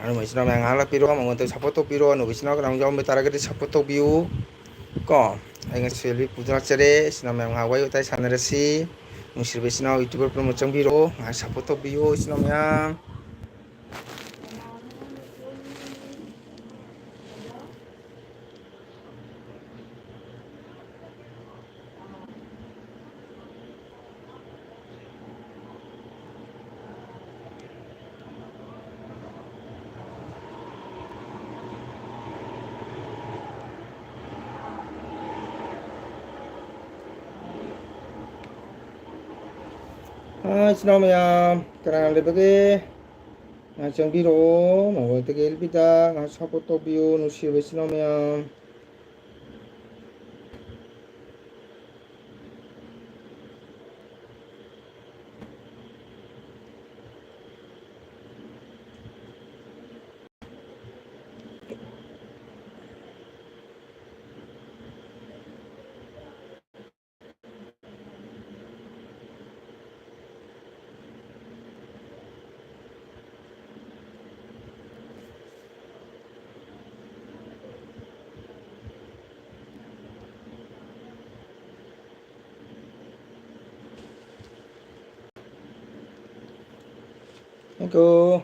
ꯑꯗꯨ ꯏꯆꯤꯟ ꯏꯅꯥꯎ ꯃꯌꯥꯝ ꯉꯥꯏꯍꯥꯛ ꯂꯥꯛꯄꯤꯔꯣ ꯃꯉꯣꯟꯗ ꯁꯞꯄꯣꯔꯠ ꯇꯧꯕꯤꯔꯣ ꯑꯗꯨꯒ ꯏꯆꯤꯟ ꯏꯅꯥꯎ ꯀꯅꯥ ꯌꯥꯎꯔꯝꯕ ꯇꯥꯔꯒꯗꯤ ꯁꯞꯄꯣꯔꯠ ꯇꯧꯕꯤꯌꯨ ꯀꯣ ꯑꯩ ꯉꯁꯤ ꯁꯦꯜꯐꯤ ꯄꯨꯗꯨꯅ ꯂꯥꯛꯆꯔꯦ ꯏꯆꯤꯟ ꯏꯅꯥꯎ ꯃꯌꯥꯝ ꯉꯥꯏꯍꯥꯛ ꯋꯥꯔꯤ ꯋꯥꯇꯥꯏ ꯁꯥꯟꯅꯔꯁꯤ ꯅꯨꯡꯁꯤꯔꯕ ꯏꯆꯤꯟ ꯏꯅꯥꯎ ꯌꯨꯇ꯭ꯌꯨꯕꯔ ꯄꯨꯝꯅꯃꯛ ꯆꯪꯕꯤꯔꯛꯑꯣ ꯉꯥꯏꯍꯥꯛ ꯁꯞꯄꯣꯔꯠ ꯇꯧꯕꯤꯌꯨ ꯏꯆꯤꯟ ꯏꯅꯥꯎ ꯃꯌꯥꯝ 이ꯆꯤꯟ 이나우 ꯃꯌꯥꯝ ꯀꯅꯥ ꯂꯩꯕꯒꯦ ꯉꯥꯏꯍꯥꯛ ꯆꯪꯕꯤꯔꯛꯑꯣ ꯃꯉꯣꯟꯗꯒꯤ ꯑꯦꯜꯕꯤꯗ ꯉꯥꯏꯍꯥꯛ ꯁꯞꯄꯣꯔꯠ ꯇꯧꯕꯤꯌꯨ ꯅꯨꯡꯁꯤꯔꯕ ꯏꯆꯤꯟ ꯏꯅꯥꯎ ꯃꯌꯥꯝ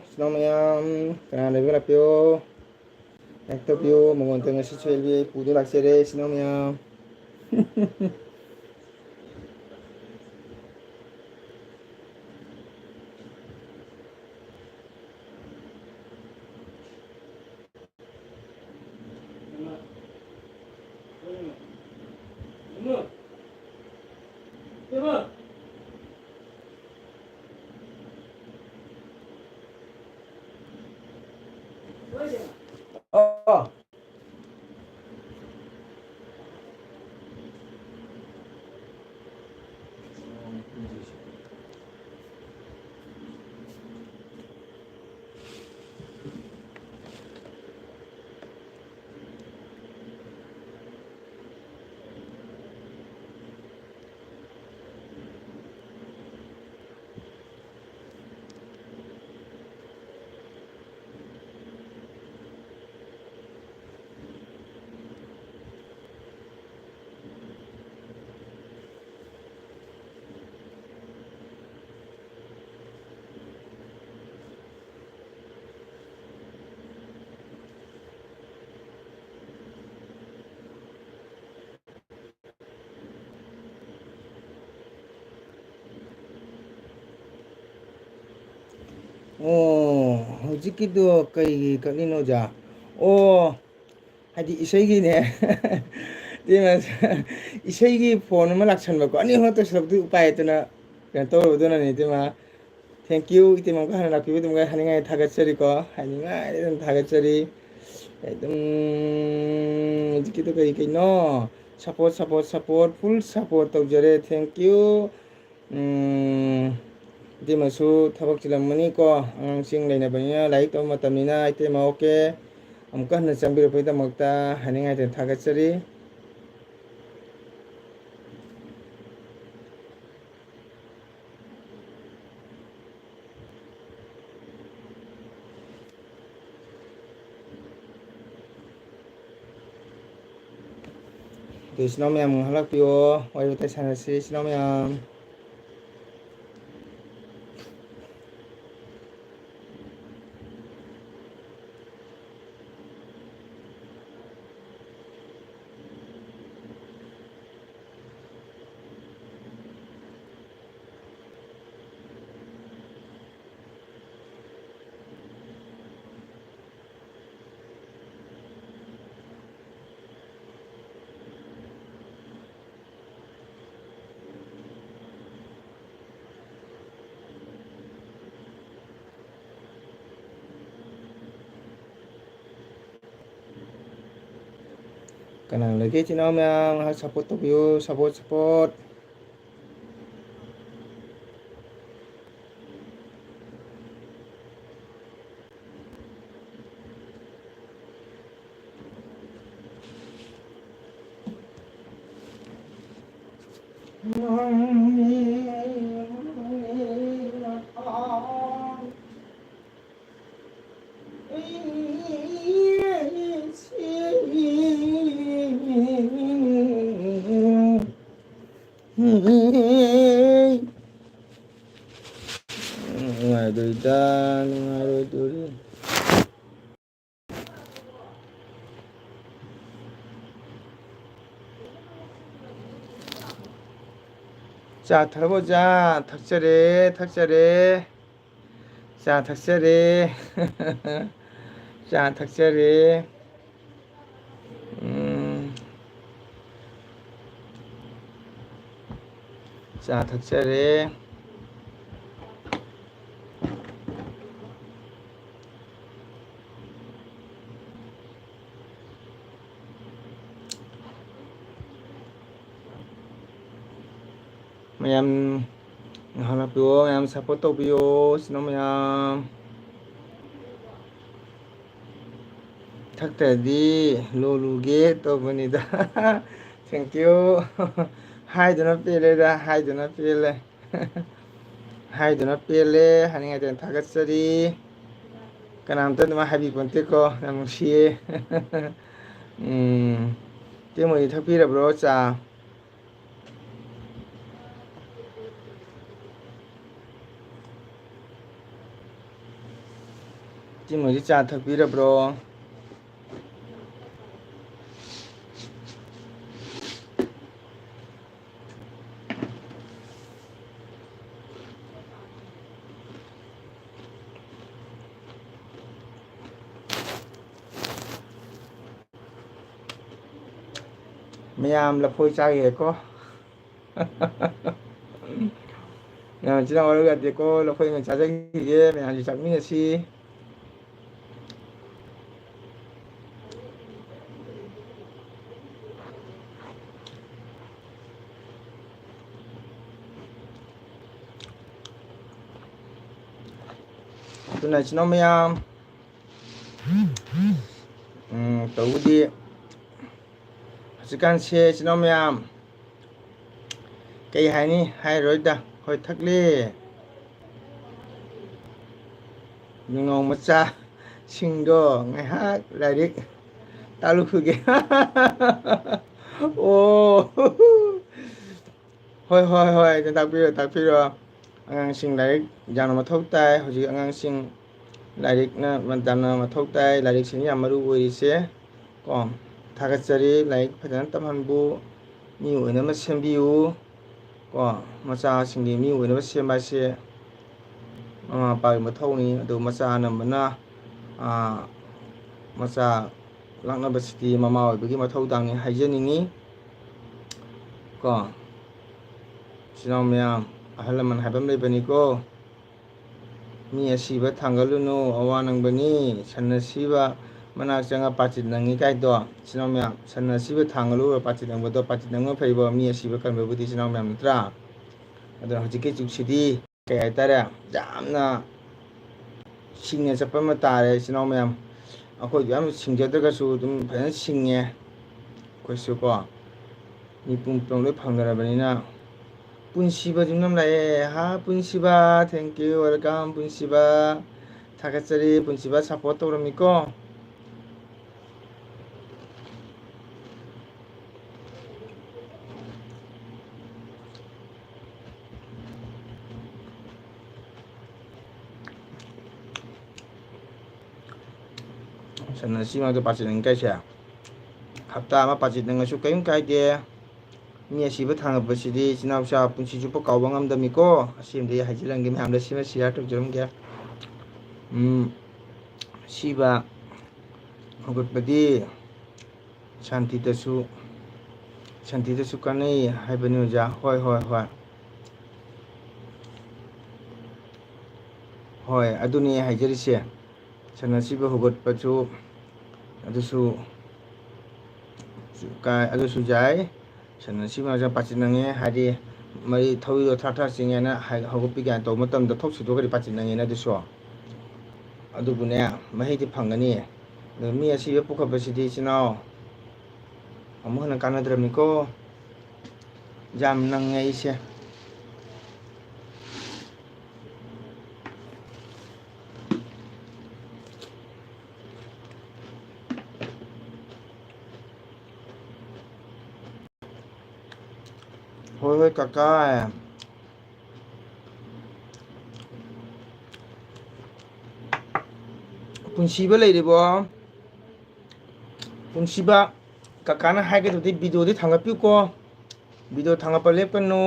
이ꯆꯤꯟ 이나우 ꯃꯌꯥꯝ ꯀꯅꯥ ꯂꯩꯕꯒꯦ ꯂꯥꯛꯄꯤꯌꯣ ꯂꯥꯏꯛ ꯇꯧꯕꯤꯌꯣ ꯃꯉꯣꯟꯗ ꯉꯁꯤꯁꯨ ꯑꯦꯜꯕꯤ ꯄꯨꯗꯨꯅ ꯂꯥꯛꯆꯔꯦ ꯏꯆꯤꯟ ꯏꯅꯥꯎ ꯃꯌꯥꯝ 어. ꯍꯧꯖꯤꯛꯀꯤꯗꯣ ꯀꯩꯒꯤ ꯀꯛꯂꯤꯅꯣ ꯑꯣꯖꯥ ꯍꯥꯏꯗꯤ ꯏꯁꯩꯒꯤꯅꯦ ꯏꯁꯩꯒꯤ ꯐꯣꯟ ꯑꯃ ꯂꯥꯛꯁꯟꯕꯀꯣ ꯑꯅꯤ ꯑꯍꯨꯝ ꯇꯧꯁꯜꯂꯛꯄꯗꯤ ꯎꯄꯥꯏ ꯂꯩꯇꯅ ꯀꯩꯅꯣ ꯇꯧꯔꯨꯕꯗꯨꯅꯅꯦ ꯏꯇꯩꯃ ꯊꯦꯡꯀ꯭ꯌꯨ ꯏꯇꯩꯃꯒ ꯍꯥꯟꯅ ꯂꯥꯛꯄꯤꯕꯗꯨꯃꯒ ꯍꯥꯏꯅꯤꯡꯉꯥꯏ ꯊꯥꯒꯠꯆꯔꯤꯀꯣ ꯍꯥꯏꯅꯤꯡꯉꯥꯏ ꯑꯗꯨꯝ ꯊꯥꯒꯠꯆꯔꯤ ꯑꯗꯨꯝ ꯍꯧꯖꯤꯛꯀꯤꯗꯣ ꯀꯩꯅꯣ ꯁꯞꯄꯣꯔꯠ ꯐꯨꯜ ꯁꯞꯄꯣꯔꯠ ꯇꯧꯖꯔꯦ ꯊꯦꯡꯀ꯭ꯌꯨ ꯏꯇꯩꯃꯁꯨ ꯊꯕꯛ ꯆꯤꯜꯂꯝꯃꯅꯤꯀꯣ ꯑꯉꯥꯡꯁꯤꯡ ꯂꯩꯅꯕꯅꯤꯅ ꯂꯥꯏꯔꯤꯛ ꯇꯧꯕ ꯃꯇꯝꯅꯤꯅ ꯏꯇꯩꯃ ꯑꯣꯀꯦ ꯑꯃꯨꯛꯀ ꯍꯟꯅ ꯆꯪꯕꯤꯔꯛꯄꯒꯤꯗꯃꯛꯇ ꯍꯥꯏꯅꯤꯡꯉꯥꯏ ꯊꯥꯒꯠꯆꯔꯤ ꯑꯗꯨ ꯏꯆꯤꯟ ꯏꯅꯥꯎ ꯃꯌꯥꯝ ꯉꯥꯏꯍꯥꯛ ꯂꯥꯛꯄꯤꯌꯣ ꯋꯥꯔꯤ ꯋꯥꯇꯥꯏ ꯁꯥꯟꯅꯁꯤ ꯏꯆꯤꯟ ꯏꯅꯥꯎ ꯃꯌꯥꯝ ꯀꯅꯥ ꯂꯩꯒꯦ ꯏꯆꯤꯟ ꯏꯅꯥꯎ ꯃꯌꯥꯝ ꯉꯥꯏꯍꯥꯛ ꯁꯞꯄꯣꯔꯠ ꯇꯧꯕꯤꯌꯨ support Nungaidoida, nungaidoida. 자, 들어보자. 탁자래, 탁자래. 자, 탁자래. 자, 탁자래. 자, 탁자래. Mày 할라피오 em 사포토 비오 시노미야 탁대디 로루게 또보니다 땡큐 하이드나 삐레다 하이드나 삐레 하이드나 삐레 하닝아된 타갓서리 까남tân 하비 본테코 나무시에 띠모니 탁비라브로 자 띠모니 자 탁비라브로 mày là phôi chai vậy cô 지난 월요일 갔고 러프이면 자작이게 그냥 아주 장민이지 tuần này nó mới tối đi 시간 새 지나면 cây hay ni hay rồi ta hồi thắc lê nhưng ngon mất xa xin đồ ngày hát lại đi tao lúc kìa ô hồi đặc biệt rồi anh xin lại dàn mà thâu tay hồi chứ anh xin lại đi nèวันจันทร์มาทบtay lại đi xin nhà mà đủ vui sẽ còn 타갓자리 라이크 파단 땀한부 미우는 마셈 비우 거 마사 싱기 미우는 마셈 마시 바이 마토니 도 마사는 mana 마사 랑나 바시티 마마 비기 마토 당니 하이제닝이 거 시나면 아할라만 하밤 레베니고 미야시바 탕갈루노 어와낭바니 찬나시바 mana jangan pacit nangi kai do sinomya sana sibe thangalu pacit nang bodo pacit nang phaibo mi sibe kan bebudi sinomya mantra adon hojike juksidi kai tara jamna singye chapama tare sinomya akoi yam singjadaga su dum phan singye koisu ko ni pumplong le phangdarabanina punsiba jumnam lai ha punsiba thank you welcome punsiba 타갓자리 punsiba support toramiko sana simado 빠지는 것이야. 갑다 아마 빠지는 것이 게임 가이데 미에 시부 당을 버시디 지나우샤 분시 주포 가왕함담이고 아시임데 하지랑 김에 함다 시면 시야트 좀 게. 시바 혹은 ꯁꯥꯟꯇꯤꯗꯁꯨ ꯀꯥꯟꯅꯩ ꯍꯥꯏꯕꯅꯤ ꯑꯣꯖꯥ ꯍꯣꯏ ꯑꯗꯨꯅꯤ ꯍꯥꯏꯖꯔꯤꯁꯦ ꯁꯥꯟꯅꯁꯤꯕ ꯍꯧꯒꯠꯄꯁꯨ ꯑꯗꯨꯁꯨ ꯌꯥꯏ ꯁꯥꯟꯅꯁꯤꯕ ꯑꯣꯖꯥ ꯄꯥꯆꯤꯟꯅꯉꯦ ꯍꯥꯏꯗꯤ ꯃꯔꯤ ꯊꯧꯔꯤꯗꯣ ꯊꯥꯔ ꯆꯤꯡꯉꯦꯅ ꯍꯧꯒꯠꯄꯤ ꯀꯥꯏꯅ ꯇꯧꯕ ꯃꯇꯝꯗ ꯊꯣꯛ ꯁꯤꯗꯣꯛꯈ꯭ꯔꯗꯤ ꯄꯥꯆꯤꯟꯅꯉꯦꯅ ꯑꯗꯨꯁꯨ ꯑꯗꯨꯕꯨꯅꯦ ꯃꯍꯩꯗꯤ ꯐꯪꯒꯅꯤ ꯑꯗꯨ ꯃꯤ ꯑꯁꯤꯕ ꯄꯨꯈꯠꯄꯁꯤꯗꯤ ꯏꯆꯤꯟ ꯏꯅꯥꯎ ꯑꯃꯨꯛ ꯍꯟꯅ ꯀꯥꯟꯅꯗ꯭ꯔꯕꯅꯤꯀꯣ ꯌꯥꯝ ꯅꯪꯉꯦ ꯑꯩꯁꯦ ꯍꯣꯏ ꯀꯀꯥ ꯄꯨꯟꯁꯤꯕ ꯂꯩꯔꯤꯕꯣ ꯄꯨꯟꯁꯤꯕ ꯀꯀꯥꯅ ꯍꯥꯏꯒꯗꯕꯗꯤ ꯚꯤꯗꯤꯑꯣꯗꯤ ꯊꯥꯡꯒꯠꯄꯤꯌꯨꯀꯣ ꯚꯤꯗꯤꯑꯣ ꯊꯥꯡꯒꯠꯄ ꯂꯦꯞꯀꯅꯨ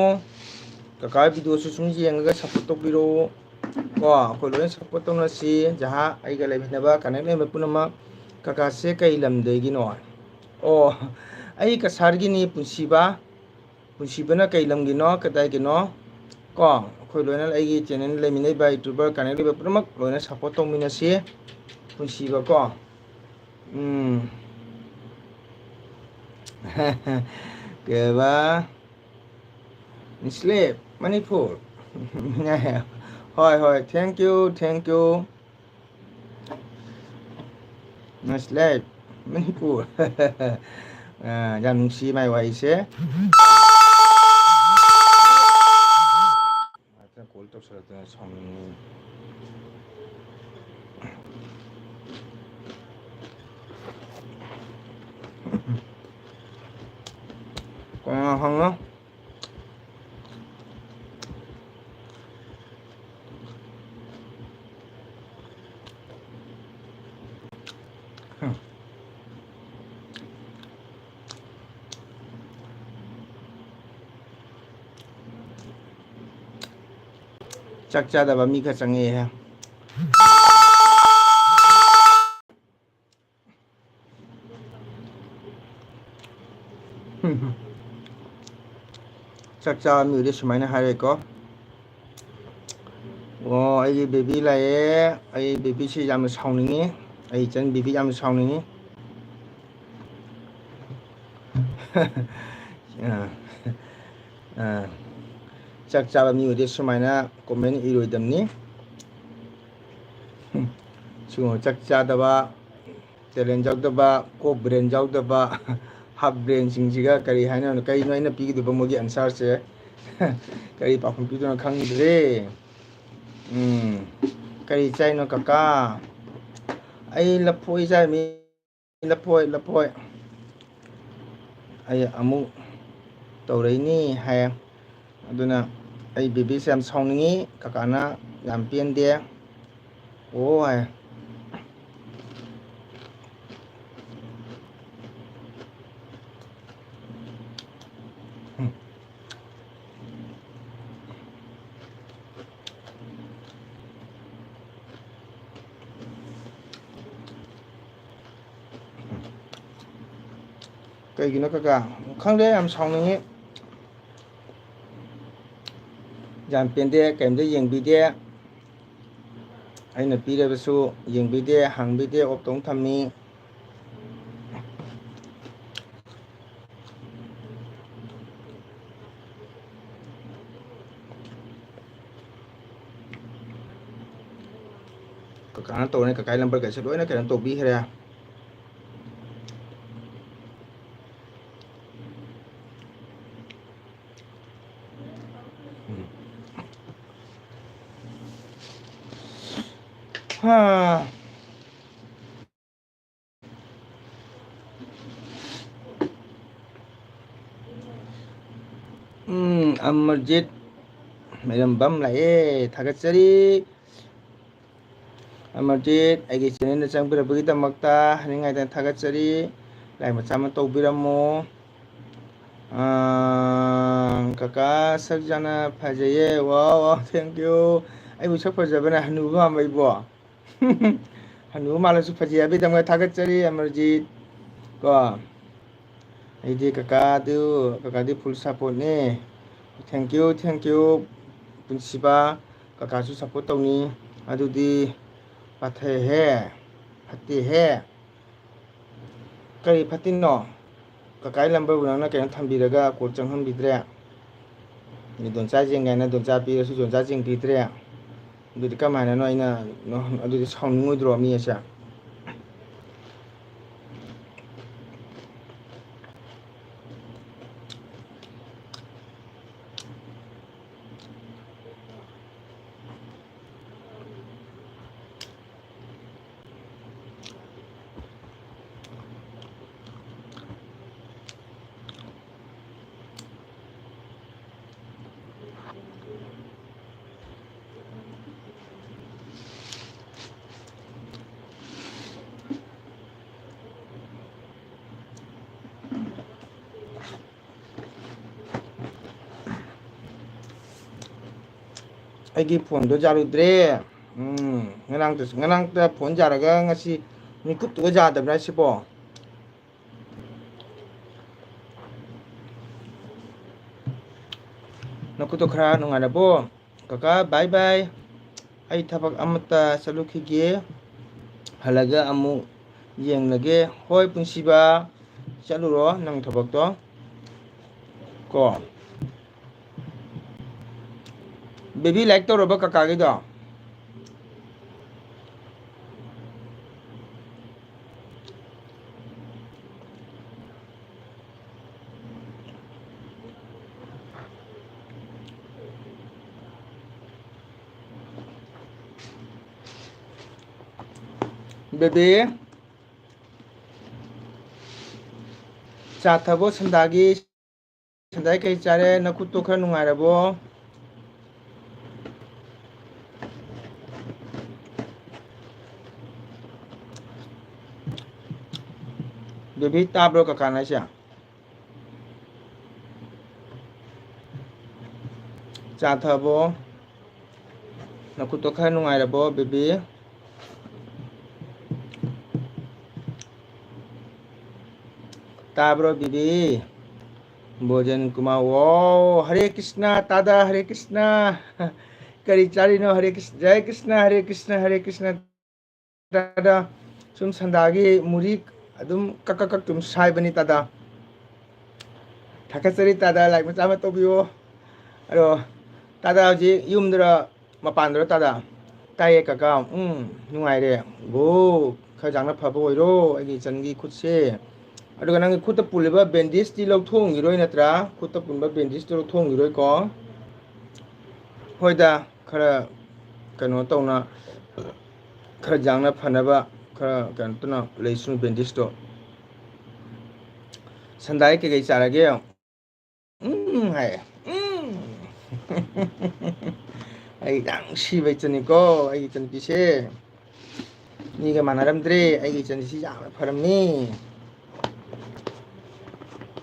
ꯀꯀꯥ ꯚꯤꯗꯤꯑꯣꯁꯨ ꯁꯨꯝ ꯌꯦꯡꯉꯒ ꯁꯞꯄꯣꯔꯠ ꯇꯧꯕꯤꯔꯛꯎ ꯀꯣ ꯑꯩꯈꯣꯏ ꯂꯣꯏꯅ ꯁꯞꯄꯣꯔꯠ ꯇꯧꯅꯁꯤ ꯖꯍꯥ ꯑꯩꯒ ꯂꯩꯃꯤꯟꯅꯕ ꯀꯅꯦꯛ ꯂꯩꯕ ꯄꯨꯝꯅꯃꯛ ꯀꯀꯥꯁꯦ ꯀꯩ ꯂꯝꯗꯒꯤꯅꯣ ꯑꯣ ꯑꯩ ꯀꯁꯥꯔꯒꯤꯅꯤ ꯄꯨꯟꯁꯤꯕ ꯄꯨꯟꯁꯤꯕꯅ ꯀꯩ ꯂꯝꯒꯤꯅꯣ ꯀꯗꯥꯏꯒꯤꯅꯣ ꯀꯣ ꯑꯩꯈꯣꯏ ꯂꯣꯏꯅ ꯑꯩꯒꯤ ꯆꯦꯅꯦꯜ ꯂꯩꯃꯤꯟꯅꯩꯕ ꯌꯨꯇ꯭ꯌꯨꯕꯔ ꯀꯅꯦꯛ ꯂꯩꯕ ꯄꯨꯝꯅꯃꯛ ꯂꯣꯏꯅ ꯁꯞꯄꯣꯔꯠ ꯇꯧꯃꯤꯟꯅꯁꯤ ꯄꯨꯟꯁꯤꯕꯀꯣ ꯀꯩꯕ ꯅꯤꯁꯂꯦꯞ ꯃꯅꯤꯄꯨꯔ ꯍꯣꯏ ꯍꯣꯏ ꯊꯦꯡꯀ꯭ꯌꯨ ꯅꯁꯂꯦꯠ ꯃꯅꯤꯄꯨꯔ ꯌꯥꯝ ꯅꯨꯡꯁꯤ ꯃꯥꯏ ꯋꯥꯔꯤꯁꯦ ꯀꯣꯜ ꯇꯧꯁꯜꯂꯛꯇꯅ ꯁꯥꯎꯅꯤꯡꯉꯤ ꯍꯪꯉꯣ ꯆꯥꯛ ꯆꯥꯗꯕ ꯃꯤ ꯈꯔ ꯆꯪꯉꯛꯑꯦ ꯆꯥꯛ ꯆꯥꯕ ꯃꯤꯗꯤ ꯁꯨꯃꯥꯏꯅ ꯍꯥꯏꯔꯦꯀꯣ ꯑꯣ ꯑꯩꯒꯤ ꯕꯦꯕꯤ ꯂꯥꯛꯑꯦ ꯑꯩ ꯕꯦꯕꯤꯁꯤ ꯌꯥꯝꯅ ꯁꯥꯎꯅꯤꯡꯉꯤ ꯑꯩ ꯏꯆꯟ ꯕꯦꯕꯤ ꯌꯥꯝꯅ ꯁꯥꯎꯅꯤꯡꯉꯤ ꯆꯥꯛ ꯆꯥꯕ ꯃꯤ ꯑꯣꯏꯗꯤ ꯁꯨꯃꯥꯏꯅ ꯀꯣꯃꯦꯟ ꯏꯔꯣꯏꯗꯕꯅꯤ ꯁꯤꯒꯨꯝꯕ ꯆꯥꯛ ꯆꯥꯗꯕ ꯇꯦꯂꯦꯟ ꯌꯥꯎꯗꯕ ꯀꯣꯛ ꯕ꯭ꯔꯦꯟ ꯌꯥꯎꯗꯕ ꯍꯥꯞ ꯕ꯭ꯔꯦꯟꯁꯤꯡꯁꯤꯒ ꯀꯔꯤ ꯍꯥꯏꯅ ꯀꯔꯤꯅꯣ ꯑꯩꯅ ꯄꯤꯒꯗꯕ ꯃꯣꯏꯒꯤ ꯑꯟꯁꯥꯔꯁꯦ ꯀꯔꯤ ꯄꯥꯎꯈꯨꯝ ꯄꯤꯗꯣꯏꯅꯣ ꯈꯪꯗ꯭ꯔꯦ ꯀꯔꯤ ꯆꯥꯏꯅꯣ ꯀꯀꯥ ꯑꯩ ꯂꯐꯣꯏ ꯆꯥꯏꯃꯤ ꯂꯐꯣꯏ ꯑꯩ ꯑꯃꯨꯛ ꯇꯧꯔꯛꯏꯅꯤ ꯍꯥꯏ ꯑꯗꯨꯅ ꯑꯩ ꯕꯦꯕꯤꯁꯦ ꯌꯥꯝ ꯁꯥꯎꯅꯤꯡꯉꯤ ꯀꯀꯥꯅ ꯌꯥꯝ ꯄꯦꯟꯗꯦ ꯑꯣ ꯍꯥꯏ ꯀꯩꯒꯤꯅꯣ ꯀꯀꯥ ꯈꯪꯗꯦ ꯌꯥꯝ ꯁꯥꯎꯅꯤꯡꯉꯤ ꯌꯥꯝ ꯄꯦꯟꯗꯦ ꯀꯔꯤꯝꯇ ꯌꯦꯡꯕꯤꯗꯦ ꯑꯩꯅ ꯄꯤꯔꯕꯁꯨ ꯌꯦꯡꯕꯤꯗꯦ ꯍꯪꯕꯤꯗꯦ ꯑꯣꯞꯇꯧ ꯊꯝꯃꯤ ꯀꯀꯥꯅ ꯇꯧꯔꯅꯤ ꯀꯀꯥꯒꯤ ꯅꯝꯕꯔꯒꯩꯁꯦ ꯂꯣꯏꯅ ꯀꯩꯅꯣ ꯇꯧꯕꯤꯈ꯭ꯔꯦ ꯑꯃꯔꯖꯤꯠ ꯃꯩꯔꯝꯕꯝ ꯂꯥꯛꯑꯦ ꯊꯥꯒꯠꯆꯔꯤ ꯑꯃꯔꯖꯤꯠ ꯑꯩꯒꯤ ꯆꯦꯅꯦꯜꯗ ꯆꯪꯕꯤꯔꯛꯄꯒꯤꯗꯃꯛꯇ ꯍꯥꯏꯅꯤꯡꯉꯥꯏꯗꯅ ꯊꯥꯒꯠꯆꯔꯤ ꯂꯥꯏꯛ ꯃꯆꯥ ꯑꯃ ꯇꯧꯕꯤꯔꯝꯃꯣ ꯀꯀꯥ ꯁꯛ ꯌꯥꯝꯅ ꯐꯖꯩꯌꯦ ꯋꯥꯎ ꯊꯦꯡꯀ꯭ꯌꯨ ꯑꯩꯕꯨ ꯁꯛ ꯐꯖꯕꯅ ꯍꯅꯨꯕ ꯃꯥꯟꯕ ꯑꯩꯕꯣ ꯍꯅꯨꯕ ꯃꯥꯜꯂꯁꯨ ꯐꯖꯩ ꯍꯥꯏꯕꯒꯤꯗꯃꯛꯇ ꯊꯥꯒꯠꯆꯔꯤ ꯑꯃꯔꯖꯤꯠ ꯀꯣ ꯑꯩꯗꯤ ꯀꯀꯥꯗꯤ ꯐꯨꯜ ꯁꯞꯄꯣꯔꯠꯅꯤ ꯊꯦꯡꯀ꯭ꯌꯨ ꯄꯨꯟꯁꯤꯕ ꯀꯀꯥꯁꯨ ꯁꯞꯄꯣꯔꯠ ꯇꯧꯅꯤ ꯑꯗꯨꯗꯤ ꯄꯥꯊꯩꯍꯦ ꯐꯠꯇꯦꯍꯦ ꯀꯔꯤ ꯐꯠꯇꯤꯅꯣ ꯀꯀꯥꯒꯤ ꯂꯝꯕꯔꯕꯨ ꯅꯪꯅ ꯀꯩꯅꯣ ꯊꯝꯕꯤꯔꯒ ꯀꯣꯜ ꯆꯪꯍꯟꯕꯤꯗ꯭ꯔꯦ ꯗꯣꯟꯆꯥ ꯖꯦꯡꯒꯥꯏꯅ ꯗꯣꯟꯆꯥ ꯄꯤꯔꯁꯨ ꯗꯣꯟꯆꯥ ꯖꯦꯡꯕꯤꯗ꯭ꯔꯦ ꯑꯗꯨꯗꯤ ꯀꯃꯥꯏꯅꯅꯣ ꯑꯩꯅ ꯑꯗꯨꯗꯤ ꯁꯥꯎꯅꯤꯡꯉꯣꯏꯗ꯭ꯔꯣ ꯃꯤ ꯑꯁꯦ ꯑꯩꯒꯤ ꯐꯣꯟꯗꯣ ꯌꯥꯔꯨꯗ꯭ꯔꯦ ꯉꯔꯥꯡꯇ ꯐꯣꯟ ꯌꯥꯔꯒ ꯉꯁꯤ ꯃꯤꯀꯨꯞꯇꯨꯒ ꯌꯥꯗꯕ꯭ꯔꯥ ꯁꯤꯕꯣ ꯅꯈꯨꯠꯇꯣ ꯈꯔ ꯅꯨꯡꯉꯥꯏꯔꯕꯣ ꯀꯀꯥ ꯕꯥꯏ ꯕꯥꯏ ꯑꯩ ꯊꯕꯛ ꯑꯃꯠꯇ ꯆꯠꯂꯨꯈꯤꯒꯦ ꯍꯜꯂꯒ ꯑꯃꯨꯛ ꯌꯦꯡꯂꯒꯦ ꯍꯣꯏ ꯄꯨꯟꯁꯤꯕ ꯆꯠꯂꯨꯔꯣ ꯅꯪ ꯊꯕꯛꯇꯣ ꯀꯣ ꯕꯦꯕꯤ ꯂꯥꯏꯛ ꯇꯧꯔꯕ ꯀꯀꯥꯒꯤꯗꯣ ꯕꯦꯕꯤ ꯆꯥ ꯊꯕꯣ ꯁꯟꯗꯥꯒꯤ ꯁꯟꯗꯥꯒꯤ ꯀꯩ ꯆꯥꯔꯦ ꯅꯈꯨꯠꯇꯣ ꯈꯔ ꯅꯨꯡꯉꯥꯏꯔꯕꯣ ꯕꯦꯕꯤ ꯇꯥꯕ꯭ꯔꯣ ꯀꯀꯥꯅ ꯍꯥꯏꯁꯦ ꯆꯥ ꯊꯛꯑꯕꯣ ꯅꯈꯨꯠꯇꯣ ꯈꯔ ꯅꯨꯡꯉꯥꯏꯔꯕꯣ ꯕꯦꯕꯤ ꯇꯥꯕ꯭ꯔꯣ ꯕꯦꯕꯤ ꯚꯣꯖꯟ ꯀꯨꯃꯥꯔ ꯋꯥꯎ ꯍꯔꯦ ꯀ꯭ꯔꯤꯁꯅ ꯇꯥꯗꯥ ꯍꯔꯦ ꯀ꯭ꯔꯤꯁꯅ ꯀꯔꯤ ꯆꯥꯔꯤꯅꯣ ꯍꯔꯦ ꯀ꯭ꯔꯤꯁꯅ ꯖय ꯀ꯭ꯔꯤꯁꯅ ꯍꯔꯦ ꯀ꯭ꯔꯤꯁꯅ ꯍꯔꯦ ꯀ꯭ꯔꯤꯁꯅ ꯇꯥꯗꯥ ꯁꯨꯝ ꯁꯟꯗꯥꯒꯤ ꯃꯨꯔꯤ ꯑꯗꯨꯝ ꯀꯛ ꯑꯗꯨꯝ ꯁꯥꯏꯕꯅꯤ ꯇꯥꯗꯥ ꯊꯥꯒꯠꯆꯔꯤ ꯇꯥꯗꯥ ꯂꯥꯏꯛ ꯃꯆꯥ ꯑꯃ ꯇꯧꯕꯤꯌꯣ ꯑꯗꯣ ꯇꯥꯗꯥ ꯍꯧꯖꯤꯛ ꯌꯨꯝꯗꯔ ꯃꯄꯥꯟꯗꯔ ꯇꯥꯗꯥ ꯇꯥꯏꯌꯦ ꯀꯀꯥ ꯅꯨꯡꯉꯥꯏꯔꯦ ꯒꯣ ꯈꯔ ꯌꯥꯡꯅ ꯐꯕ ꯑꯣꯏꯔꯣ ꯑꯩꯒꯤ ꯏꯆꯟꯒꯤ ꯈꯨꯠꯁꯦ ꯑꯗꯨꯒ ꯅꯪꯒꯤ ꯈꯨꯠꯇ ꯄꯨꯜꯂꯤꯕ ꯕꯦꯟꯗꯦꯖꯇꯤ ꯂꯧꯊꯣꯛꯑꯝꯈꯤꯔꯣꯏ ꯅꯠꯇ꯭ꯔꯥ ꯈꯨꯠꯇ ꯄꯨꯟꯕ ꯕꯦꯟꯗꯦꯖꯇꯤ ꯂꯧꯊꯣꯛꯑꯝꯈꯤꯔꯣꯏꯀꯣ ꯍꯣꯏꯗ ꯈꯔ ꯀꯩꯅꯣ ꯇꯧꯅ ꯈꯔ ꯌꯥꯡꯅ ꯐꯅꯕ ꯈꯔ ꯀꯩꯅꯣ ꯇꯧꯅ ꯂꯩꯁꯅꯨ ꯕꯦꯟꯗꯦꯖꯇꯣ ꯁꯟꯗꯥꯏ ꯀꯩꯀꯩ ꯆꯥꯔꯒꯦ ꯍꯥꯏ ꯑꯩ ꯌꯥꯝ ꯅꯨꯡꯁꯤꯕ ꯏꯆꯟꯅꯤꯀꯣ ꯑꯩꯒꯤ ꯏꯆꯟꯅꯨꯄꯤꯁꯦ ꯃꯤꯒ ꯃꯥꯟꯅꯔꯝꯗ꯭ꯔꯦ ꯑꯩꯒꯤ ꯏꯆꯟꯁꯤ ꯌꯥꯝꯅ ꯐꯔꯝꯃꯤ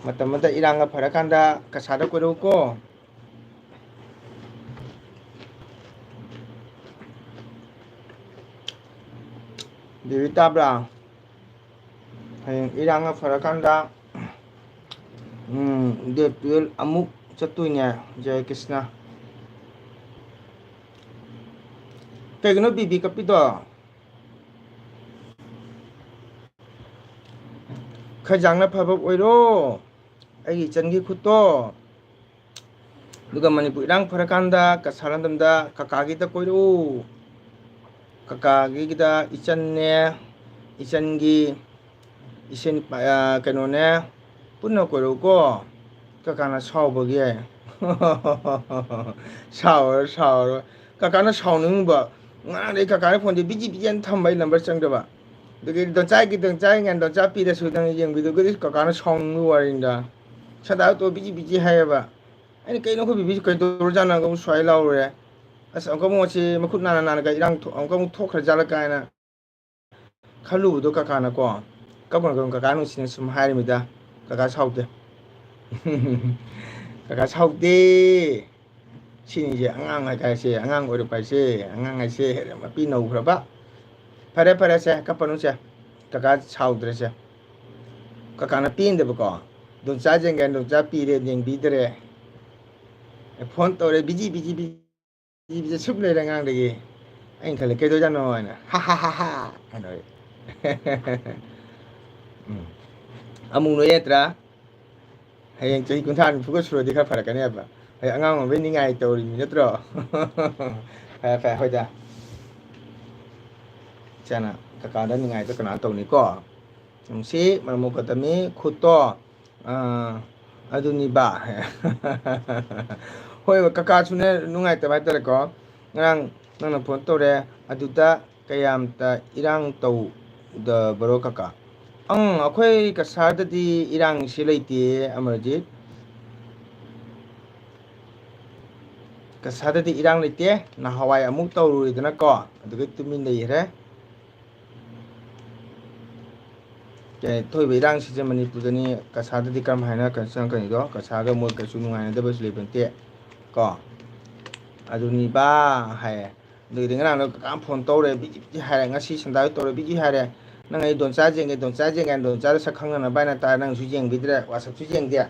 ꯃꯇꯝ ꯑꯃꯗ ꯏꯔꯥꯡꯒ ꯐꯔꯀꯥꯟꯗ ꯀꯁꯥꯔꯗ ꯀꯣꯏꯔꯛꯎꯀꯣ ꯕꯦꯕꯤ ꯇꯥꯕ꯭ꯔꯥ ꯍꯌꯦꯡ ꯏꯔꯥꯡꯒ ꯐꯔꯀꯥꯟꯗ ꯗꯦꯠ 12 ꯑꯃꯨꯛ ꯆꯠꯇꯣꯏꯅꯦ ꯖꯦꯌ ꯀ꯭ꯔꯤꯁꯅ ꯀꯩꯒꯤꯅꯣ ꯕꯤꯕꯤ ꯀꯞꯄꯤꯗꯣ ꯈꯔ ꯌꯥꯡꯅ ꯐꯕ ꯑꯣꯏꯔꯣ ꯑꯩꯒꯤ ꯏꯆꯟꯒꯤ ꯈꯨꯠꯇꯣ ꯑꯗꯨꯒ ꯃꯅꯤꯄꯨꯔ ꯏꯔꯥꯡ ꯐꯔꯀꯥꯟꯗ ꯀꯁꯥꯔ ꯂꯝꯗꯝꯗ ꯀꯀꯥꯒꯤꯗ ꯀꯣꯏꯔꯛꯎ ꯀꯀꯥꯒꯤꯗ ꯏꯆꯟꯅꯦ ꯏꯆꯟꯒꯤ ꯏꯆꯟ ꯀꯩꯅꯣꯅꯦ ꯄꯨꯟꯅ ꯀꯣꯏꯔꯛꯎꯀꯣ ꯀꯀꯥꯅ ꯁꯥꯎꯕꯒꯤ ꯁꯥꯎꯔꯣꯏ ꯁꯥꯎꯔꯣꯏ ꯀꯀꯥꯅ ꯁꯥꯎꯅꯤꯡꯕ ꯉꯔꯥꯡꯗꯩ ꯀꯀꯥꯅ ꯐꯣꯟꯁꯦ ꯕꯤꯖꯤ ꯕꯤꯖꯤꯅ ꯊꯝꯕ ꯑꯩ ꯅꯝꯕꯔ ꯆꯪꯗꯕ ꯑꯗꯒꯤ ꯗꯣꯟꯆꯥꯏ ꯄꯤꯔꯁꯨ ꯅꯪ ꯌꯦꯡꯕꯤꯗꯨꯒꯗꯤ ꯀꯀꯥꯅ ꯁꯥꯎꯅꯤꯡꯕ ꯋꯥꯔꯤꯅꯤꯗ ꯁꯗꯥ ꯕꯤꯖꯤ ꯕꯤꯖꯤ ꯍꯥꯏꯌꯦꯕ ꯑꯩꯅ ꯀꯩꯅꯣ ꯑꯩꯈꯣꯏ ꯕꯤꯕꯤꯁꯤ ꯀꯩꯗꯧꯔꯖꯥꯠꯅꯣ ꯑꯃꯨꯛ ꯁ꯭ꯋꯥꯏ ꯂꯥꯎꯔꯨꯔꯦ ꯑꯁ ꯑꯃꯨꯛꯀ ꯃꯣꯠꯁꯤ ꯃꯈꯨꯠ ꯅꯥꯟꯅ ꯅꯥꯟꯅꯒ ꯏꯔꯥꯡ ꯑꯃꯨꯛꯀ ꯑꯃꯨꯛ ꯊꯣꯛꯈ꯭ꯔꯖꯥꯠꯂ ꯀꯥꯏꯅ ꯈꯜꯂꯨꯕꯗꯣ ꯀꯀꯥꯅꯀꯣ ꯀꯞꯀꯅꯨ ꯀꯀꯥ ꯅꯨꯡꯁꯤꯅ ꯁꯨꯝ ꯍꯥꯏꯔꯤꯃꯤꯗ ꯀꯀꯥ ꯁꯥꯎꯗꯦ ꯀꯀꯥ ꯁꯥꯎꯗꯦ ꯁꯤꯅꯤꯁꯦ ꯑꯉꯥꯡ ꯍꯥꯏꯁꯦ ꯑꯉꯥꯡ ꯑꯣꯏꯔꯛꯄ ꯍꯥꯏꯁꯦ ꯑꯉꯥꯡ ꯍꯥꯏꯁꯦ ꯃꯄꯤ ꯅꯧꯈ꯭ꯔꯕ ꯐꯔꯦ ꯐꯔꯦꯁꯦ ꯀꯞꯄꯅꯨꯁꯦ ꯀꯀꯥ ꯁꯥꯎꯗ꯭ꯔꯦꯁꯦ ꯀꯀꯥꯅ ꯄꯦꯟꯗꯕꯀꯣ ꯗꯣꯟꯆꯥ ꯌꯦꯡꯒꯦ ꯗꯣꯟꯆꯥ ꯄꯤꯔꯦ ꯌꯦꯡꯕꯤꯗ꯭ꯔꯦ ꯐꯣꯟ ꯇꯧꯔꯦ ꯕꯤꯖꯤ ꯕꯤꯖꯤ ꯁꯨꯞ ꯂꯩꯔꯦ ꯑꯉꯥꯡꯗꯒꯤ ꯑꯩꯅ ꯈꯜꯂꯦ ꯀꯩꯗꯧꯖꯥꯠꯅꯣ ꯍꯥꯏꯅ ꯍꯥ ꯑꯃꯨꯛ ꯅꯣꯏ ꯍꯌꯦꯡ ꯆꯍꯤ 30-40ꯒ ꯁꯨꯔꯗꯤ ꯈꯔ ꯐꯔꯛꯀꯅꯤ ꯍꯥꯏꯕ ꯍꯌꯦꯡ ꯑꯉꯥꯡ ꯑꯣꯏꯕꯩ ꯅꯤꯡꯉꯥꯏ ꯇꯧꯔꯤꯅꯤ ꯅꯠꯇ꯭ꯔꯣ ꯐꯔꯦ ꯐꯔꯦ ꯍꯣꯏꯗ ꯏꯆꯥꯅ ꯀꯀꯥꯗ ꯅꯤꯡꯉꯥꯏꯗꯣ ꯀꯅꯥ ꯇꯧꯅꯤꯀꯣ ꯅꯨꯡꯁꯤ ꯃꯔꯝ ꯃꯣꯛꯀꯗꯕꯅꯤ ꯈꯨꯠꯇꯣ ꯑꯗꯨꯅꯤꯕ ꯍꯣꯏ ꯀꯀꯥꯁꯨꯅꯦ ꯅꯨꯡꯉꯥꯏꯇꯕ ꯍꯥꯏꯇꯥꯔꯦꯀꯣ ꯉꯔꯥꯡ ꯅꯪꯅ ꯐꯣꯟ ꯇꯧꯔꯦ ꯑꯗꯨꯗ ꯀꯌꯥꯝꯇ ꯏꯔꯥꯡ ꯇꯧꯗꯕꯔꯣ ꯀꯀꯥ ꯑꯩꯈꯣꯏ ꯀꯁꯥꯔꯗꯗꯤ ꯏꯔꯥꯡꯁꯤ ꯂꯩꯇꯦ ꯑꯃꯔꯖꯤꯠ ꯀꯁꯥꯔꯗꯗꯤ ꯏꯔꯥꯡ ꯂꯩꯇꯦ ꯅꯍꯥꯟꯋꯥꯏ ꯑꯃꯨꯛ ꯇꯧꯔꯨꯔꯦꯗꯅꯀꯣ ꯑꯗꯨꯒ ꯇꯨꯃꯤꯟ ꯂꯩꯈ꯭ꯔꯦ ꯊꯣꯛꯏꯕ ꯏꯔꯥꯡꯁꯤꯁꯦ ꯃꯅꯤꯄꯨꯔꯗꯅꯤ ꯀꯁꯥꯔꯗꯗꯤ ꯀꯔꯝ ꯍꯥꯏꯅ ꯆꯪꯉꯛꯀꯅꯤꯗꯣ ꯀꯁꯥꯔꯒ ꯃꯣꯏ ꯀꯩꯁꯨ ꯅꯨꯡꯉꯥꯏꯅꯗꯕꯁꯨ ꯂꯩꯕ ꯅꯠꯇꯦ ꯀꯣ ꯑꯗꯨꯅꯤ ꯕꯥ ꯍꯥꯏꯌꯦ ꯑꯗꯨꯗꯤ ꯉꯔꯥꯡꯗꯣ ꯀꯀꯥ ꯐꯣꯟ ꯇꯧꯔꯦ ꯕꯤꯖꯤ ꯕꯤꯖꯤ ꯍꯥꯏꯔꯦ ꯉꯁꯤ ꯁꯟꯗꯥꯏ ꯇꯧꯔꯦ ꯕꯤꯖꯤ ꯍꯥꯏꯔꯦ ꯅꯪ ꯑꯩ ꯗꯣꯟꯆꯥ ꯌꯦꯡꯒꯦ ꯗꯣꯟꯆꯥ ꯌꯦꯡꯒꯦ ꯗꯣꯟꯆꯥꯗ ꯁꯛ ꯈꯪꯅꯅꯕ ꯍꯥꯏꯅ ꯇꯥꯔꯦ ꯅꯪꯁꯨ ꯌꯦꯡꯕꯤꯗ꯭ꯔꯦ ꯋꯥꯆꯞꯁꯨ ꯌꯦꯡꯗꯦ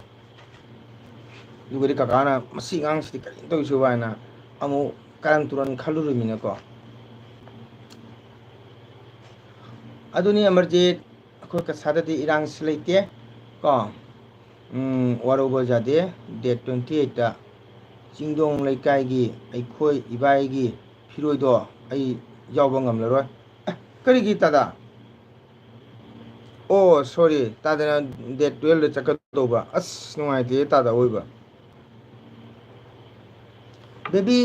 ꯑꯗꯨꯒꯗꯤ ꯀꯀꯥꯅ ꯃꯁꯤ ꯑꯉꯥꯡꯁꯤꯗꯤ ꯀꯔꯤꯝ ꯇꯧꯁꯨ ꯍꯥꯏꯅ ꯑꯃꯨꯛ ꯀꯔꯟ ꯇꯨꯔꯟ ꯈꯜꯂꯨꯔꯤꯃꯤꯅꯀꯣ ꯑꯗꯨꯅꯤ ꯑꯃꯔꯖꯤꯠ ꯑꯩꯈꯣꯏ ꯀꯁꯥꯔꯗꯗꯤ ꯏꯔꯥꯡꯁꯤ ꯂꯩꯇꯦ ꯀꯣ ꯋꯥꯔꯧꯕ ꯌꯥꯗꯦ ꯗꯦꯠ 28ꯇ ꯆꯤꯡꯗꯣꯡ ꯂꯩꯀꯥꯏꯒꯤ ꯑꯩꯈꯣꯏ ꯏꯕꯥꯏꯒꯤ ꯐꯤꯔꯣꯏꯗꯣ ꯑꯩ ꯌꯥꯎꯕ ꯉꯝꯂꯔꯣꯏ ꯀꯔꯤꯒꯤ ꯇꯥꯗꯥ ꯑꯣ ꯁꯣꯔꯤ ꯇꯥꯗꯅ ꯗꯦꯠ 12ꯗ ꯆꯠꯀꯗꯧꯕ ꯑꯁ ꯅꯨꯡꯉꯥꯏꯇꯦ ꯇꯥꯗ ꯑꯣꯏꯕ ꯕꯦꯕꯤ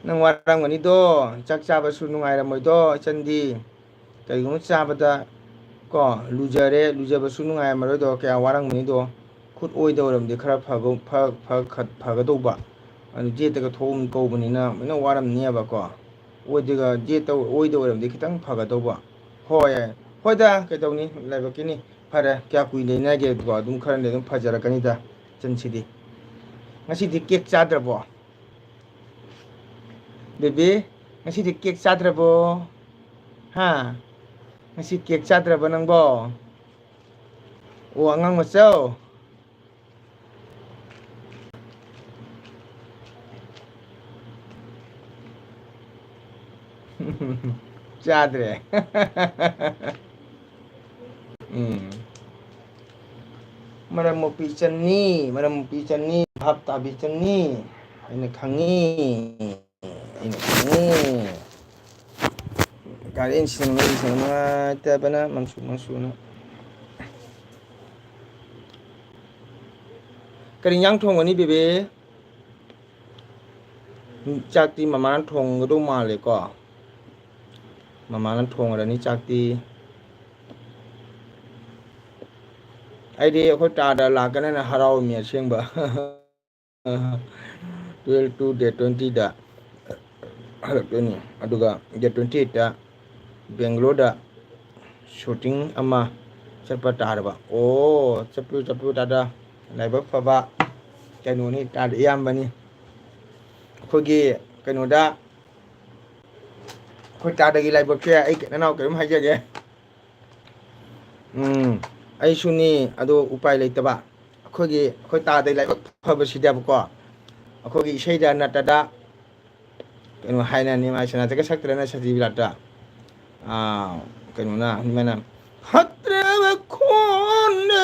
ꯅꯪ ꯋꯥꯔꯝꯒꯅꯤꯗꯣ ꯆꯥꯛ ꯆꯥꯕꯁꯨ ꯅꯨꯡꯉꯥꯏꯔꯝꯃꯣꯏꯗꯣ ꯏꯆꯟꯗꯤ ꯀꯔꯤꯒꯨꯝꯕ ꯆꯥꯕꯗ ꯀꯣ ꯂꯨꯖꯔꯦ ꯂꯨꯖꯕꯁꯨ ꯅꯨꯡꯉꯥꯏꯔꯝꯃꯔꯣꯏꯗꯣ ꯀꯌꯥ ꯋꯥꯔꯝꯒꯅꯤꯗꯣ ꯈꯨꯠ ꯑꯣꯏꯗ ꯑꯣꯏꯔꯝꯗꯤ ꯈꯔ ꯐꯒꯗꯧꯕ ꯑꯗꯨ ꯖꯦꯠꯇꯒ ꯊꯣꯛꯑꯝ ꯀꯧꯕꯅꯤꯅ ꯂꯣꯏꯅ ꯋꯥꯔꯝꯅꯤꯑꯕꯀꯣ ꯑꯣꯏꯗꯒ ꯖꯦꯠꯇ ꯑꯣꯏꯗ ꯑꯣꯏꯔꯝꯗꯤ ꯈꯤꯇꯪ ꯐꯒꯗꯧꯕ ꯍꯣꯏ ꯍꯣꯏꯗ ꯀꯩꯗꯧꯅꯤ ꯂꯥꯏꯕꯛꯀꯤꯅꯤ ꯐꯔꯦ ꯀꯌꯥ ꯀꯨꯏ ꯂꯩꯅꯒꯦꯀꯣ ꯑꯗꯨꯝ ꯈꯔꯗꯤ ꯑꯗꯨꯝ ꯐꯖꯔꯛꯀꯅꯤꯗ ꯆꯟꯁꯤꯗꯤ ꯉꯁꯤꯗꯤ ꯀꯦꯛ ꯆꯥꯗ꯭ꯔꯕꯣ ꯕꯦꯕꯤ ꯉꯁꯤꯗꯤ ꯀꯦꯛ ꯆꯥꯗ꯭ꯔꯕꯣ ꯍꯥ ꯉꯁꯤ ꯀꯦꯛ ꯆꯥꯗ꯭ꯔꯕ ꯅꯪꯕꯣ ꯑꯣ ꯑꯉꯥꯡ ꯃꯆꯧ ꯆꯥꯗ꯭ꯔꯦ ꯎꯝ ꯃꯔꯝ ꯃꯣꯛꯄꯤ ꯏꯆꯟꯅꯤ ꯃꯔꯝ ꯃꯣꯛꯄꯤ ꯏꯆꯟꯅꯤ ꯚꯥꯞ ꯇꯥꯕꯤ ꯏꯆꯟꯅꯤ ꯑꯩꯅ ꯈꯪꯉꯤ ꯑꯩꯅ ꯈꯪꯉꯤ ꯀꯥꯔꯦꯟꯁꯤꯅ ꯃꯩꯁꯤꯅ ꯅꯨꯡꯉꯥꯏꯇꯕꯅ ꯃꯪꯁꯨ ꯃꯪꯁꯨꯅ ꯀꯔꯤ ꯏꯟꯖꯥꯡ ꯊꯣꯡꯒꯅꯤ ꯕꯦꯕꯦ ꯆꯥꯛꯇꯤ ꯃꯃꯥꯅ ꯊꯣꯡꯒꯗꯧ ꯃꯥꯜꯂꯦꯀꯣ ꯃꯃꯥꯅ ꯊꯣꯡꯉꯔꯅꯤ ꯆꯥꯛꯇꯤ ꯑꯩꯗꯤ ꯑꯩꯈꯣꯏ ꯇꯥꯗ ꯂꯥꯛꯀꯅꯦꯅ ꯍꯔꯥꯎꯔꯝꯃꯤ ꯑꯁꯦꯡꯕ 12 to ꯗꯦꯠ 20ꯗ ꯍꯜꯂꯛꯇꯣꯏꯅꯤ ꯑꯗꯨꯒ ꯗꯦꯠ 28ꯇ ꯕꯦꯡꯒ꯭ꯂꯣꯔꯗ ꯁꯨꯇꯤꯡ ꯑꯃ ꯆꯠꯄ ꯇꯥꯔꯕ ꯑꯣ ꯆꯠꯄꯤꯌꯨ ꯆꯠꯄꯤꯌꯨ ꯇꯥꯗ ꯂꯥꯏꯕꯛ ꯐꯕ ꯀꯩꯅꯣꯅꯤ ꯇꯥꯗ ꯏꯌꯥꯝꯕꯅꯤ ꯑꯩꯈꯣꯏꯒꯤ ꯀꯩꯅꯣꯗ ꯑꯩꯈꯣꯏ ꯇꯥꯗꯒꯤ ꯂꯥꯏꯕꯛꯁꯦ ꯑꯩ ꯅꯅꯥꯎ ꯀꯔꯤꯝ ꯍꯥꯏꯖꯒꯦ ꯑꯩꯁꯨꯅꯤ ꯑꯗꯣ ꯎꯄꯥꯏ ꯂꯩꯇꯕ ꯑꯩꯈꯣꯏ ꯇꯥꯗꯩ ꯂꯥꯏꯕꯛ ꯐꯕꯁꯤꯗꯕꯀꯣ ꯑꯩꯈꯣꯏꯒꯤ ꯏꯁꯩꯗ ꯅꯠꯇꯗ ꯀꯩꯅꯣ ꯍꯥꯏꯅꯅꯤ ꯃꯥꯏ ꯁꯅꯥꯇꯀ ꯁꯛꯇ꯭ꯔꯅ ꯁꯖꯤ ꯕꯤꯔꯥꯠꯇ ꯀꯩꯅꯣꯅ ꯑꯗꯨꯃꯥꯏꯅ ꯐꯠꯇ꯭ꯔꯕ ꯈꯣꯟꯅ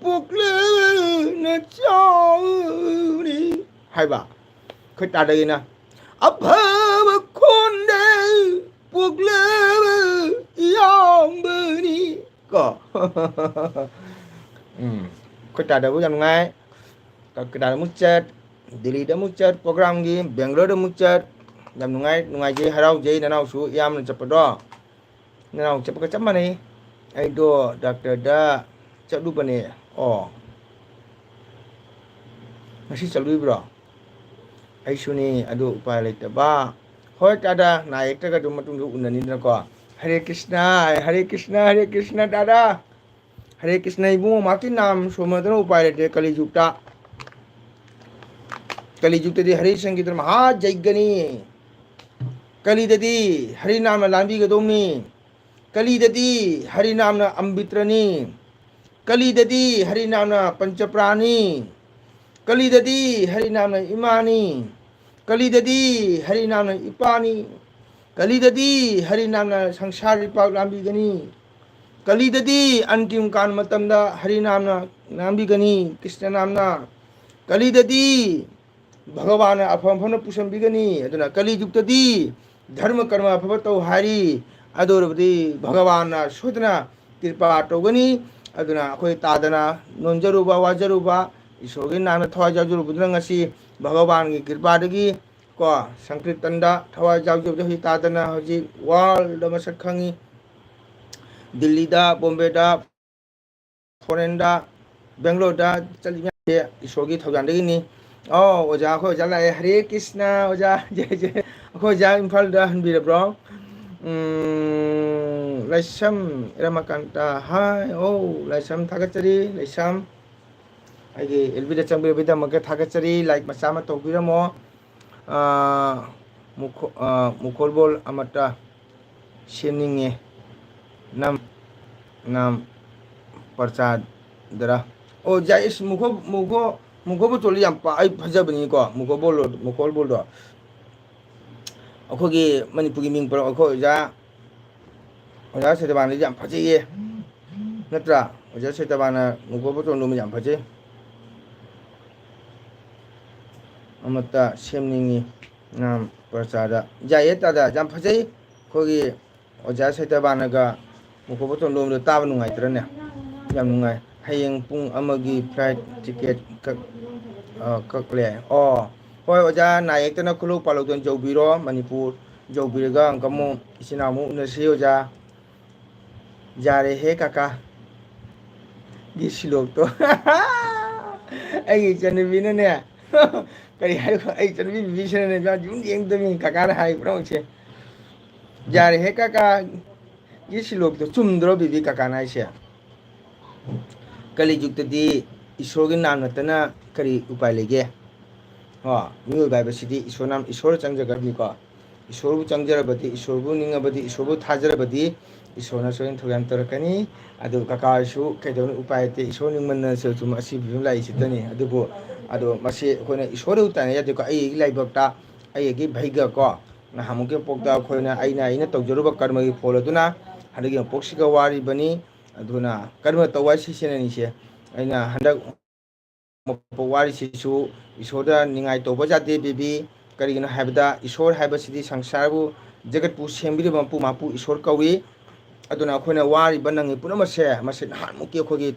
ꯄꯣꯛꯂꯅ ꯆꯥꯎꯔꯤ ꯍꯥꯏꯕ ꯑꯩꯈꯣꯏ ꯇꯥꯗꯒꯤꯅ ꯑꯐꯕ ꯈꯣꯟꯗ ꯄꯣꯛꯂꯕ ꯏꯌꯥꯝꯕꯅꯤ ꯀꯣ ꯑꯩꯈꯣꯏ ꯇꯥꯗꯕꯨ ꯌꯥꯝ ꯅꯨꯡꯉꯥꯏ ꯀꯜꯀꯇꯥꯗ ꯑꯃꯨꯛ ꯆꯠ ꯗꯤꯜꯂꯤꯗ ꯑꯃꯨꯛ ꯆꯠ ꯄ꯭ꯔꯣꯒ꯭ꯔꯥꯝꯒꯤ ꯕꯦꯡꯒ꯭ꯂꯣꯔꯗ ꯑꯃꯨꯛ ꯆꯠ ꯌꯥꯝ ꯅꯨꯡꯉꯥꯏꯖꯩ ꯍꯔꯥꯎꯖꯩ ꯅꯅꯥꯎꯁꯨ ꯌꯥꯝꯅ ꯆꯠꯄꯗꯣ ꯅꯅꯥꯎ ꯆꯠꯄꯒ ꯆꯞ ꯃꯥꯟꯅꯩ ꯑꯩꯗꯣ ꯗꯥꯛꯇꯔꯗ ꯆꯠꯂꯨꯕꯅꯦ ꯑꯣ ꯉꯁꯤ ꯆꯠꯂꯨꯏꯕ꯭ꯔꯣ ꯑꯩꯁꯨꯅꯤ ꯑꯗꯨ ꯎꯄꯥꯏ ꯂꯩꯇꯕ ꯍꯣꯏ ꯇꯥꯗ ꯅꯥ ꯌꯦꯛꯇ꯭ꯔꯒ ꯑꯗꯨꯝ ꯃꯇꯨꯡꯗ ꯎꯅꯅꯤꯗꯅꯀꯣ ꯍꯔꯦ ꯀ꯭ꯔꯤꯁꯅ ꯇꯥꯗꯥ ꯍꯔꯦ ꯀ꯭ꯔꯤꯁꯅ ꯏꯕꯨꯡꯉꯣ ꯉꯥꯛꯀꯤ ꯅꯥꯝ ꯁꯣꯟꯕꯗꯅ ꯎꯄꯥꯏ ꯂꯩꯇꯦ ꯀꯂꯤꯖꯨꯛꯇ ꯀꯂꯤꯖꯨꯛꯇꯗꯤ ꯍꯔꯤ ꯁꯪꯒꯤꯇꯅ ꯃꯍꯥ ꯌꯩꯒꯅꯤ ꯀꯂꯤꯗꯗꯤ ꯍꯔꯤꯅꯥꯝꯅ ꯂꯥꯟꯕꯤꯒꯗꯧꯅꯤ ꯀꯂꯤꯗꯗꯤ ꯍꯔꯤꯅꯥꯝꯅ ꯑꯝꯕꯤꯇ꯭ꯔꯅꯤ ꯀꯂꯤꯗꯗꯤ ꯍꯔꯤꯅꯥꯝꯅ ꯄꯟꯆꯄ꯭ꯔꯥꯅꯤ ꯀꯂꯤꯗꯗꯤ ꯍꯔꯤꯅꯥꯝꯅ ꯏꯃꯥꯅꯤ ꯀꯂꯤꯗꯗꯤ ꯍꯔꯤꯅꯥꯝꯅ ꯏꯄꯥꯅꯤ ꯀꯂꯤꯗꯗꯤ ꯍꯔꯤꯅꯥꯝꯅ ꯁꯪꯁꯥꯔ ꯏꯄꯥꯛ ꯂꯥꯝꯕꯤꯒꯅꯤ ꯀꯂꯤꯗꯗꯤ ꯑꯟꯇꯤꯝ ꯀꯥꯟ ꯃꯇꯝꯗ ꯍꯔꯤꯅꯥꯝꯅ ꯉꯥꯡꯕꯤꯒꯅꯤ ꯀ꯭ꯔꯤꯁꯅ ꯅꯥꯝꯅ ꯀꯂꯤꯗꯗꯤ ꯚꯒꯋꯥꯟꯅ ꯑꯐ ꯑꯐꯝꯅ ꯄꯨꯁꯤꯟꯕꯤꯒꯅꯤ ꯑꯗꯨꯅ ꯀꯂꯤꯖꯨꯛꯇꯗꯤ ꯙꯔꯃ ꯀꯔꯃ ꯑꯐꯕ ꯇꯧ ꯍꯥꯏꯔꯤ ꯑꯗꯨ ꯑꯣꯏꯔꯕꯗꯤ ꯚꯒꯋꯥꯟꯅ ꯁꯣꯏꯗꯅ ꯀ꯭ꯔꯤꯄꯥ ꯇꯧꯒꯅꯤ ꯑꯗꯨꯅ ꯑꯩꯈꯣꯏ ꯇꯥꯗꯅ ꯅꯣꯟꯖꯔꯨꯕ ꯋꯥꯖꯔꯨꯕ ꯏꯁꯣꯔꯒꯤ ꯅꯥꯛꯇ ꯊꯋꯥꯏ ꯌꯥꯎꯖꯔꯨꯕꯗꯨꯅ ꯉꯁꯤ ꯚꯒꯋꯥꯟꯒꯤ ꯀ꯭ꯔꯤꯄꯥꯗꯒꯤ ꯀꯣ ꯁꯪꯀ꯭ꯔꯤꯇꯟꯗ ꯊꯋꯥꯏ ꯌꯥꯎꯖꯕꯗ ꯍꯧꯖꯤꯛ ꯇꯥꯗꯅ ꯍꯧꯖꯤꯛ ꯋꯥꯔꯜꯗ ꯃꯁꯛ ꯈꯪꯉꯤ ꯗꯤꯜꯂꯤꯗ ꯕꯣꯝꯕꯦꯗ ꯐꯣꯔꯦꯟꯗ ꯕꯦꯡꯒ꯭ꯂꯣꯔꯗ ꯆꯠꯂꯤ ꯃꯌꯥꯝꯁꯦ ꯏꯁꯣꯔꯒꯤ ꯊꯧꯖꯥꯟꯗꯒꯤꯅꯤ ꯑꯣꯖꯥ ꯑꯩꯈꯣꯏ ꯑꯣꯖꯥ ꯂꯥꯛꯑꯦ ꯍꯔꯦ ꯀ꯭ꯔꯤꯁꯅ ꯑꯣꯖꯥ ꯑꯩꯈꯣꯏ ꯑꯣꯖꯥ ꯏꯝꯐꯥꯜꯗ ꯍꯟꯕꯤꯔꯕ꯭ꯔꯣ ꯂꯥꯏꯁ꯭ꯔꯝ ꯏꯔꯥꯃꯀꯥꯟꯇ ꯍꯥꯏ ꯂꯥꯏꯁ꯭ꯔꯝ ꯊꯥꯒꯠꯆꯔꯤ ꯂꯥꯏꯁ꯭ꯔꯝ ꯑꯩꯒꯤ LBꯗ ꯆꯪꯕꯤꯔꯕꯒꯤꯗꯃꯛꯇ ꯊꯥꯒꯠꯆꯔꯤ. ꯂꯥꯏꯛ ꯃꯆꯥ ꯑꯃ ꯇꯧꯕꯤꯔꯝꯃꯣ. ꯃꯨꯈꯣꯜꯕꯣꯜ ꯑꯃꯠꯇ ꯁꯦꯝꯅꯤꯡꯉꯦ. ꯅꯝ ꯄꯔꯆꯥꯗꯔ. ꯑꯣ ꯖꯥꯏꯁ ꯃꯨꯈꯣꯕꯣꯜ ꯌꯥꯝ ꯑꯩ ꯐꯖꯕꯅꯤꯀꯣ. ꯃꯨꯈꯣꯜꯕꯣꯜꯗꯣ ꯑꯩꯈꯣꯏꯒꯤ ꯃꯅꯤꯄꯨꯔꯒꯤ ꯃꯤꯡ ꯄꯔ ꯑꯩꯈꯣꯏ ꯑꯣꯖꯥ ꯁꯩꯇꯕꯥꯅꯗꯤ ꯌꯥꯝ ꯐꯖꯩꯌꯦ ꯅꯠꯇ꯭ꯔꯥ? ꯑꯣꯖꯥ ꯁꯩꯇꯕꯥꯅ ꯃꯨꯈꯣꯕꯣꯜ ꯆꯣꯡꯗꯣ ꯌꯥꯝ ꯐꯖꯩ. ꯑꯃꯠꯇ ꯁꯦꯝꯅꯤꯡꯉꯤ ꯅꯥꯝ ꯄꯔꯆꯥꯗ. ꯌꯥꯏꯌꯦ ꯇꯥꯗ ꯌꯥꯝ ꯐꯖꯩ. ꯑꯩꯈꯣꯏꯒꯤ ꯑꯣꯖꯥ ꯁꯩꯇꯕꯥꯅꯒ ꯃꯨꯈꯣꯕꯣꯜ ꯆꯣꯡꯗꯣꯝꯗꯣ ꯇꯥꯕ ꯅꯨꯡꯉꯥꯏꯇ꯭ꯔꯅꯦ? ꯌꯥꯝ ꯅꯨꯡꯉꯥꯏ. ꯍꯌꯦꯡ ꯄꯨꯡ 1ꯒꯤ ꯐ꯭ꯂꯥꯏꯠ ꯇꯤꯀꯦꯠ ꯀꯛꯂꯦ. ꯑꯣ ꯍꯣꯏ ꯑꯣꯖꯥ ꯅꯥ ꯌꯦꯛꯇꯅ ꯈꯨꯜꯂꯧ ꯄꯥꯜꯂꯧꯗꯅ ꯌꯧꯕꯤꯔꯣ ꯃꯅꯤꯄꯨꯔ. ꯌꯧꯕꯤꯔꯒ ꯑꯃꯨꯛ ꯏꯆꯤꯟ ꯏꯅꯥꯎ ꯑꯃꯨꯛ ꯎꯅꯁꯤ ꯑꯣꯖꯥ. ꯌꯥꯔꯦ ꯍꯦ ꯀꯀꯥ ꯒꯤ ꯁꯤꯂꯣꯛꯇꯣ. ꯑꯩꯒꯤ ꯏꯆꯟꯅꯨꯄꯤꯅꯅꯦ ꯀꯔꯤ ꯍꯥꯏꯕ ꯑꯩ ꯏꯆꯟꯅꯨꯄꯤ ꯕꯤꯕꯤꯁꯤꯅꯅꯦ ꯌꯨꯝ ꯌꯦꯡꯗꯕꯅꯤ ꯀꯀꯥꯅ ꯍꯥꯏ ꯄꯨꯝꯅꯃꯛꯁꯦ. ꯌꯥꯔꯦ ꯍꯦ ꯀꯀꯥ ꯒꯤ ꯁꯤꯂꯣꯛꯇꯣ ꯆꯨꯝꯗ꯭ꯔꯣ ꯕꯤꯕꯤ ꯀꯀꯥꯅ ꯍꯥꯏꯁꯦ? ꯀꯂꯤꯖꯨꯛꯇꯗꯤ ꯏꯁꯣꯔꯒꯤ ꯅꯥꯝ ꯅꯠꯇꯅ ꯀꯔꯤ ꯎꯄꯥꯏ ꯂꯩꯒꯦ? ꯃꯤꯑꯣꯏꯕ ꯍꯥꯏꯕꯁꯤꯗꯤ ꯏꯁꯣꯔ ꯆꯪꯖꯒꯗꯕꯅꯤꯀꯣ. ꯏꯁꯣꯔꯕꯨ ꯆꯪꯖꯔꯕꯗꯤ, ꯏꯁꯣꯔꯕꯨ ꯅꯤꯡꯉꯕꯗꯤ, ꯏꯁꯣꯔꯕꯨ ꯊꯥꯖꯔꯕꯗꯤ ꯏꯁꯣꯔꯅ ꯁꯣꯏꯗꯅ ꯊꯧꯖꯥꯟ ꯇꯧꯔꯛꯀꯅꯤ. ꯑꯗꯨ ꯀꯀꯥ ꯑꯣꯏꯔꯁꯨ ꯀꯩꯗꯧꯅꯤ ꯎꯄꯥꯏ ꯂꯩꯇꯦ. ꯏꯁꯣꯔ ꯅꯤꯡꯃꯟꯅꯁꯨ ꯑꯁꯤ ꯐꯤꯕꯝ ꯂꯥꯛꯏꯁꯤꯗꯅꯤ. ꯑꯗꯨꯕꯨ ꯃꯁꯤ ꯑꯩꯈꯣꯏꯅ ꯏꯁꯣꯔꯗꯕꯨ ꯇꯥꯏꯅ ꯌꯥꯗꯦꯀꯣ. ꯑꯩꯒꯤ ꯂꯥꯏꯕꯛꯇ, ꯑꯩꯒꯤ ꯚꯩꯒ ꯀꯣ ꯅꯍꯥꯟꯃꯨꯛꯀꯤ ꯃꯄꯣꯛꯇ ꯑꯩꯅ ꯇꯧꯖꯔꯨꯕ ꯀꯔꯃꯒꯤ ꯐꯣꯜ ꯑꯗꯨꯅ ꯍꯟꯗꯛꯀꯤ ꯃꯄꯣꯛꯁꯤꯒ ꯋꯥꯔꯤꯕꯅꯤ. ꯑꯗꯨꯅ ꯀꯔꯃ ꯇꯧꯕ ꯁꯤꯁꯤꯅꯅꯤꯁꯦ. ꯑꯩꯅ ꯍꯟꯗꯛ ꯃꯄꯣꯛ ꯋꯥꯔꯤꯁꯤꯁꯨ ꯏꯁꯣꯔꯗ ꯅꯤꯡꯉꯥꯏ ꯇꯧꯕ ꯌꯥꯗꯦ ꯕꯦꯕꯤ. ꯀꯔꯤꯒꯤꯅꯣ ꯍꯥꯏꯕꯗ ꯏꯁꯣꯔ ꯍꯥꯏꯕꯁꯤꯗꯤ ꯁꯪꯁꯥꯔꯕꯨ ꯖꯒꯠꯄꯨ ꯁꯦꯝꯕꯤꯔꯤꯕ ꯃꯄꯨ ꯏꯁꯣꯔ ꯀꯧꯏ. ꯑꯗꯨꯅ ꯑꯩꯈꯣꯏꯅ ꯋꯥꯔꯤꯕ ꯅꯪꯉꯤ ꯄꯨꯝꯅꯃꯛꯁꯦ ꯃꯁꯤ ꯅꯍꯥꯟꯃꯨꯛꯀꯤ ꯑꯩꯈꯣꯏꯒꯤ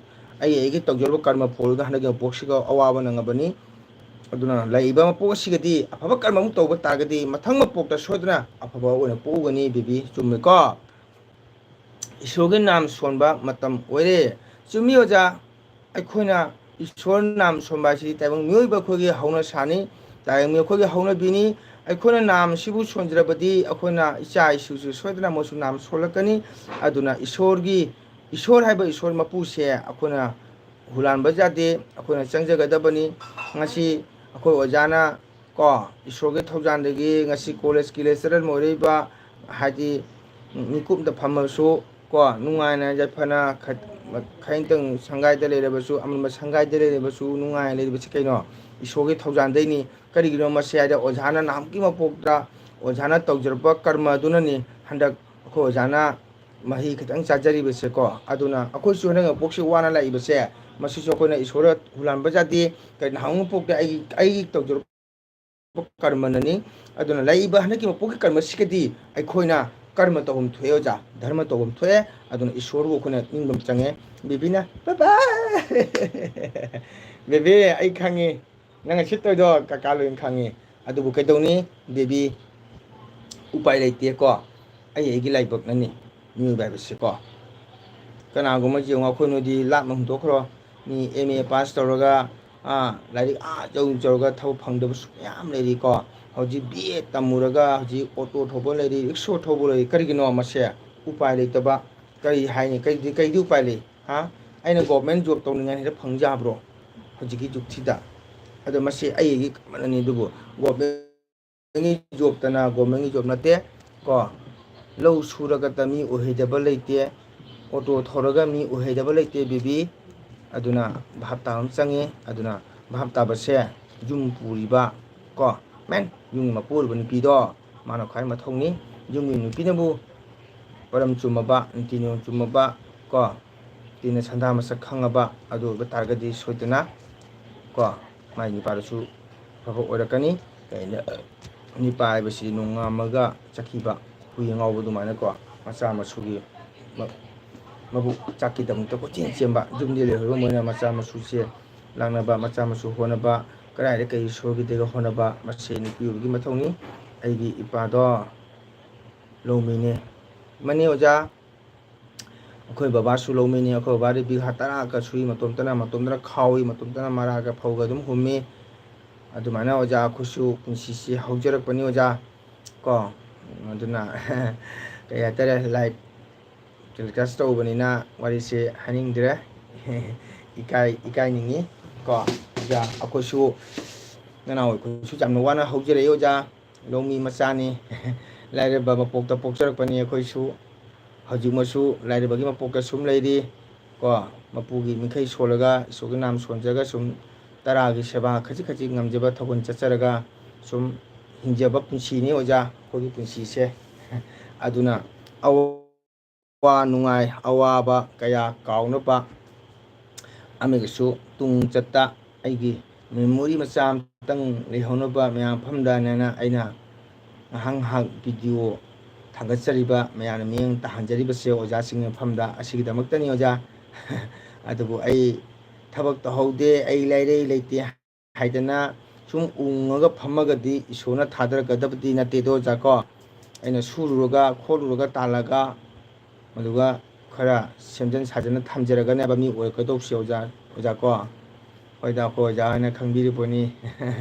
ꯑꯩꯒꯤ ꯇꯧꯖꯔꯨꯕ ꯀꯔꯃ ꯐꯣꯜꯗ ꯍꯟꯗꯛꯀꯤ ꯃꯄꯣꯛꯁꯤꯒ ꯑꯋꯥꯕ ꯅꯪꯉꯕꯅꯤ. ꯑꯗꯨꯅ ꯂꯩꯔꯤꯕ ꯃꯄꯣꯛ ꯑꯁꯤꯒꯗꯤ ꯑꯐꯕ ꯀꯔꯃ ꯑꯃꯨꯛ ꯇꯧꯕ ꯇꯥꯔꯒꯗꯤ ꯃꯊꯪ ꯃꯄꯣꯛꯇ ꯁꯣꯏꯗꯅ ꯑꯐꯕ ꯑꯣꯏꯅ ꯄꯣꯛꯎꯒꯅꯤ ꯕꯦꯕꯤ. ꯆꯨꯝꯃꯦꯀꯣ? ꯏꯁꯣꯔꯒꯤ ꯅꯥꯝ ꯁꯣꯟꯕ ꯃꯇꯝ ꯑꯣꯏꯔꯦ. ꯆꯨꯝꯃꯤ ꯑꯣꯖꯥ. ꯑꯩꯈꯣꯏꯅ ꯏꯁꯣꯔ ꯅꯥꯝ ꯁꯣꯟꯕ ꯍꯥꯏꯁꯤ ꯇꯥꯏꯕꯪ ꯃꯤꯑꯣꯏꯕ ꯑꯩꯈꯣꯏꯒꯤ ꯍꯧꯅꯁꯥꯅꯤ. ꯇꯥꯏꯕꯪ ꯑꯩꯈꯣꯏꯒꯤ ꯍꯧꯅꯕꯤꯅꯤ. ꯑꯩꯈꯣꯏꯅ ꯅꯥꯝꯁꯤꯕꯨ ꯁꯣꯟꯖꯔꯕꯗꯤ ꯑꯩꯈꯣꯏꯅ ꯏꯆꯥ ꯏꯁꯨꯁꯨ ꯁꯣꯏꯗꯅ ꯃꯣꯏꯁꯨ ꯅꯥꯝ ꯁꯣꯜꯂꯛꯀꯅꯤ. ꯑꯗꯨꯅ ꯏꯁꯣꯔ ꯍꯥꯏꯕ ꯏꯁꯣꯔ ꯃꯄꯨꯁꯦ ꯑꯩꯈꯣꯏꯅ ꯍꯨꯔꯥꯟꯕ ꯌꯥꯗꯦ. ꯑꯩꯈꯣꯏꯅ ꯆꯪꯖꯒꯗꯕꯅꯤ. ꯉꯁꯤ ꯑꯩꯈꯣꯏ ꯑꯣꯖꯥꯅ ꯀꯣ ꯏꯁꯣꯔꯒꯤ ꯊꯧꯖꯥꯟꯗꯒꯤ ꯉꯁꯤ ꯀꯣꯂꯦꯖꯀꯤ ꯂꯦꯛꯆꯔꯔ ꯑꯣꯏꯔꯤꯕ ꯍꯥꯏꯗꯤ ꯃꯤꯀꯨꯞꯇ ꯐꯝꯃꯁꯨ ꯀꯣ ꯅꯨꯡꯉꯥꯏꯅ ꯌꯥꯏꯐꯅ ꯈꯖꯤꯛꯇꯪ ꯁꯪꯒꯥꯏꯗ ꯂꯩꯔꯕꯁꯨ ꯑꯃꯟꯕ ꯁꯪꯒꯥꯏꯗ ꯂꯩꯔꯕꯁꯨ ꯅꯨꯡꯉꯥꯏꯅ ꯂꯩꯔꯤꯕꯁꯤ ꯀꯩꯅꯣ? ꯏꯁꯣꯔꯒꯤ ꯊꯧꯖꯥꯟꯗꯩꯅꯤ. ꯀꯔꯤꯒꯤꯅꯣ ꯃꯁꯤ ꯍꯥꯏꯗ ꯑꯣꯖꯥꯅ ꯅꯍꯥꯟꯃꯨꯛꯀꯤ ꯃꯄꯣꯛꯇ ꯑꯣꯖꯥꯅ ꯇꯧꯖꯔꯛꯄ ꯀꯔꯃ ꯑꯗꯨꯅꯅꯤ ꯍꯟꯗꯛ ꯑꯩꯈꯣꯏ ꯑꯣꯖꯥꯅ ꯃꯍꯩ ꯈꯤꯇꯪ ꯆꯥꯖꯔꯤꯕꯁꯦꯀꯣ. ꯑꯗꯨꯅ ꯑꯩꯈꯣꯏꯁꯨ ꯍꯟꯗꯛ ꯃꯄꯣꯛꯁꯤ ꯋꯥꯅ ꯂꯥꯛꯏꯕꯁꯦ ꯃꯁꯤꯁꯨ ꯑꯩꯈꯣꯏꯅ ꯏꯁꯣꯔꯗ ꯍꯨꯔꯥꯟꯕ ꯌꯥꯗꯦ. ꯅꯍꯥꯟꯃꯨꯛ ꯃꯄꯣꯛꯇ ꯑꯩꯒꯤ ꯇꯧꯖꯔꯛꯄ ꯀꯔꯃꯅꯅꯤ. ꯑꯗꯨꯅ ꯂꯩꯔꯤꯕ ꯍꯟꯗꯛꯀꯤ ꯃꯄꯣꯛꯀꯤ ꯀꯔꯃꯁꯤꯒꯗꯤ ꯑꯩꯈꯣꯏꯅ ꯀꯔꯃ ꯇꯧꯐꯝ ꯊꯣꯛꯑꯦ ꯑꯣꯖꯥ. ꯙꯔꯃ ꯇꯧꯐꯝ ꯊꯣꯛꯑꯦ. ꯑꯗꯨꯅ ꯏꯁꯣꯔꯕꯨ ꯑꯩꯈꯣꯏꯅ ꯅꯤꯡꯕ ꯆꯪꯉꯦ. ꯕꯦꯕꯤꯅ ꯕꯕꯥ ꯕꯦꯕꯤ ꯑꯩ ꯈꯪꯉꯤ ꯅꯪꯅ ꯁꯤꯠꯇꯣꯏꯗꯣ ꯀꯀꯥ ꯂꯣꯏꯅ ꯈꯪꯉꯤ. ꯑꯗꯨꯕꯨ ꯀꯩꯗꯧꯅꯤ ꯕꯦꯕꯤ ꯎꯄꯥꯏ ꯂꯩꯇꯦꯀꯣ. ꯑꯩꯒꯤ ꯂꯥꯏꯕꯛꯅꯅꯤ ꯃꯤꯑꯣꯏꯕ ꯍꯥꯏꯕꯁꯦꯀꯣ. ꯀꯅꯥꯒꯨꯝꯕ ꯌꯦꯡꯉꯣ ꯑꯩꯈꯣꯏ ꯅꯣꯏꯗꯤ ꯂꯥꯞꯅ ꯍꯨꯟꯗꯣꯛꯈ꯭ꯔꯣ. ꯃꯤ MA ꯄꯥꯁ ꯇꯧꯔꯒ ꯂꯥꯏꯔꯤꯛ ꯆꯧꯔꯒ ꯊꯕꯛ ꯐꯪꯗꯕꯁꯨ ꯃꯌꯥꯝ ꯂꯩꯔꯤꯀꯣ. ꯍꯧꯖꯤꯛ BA ꯇꯝꯃꯨꯔꯒ ꯍꯧꯖꯤꯛ ꯑꯣꯇꯣ ꯊꯧꯕ ꯂꯩꯔꯤ, ꯔꯤꯛꯁꯣ ꯊꯧꯕ ꯂꯩꯔꯤ. ꯀꯔꯤꯒꯤꯅꯣ ꯃꯁꯦ? ꯎꯄꯥꯏ ꯂꯩꯇꯕ. ꯀꯔꯤ ꯍꯥꯏꯅꯤ? ꯀꯩꯗꯤ ꯎꯄꯥꯏ ꯂꯩ? ꯑꯩꯅ ꯒꯣꯔꯃꯦꯟ ꯖꯣꯕ ꯇꯧꯅꯤꯡꯉꯥꯏ ꯍꯦꯛꯇ ꯐꯪ ꯌꯥꯕ꯭ꯔꯣ ꯍꯧꯖꯤꯛꯀꯤ ꯖꯨꯛꯁꯤꯗ? ꯑꯗꯣ ꯃꯁꯤ ꯑꯩꯒꯤ ꯀꯃꯅꯅꯤ. ꯑꯗꯨꯕꯨ ꯒꯣꯔꯃꯦꯟꯒꯤ ꯖꯣꯕꯇꯅ ꯒꯣꯔꯃꯦꯟꯒꯤ ꯖꯣꯕ ꯅꯠꯇꯦ ꯀꯣ. ꯂꯧ ꯁꯨꯔꯒꯇ ꯃꯤ ꯑꯣꯏꯍꯩꯗꯕ ꯂꯩꯇꯦ. ꯑꯣꯇꯣ ꯊꯧꯔꯒ ꯃꯤ ꯑꯣꯏꯍꯩꯗꯕ ꯂꯩꯇꯦ ꯕꯦꯕꯤ. ꯑꯗꯨꯅ ꯚꯥꯞ ꯇꯥꯕ ꯑꯃ ꯆꯪꯉꯤ. ꯑꯗꯨꯅ ꯚꯥꯞ ꯇꯥꯕꯁꯦ ꯌꯨꯝ ꯄꯨꯔꯤꯕ ꯀꯣ ꯌꯨꯝꯒꯤ ꯃꯄꯨ ꯑꯣꯏꯔꯤꯕ ꯅꯨꯄꯤꯗꯣ ꯃꯥꯅ ꯈ꯭ꯋꯥꯏ ꯃꯊꯧꯅꯤ. ꯌꯨꯝꯒꯤ ꯅꯨꯄꯤꯅꯕꯨ ꯃꯔꯝ ꯆꯨꯝꯃꯕ, ꯅꯤꯇꯤ ꯅꯤꯌꯣꯝ ꯆꯨꯝꯃꯕ ꯀꯣ ꯇꯤꯟꯅ ꯁꯟꯗꯥ ꯃꯁꯛ ꯈꯪꯉꯕ ꯑꯗꯨ ꯑꯣꯏꯕ ꯇꯥꯔꯒꯗꯤ ꯁꯣꯏꯗꯅ ꯀꯣ ꯃꯥꯒꯤ ꯅꯨꯄꯥꯗꯨꯁꯨ ꯑꯐꯕ ꯑꯣꯏꯔꯛꯀꯅꯤ. ꯅꯨꯄꯥ ꯍꯥꯏꯕꯁꯤ ꯅꯣꯡꯉꯥꯝꯃꯒ ꯆꯠꯈꯤꯕ ꯍꯨꯏ ꯑꯉꯥꯎꯕ ꯑꯗꯨꯃꯥꯏꯅꯀꯣ ꯃꯆꯥ ꯃꯁꯨꯒꯤ ꯃꯕꯨꯛ ꯆꯥꯛꯀꯤꯗꯃꯛꯇ ꯀꯣꯏꯆꯦꯟ ꯆꯦꯟꯕ. ꯌꯨꯝꯗ ꯂꯩꯍꯧꯔꯤꯕ ꯃꯣꯏꯅ ꯃꯆꯥ ꯃꯁꯨꯁꯦ ꯂꯥꯛꯅꯕ, ꯃꯆꯥ ꯃꯁꯨ ꯍꯣꯠꯅꯕ, ꯀꯗꯥꯏꯗ ꯀꯩ ꯏꯁꯣꯔꯒꯤꯗꯒ ꯍꯣꯠꯅꯕ. ꯃꯁꯤ ꯅꯨꯄꯤ ꯑꯣꯏꯕꯒꯤ ꯃꯊꯧꯅꯤ. ꯑꯩꯒꯤ ꯏꯄꯥꯗꯣ ꯂꯧꯃꯤꯅꯦ. ꯃꯅꯤ ꯑꯣꯖꯥ. ꯑꯩꯈꯣꯏ ꯕꯕꯥꯁꯨ ꯂꯧꯃꯤꯅꯤ. ꯑꯩꯈꯣꯏ ꯕꯕꯥꯗꯤ ꯕꯤꯘꯥ 10ꯒ ꯁꯨꯏ. ꯃꯇꯣꯝꯇꯅ ꯈꯥꯎꯏ, ꯃꯇꯣꯝꯇꯅ ꯃꯔꯥꯒ ꯐꯧꯒ ꯑꯗꯨꯝ ꯍꯨꯝꯃꯤ. ꯑꯗꯨꯃꯥꯏꯅ ꯑꯣꯖꯥ ꯑꯩꯈꯣꯏꯁꯨ ꯄꯨꯟꯁꯤꯁꯤ ꯍꯧꯖꯔꯛꯄꯅꯤ ꯑꯣꯖꯥ ꯀꯣ. ꯑꯗꯨꯅ ꯀꯩ ꯍꯥꯏꯇꯥꯔꯦ ꯂꯥꯏꯐ ꯇꯦꯂꯤꯀꯥꯁ ꯇꯧꯕꯅꯤꯅ ꯋꯥꯔꯤꯁꯦ ꯍꯥꯏꯅꯤꯡꯗ꯭ꯔꯦ. ꯏꯀꯥꯏꯅꯤꯡꯉꯤ. ꯀꯣ ꯑꯣꯖꯥ ꯑꯩꯈꯣꯏꯁꯨ ꯅꯅꯥꯎ ꯑꯩꯈꯣꯏꯁꯨ ꯌꯥꯝꯅ ꯋꯥꯅ ꯍꯧꯖꯔꯛꯏ ꯑꯣꯖꯥ ꯂꯧꯃꯤ ꯃꯆꯥꯅꯤ ꯂꯥꯏꯔꯕ ꯃꯄꯣꯛꯇ ꯄꯣꯛꯆꯔꯛꯄꯅꯤ ꯑꯩꯈꯣꯏꯁꯨ ꯍꯧꯖꯤꯛꯃꯛꯁꯨ ꯂꯥꯏꯔꯕꯒꯤ ꯃꯄꯣꯛꯇ ꯁꯨꯝ ꯂꯩꯔꯤ ꯀꯣ ꯃꯄꯨꯒꯤ ꯃꯤꯡꯈꯩ ꯁꯣꯜꯂꯒ ꯏꯁꯣꯔꯒꯤ ꯅꯥꯝ ꯁꯣꯟꯖꯔꯒ ꯁꯨꯝ ꯇꯔꯥꯒꯤ ꯁꯦꯕꯥ ꯈꯖꯤꯛ ꯈꯖꯤꯛ ꯉꯝꯖꯕ ꯊꯧꯒꯜ ꯆꯠꯆꯔꯒ ꯁꯨꯝ ꯍꯤꯡꯖꯕ ꯄꯨꯟꯁꯤꯅꯤ ꯑꯣꯖꯥ ꯑꯩꯈꯣꯏꯒꯤ ꯄꯨꯟꯁꯤꯁꯦ ꯑꯗꯨꯅ ꯑꯋꯥ ꯅꯨꯡꯉꯥꯏ ꯑꯋꯥꯕ ꯀꯌꯥ ꯀꯥꯎꯅꯕ ꯑꯃꯒꯁꯨ ꯇꯨꯡ ꯆꯠꯇ ꯑꯩꯒꯤ ꯃꯦꯃꯣꯔꯤ ꯃꯆꯥ ꯑꯃꯇꯪ ꯂꯩꯍꯧꯅꯕ ꯃꯌꯥꯝ ꯃꯐꯝꯗꯅꯦꯅ ꯑꯩꯅ ꯉꯥꯏꯍꯥꯛ ꯉꯥꯏꯍꯥꯛ ꯚꯤꯗꯤꯑꯣ ꯊꯥꯒꯠꯆꯔꯤꯕ ꯃꯌꯥꯝꯅ ꯃꯤꯠꯌꯦꯡ ꯇꯥꯍꯟꯖꯔꯤꯕꯁꯦ ꯑꯣꯖꯥꯁꯤꯡꯒꯤ ꯃꯐꯝꯗ ꯑꯁꯤꯒꯤꯗꯃꯛꯇꯅꯤ ꯑꯣꯖꯥ ꯑꯗꯨꯕꯨ ꯑꯩ ꯊꯕꯛ ꯇꯧꯍꯧꯗꯦ ꯑꯩ ꯂꯩꯔꯦ ꯂꯩꯇꯦ ꯍꯥꯏꯗꯅ ꯁꯨꯝ ꯎꯡꯉꯒ ꯐꯝꯃꯒꯗꯤ ꯏꯁꯣꯔꯅ ꯊꯥꯗꯔꯛꯀꯗꯕꯗꯤ ꯅꯠꯇꯦꯗꯣ ꯑꯣꯖꯥ ꯀꯣ ꯑꯩꯅ ꯁꯨꯔꯨꯔꯒ ꯈꯣꯠꯂꯨꯔꯒ ꯇꯥꯜꯂꯒ ꯑꯗꯨꯒ ꯈꯔ ꯁꯦꯝꯖꯤꯟ ꯁꯥꯖꯟꯅ ꯊꯝꯖꯔꯒꯅꯦꯕ ꯃꯤ ꯑꯣꯏꯔꯛꯀꯗꯧꯁꯦ ꯑꯣꯖꯥ ꯀꯣ ꯍꯣꯏꯗ ꯑꯩꯈꯣꯏ ꯑꯣꯖꯥ ꯍꯣꯏꯅ ꯈꯪꯕꯤꯔꯤꯕꯅꯤ